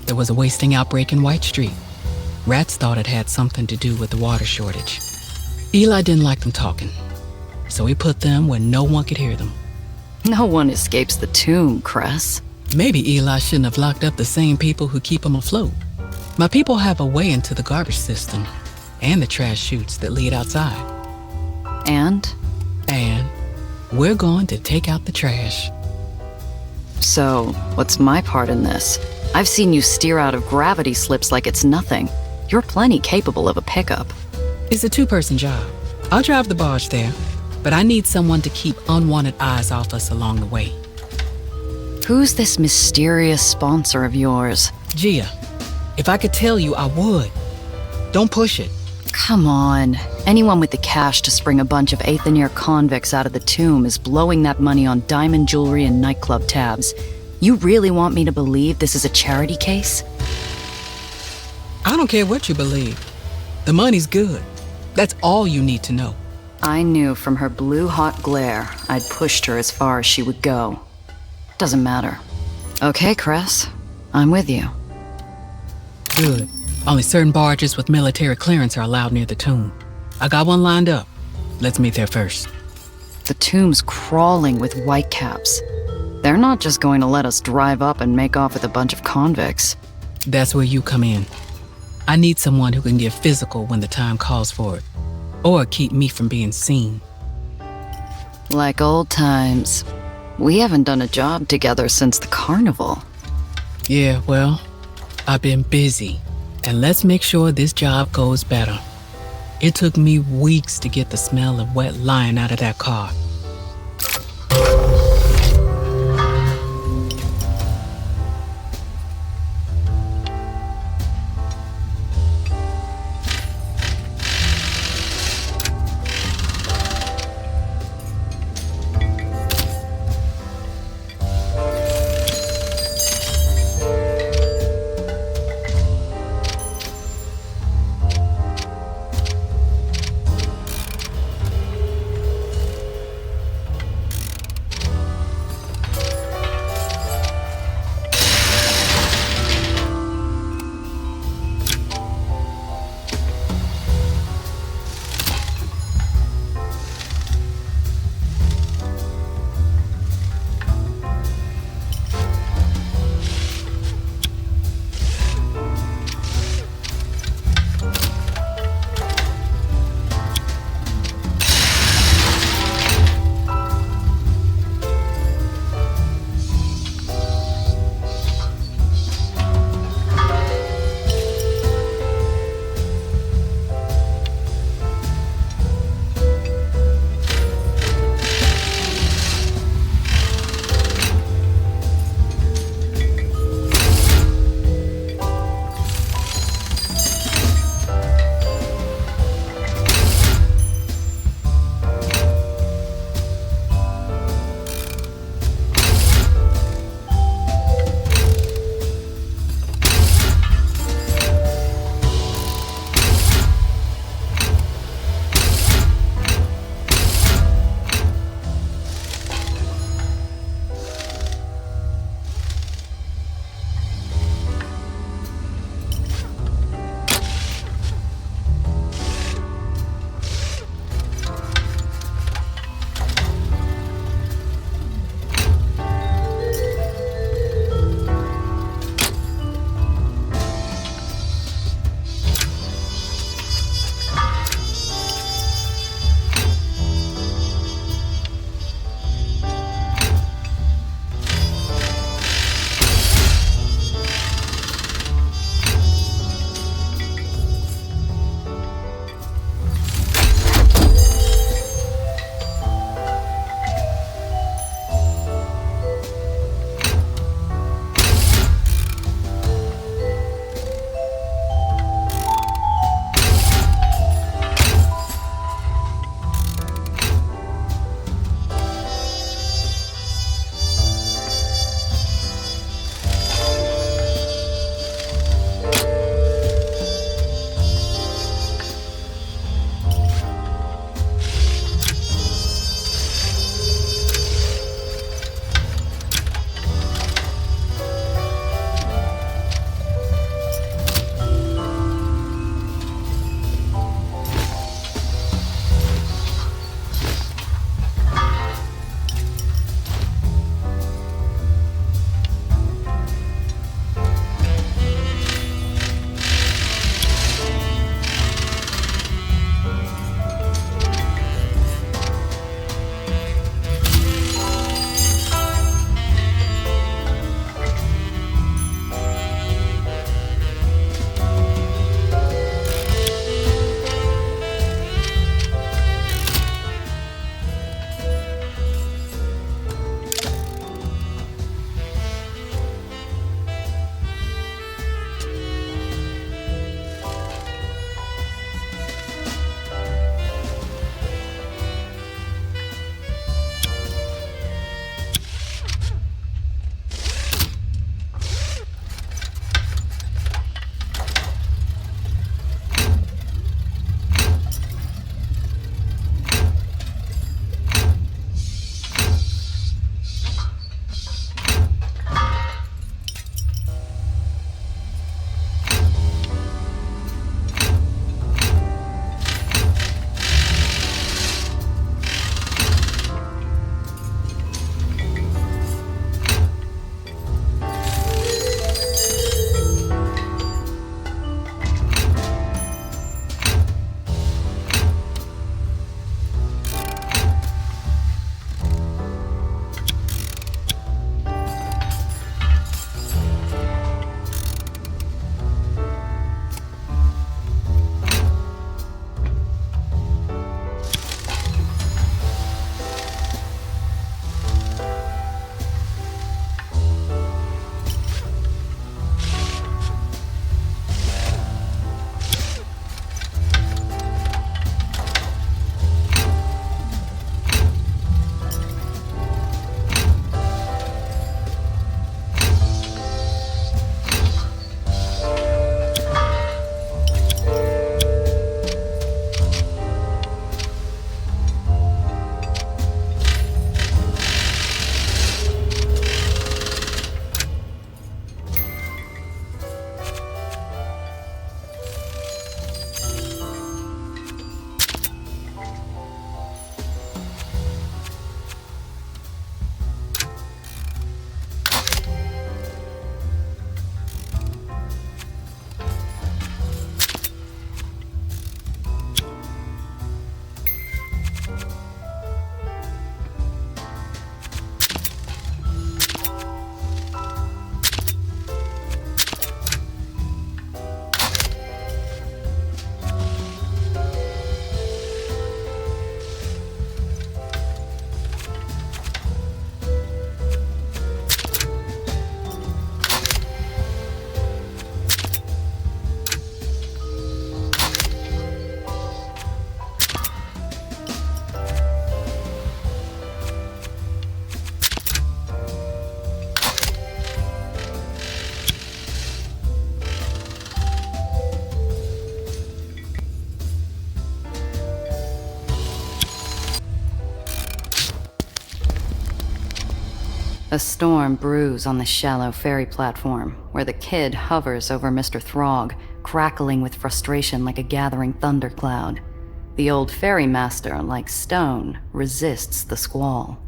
There was a wasting outbreak in White Street. Rats thought it had something to do with the water shortage. Eli didn't like them talking, so he put them where no one could hear them. No one escapes the tomb, Cress. Maybe Eli shouldn't have locked up the same people who keep him afloat. My people have a way into the garbage system and the trash chutes that lead outside. And we're going to take out the trash. So, what's my part in this? I've seen you steer out of gravity slips like it's nothing. You're plenty capable of a pickup. It's a two-person job. I'll drive the barge there, but I need someone to keep unwanted eyes off us along the way. Who's this mysterious sponsor of yours? Gia. If I could tell you, I would. Don't push it. Come on. Anyone with the cash to spring a bunch of Aether convicts out of the tomb is blowing that money on diamond jewelry and nightclub tabs. You really want me to believe this is a charity case? I don't care what you believe. The money's good. That's all you need to know. I knew from her blue-hot glare I'd pushed her as far as she would go. Doesn't matter. Okay, Cress. I'm with you. Good. Only certain barges with military clearance are allowed near the tomb. I got one lined up. Let's meet there first. The tomb's crawling with whitecaps. They're not just going to let us drive up and make off with a bunch of convicts. That's where you come in. I need someone who can get physical when the time calls for it, or keep me from being seen. Like old times. We haven't done a job together since the carnival. Yeah, well, I've been busy, and let's make sure this job goes better. It took me weeks to get the smell of wet lion out of that car. A storm brews on the shallow ferry platform, where the kid hovers over Mr. Throg, crackling with frustration like a gathering thundercloud. The old ferrymaster, like stone, resists the squall.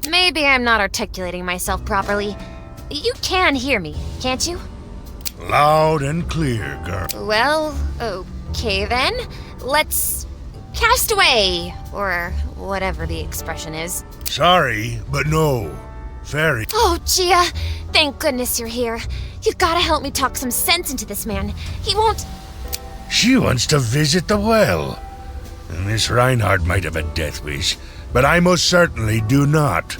Maybe I'm not articulating myself properly. You can hear me, can't you? Loud and clear, girl. Well, okay then. Let's cast away, or whatever the expression is. Sorry, but no. Fairy. Oh, Gia, thank goodness you're here. You gotta help me talk some sense into this man. He won't... She wants to visit the well. And Miss Reinhardt might have a death wish, but I most certainly do not.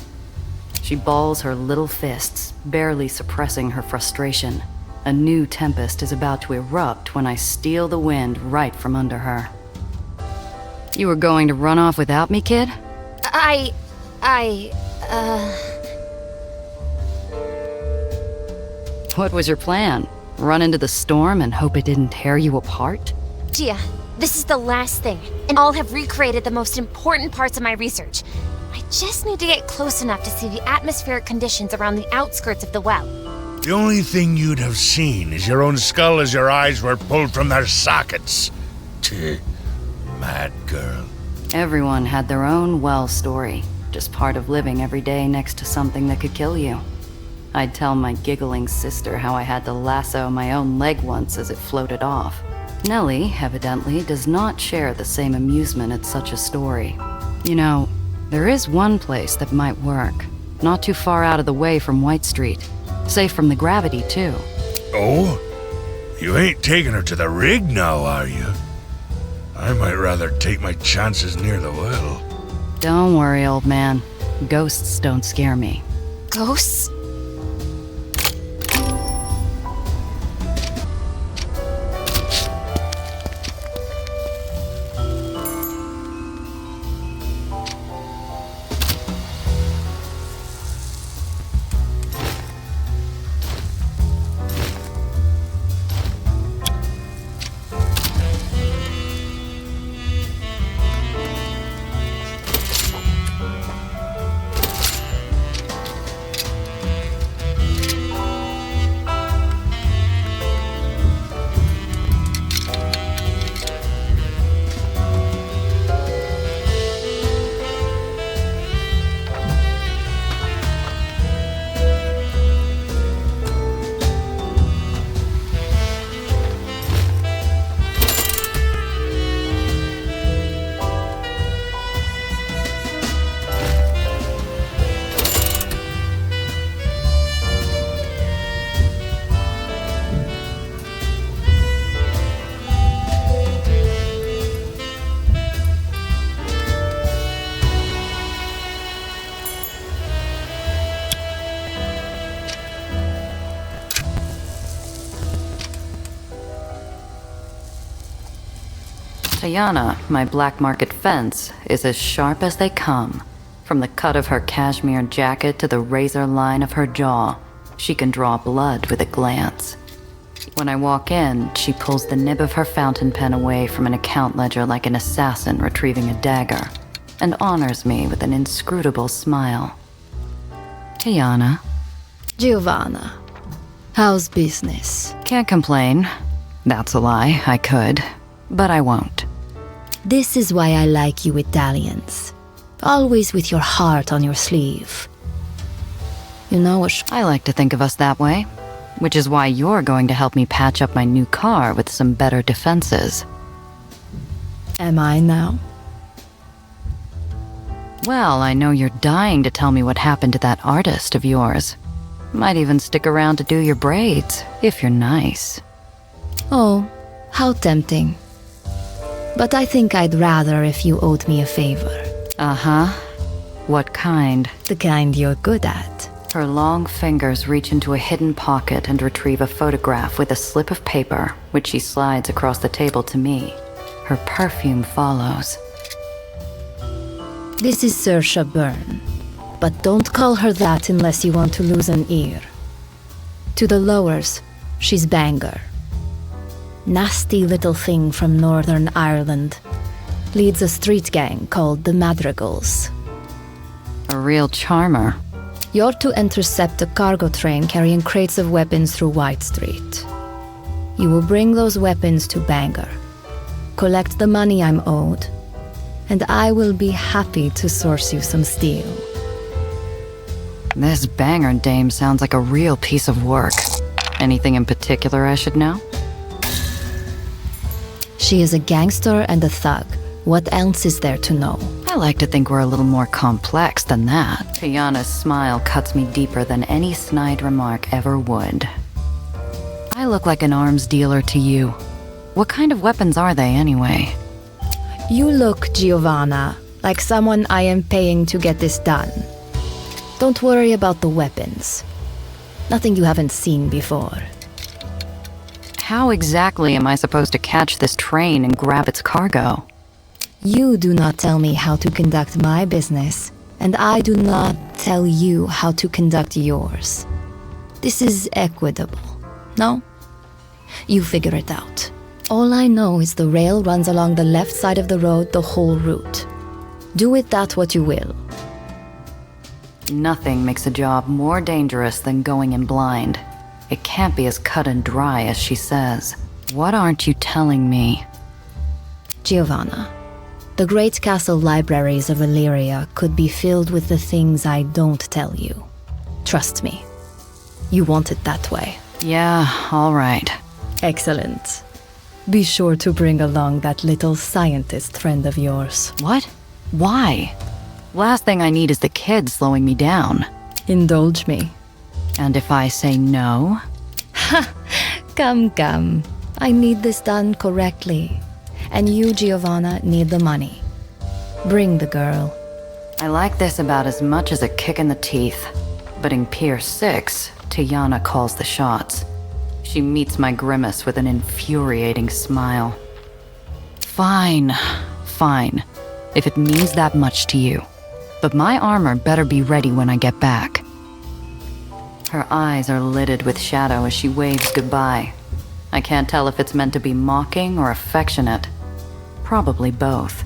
She balls her little fists, barely suppressing her frustration. A new tempest is about to erupt when I steal the wind right from under her. You were going to run off without me, kid? What was your plan? Run into the storm and hope it didn't tear you apart? Gia, this is the last thing, and I'll have recreated the most important parts of my research. I just need to get close enough to see the atmospheric conditions around the outskirts of the well. The only thing you'd have seen is your own skull as your eyes were pulled from their sockets. Mad girl. Everyone had their own well story, just part of living every day next to something that could kill you. I'd tell my giggling sister how I had to lasso my own leg once as it floated off. Nellie, evidently, does not share the same amusement at such a story. You know, there is one place that might work. Not too far out of the way from White Street. Safe from the gravity, too. Oh? You ain't taking her to the rig now, are you? I might rather take my chances near the well. Don't worry, old man. Ghosts don't scare me. Ghosts? Tayana, my black market fence, is as sharp as they come. From the cut of her cashmere jacket to the razor line of her jaw, she can draw blood with a glance. When I walk in, she pulls the nib of her fountain pen away from an account ledger like an assassin retrieving a dagger, and honors me with an inscrutable smile. Tayana. Giovanna, how's business? Can't complain. That's a lie, I could, but I won't. This is why I like you Italians. Always with your heart on your sleeve. You know what? I like to think of us that way, which is why you're going to help me patch up my new car with some better defenses. Am I now? Well, I know you're dying to tell me what happened to that artist of yours. Might even stick around to do your braids, if you're nice. Oh, how tempting. But I think I'd rather if you owed me a favor. Uh-huh. What kind? The kind you're good at. Her long fingers reach into a hidden pocket and retrieve a photograph with a slip of paper, which she slides across the table to me. Her perfume follows. This is Saoirse Byrne, but don't call her that unless you want to lose an ear. To the lowers, she's Bangor. Nasty little thing from Northern Ireland. Leads a street gang called the Madrigals. A real charmer. You're to intercept a cargo train carrying crates of weapons through White Street. You will bring those weapons to Bangor, collect the money I'm owed, and I will be happy to source you some steel. This Bangor dame sounds like a real piece of work. Anything in particular I should know? She is a gangster and a thug. What else is there to know? I like to think we're a little more complex than that. Tiana's smile cuts me deeper than any snide remark ever would. I look like an arms dealer to you. What kind of weapons are they, anyway? You look, Giovanna, like someone I am paying to get this done. Don't worry about the weapons. Nothing you haven't seen before. How exactly am I supposed to catch this train and grab its cargo? You do not tell me how to conduct my business, and I do not tell you how to conduct yours. This is equitable, no? You figure it out. All I know is the rail runs along the left side of the road the whole route. Do with that what you will. Nothing makes a job more dangerous than going in blind. It can't be as cut and dry as she says. What aren't you telling me? Giovanna, the great castle libraries of Illyria could be filled with the things I don't tell you. Trust me. You want it that way. Yeah, all right. Excellent. Be sure to bring along that little scientist friend of yours. What? Why? Last thing I need is the kid slowing me down. Indulge me. And if I say no? Ha! Come. I need this done correctly. And you, Giovanna, need the money. Bring the girl. I like this about as much as a kick in the teeth. But in Pier 6, Tiana calls the shots. She meets my grimace with an infuriating smile. Fine. If it means that much to you. But my armor better be ready when I get back. Her eyes are lidded with shadow as she waves goodbye. I can't tell if it's meant to be mocking or affectionate. Probably both.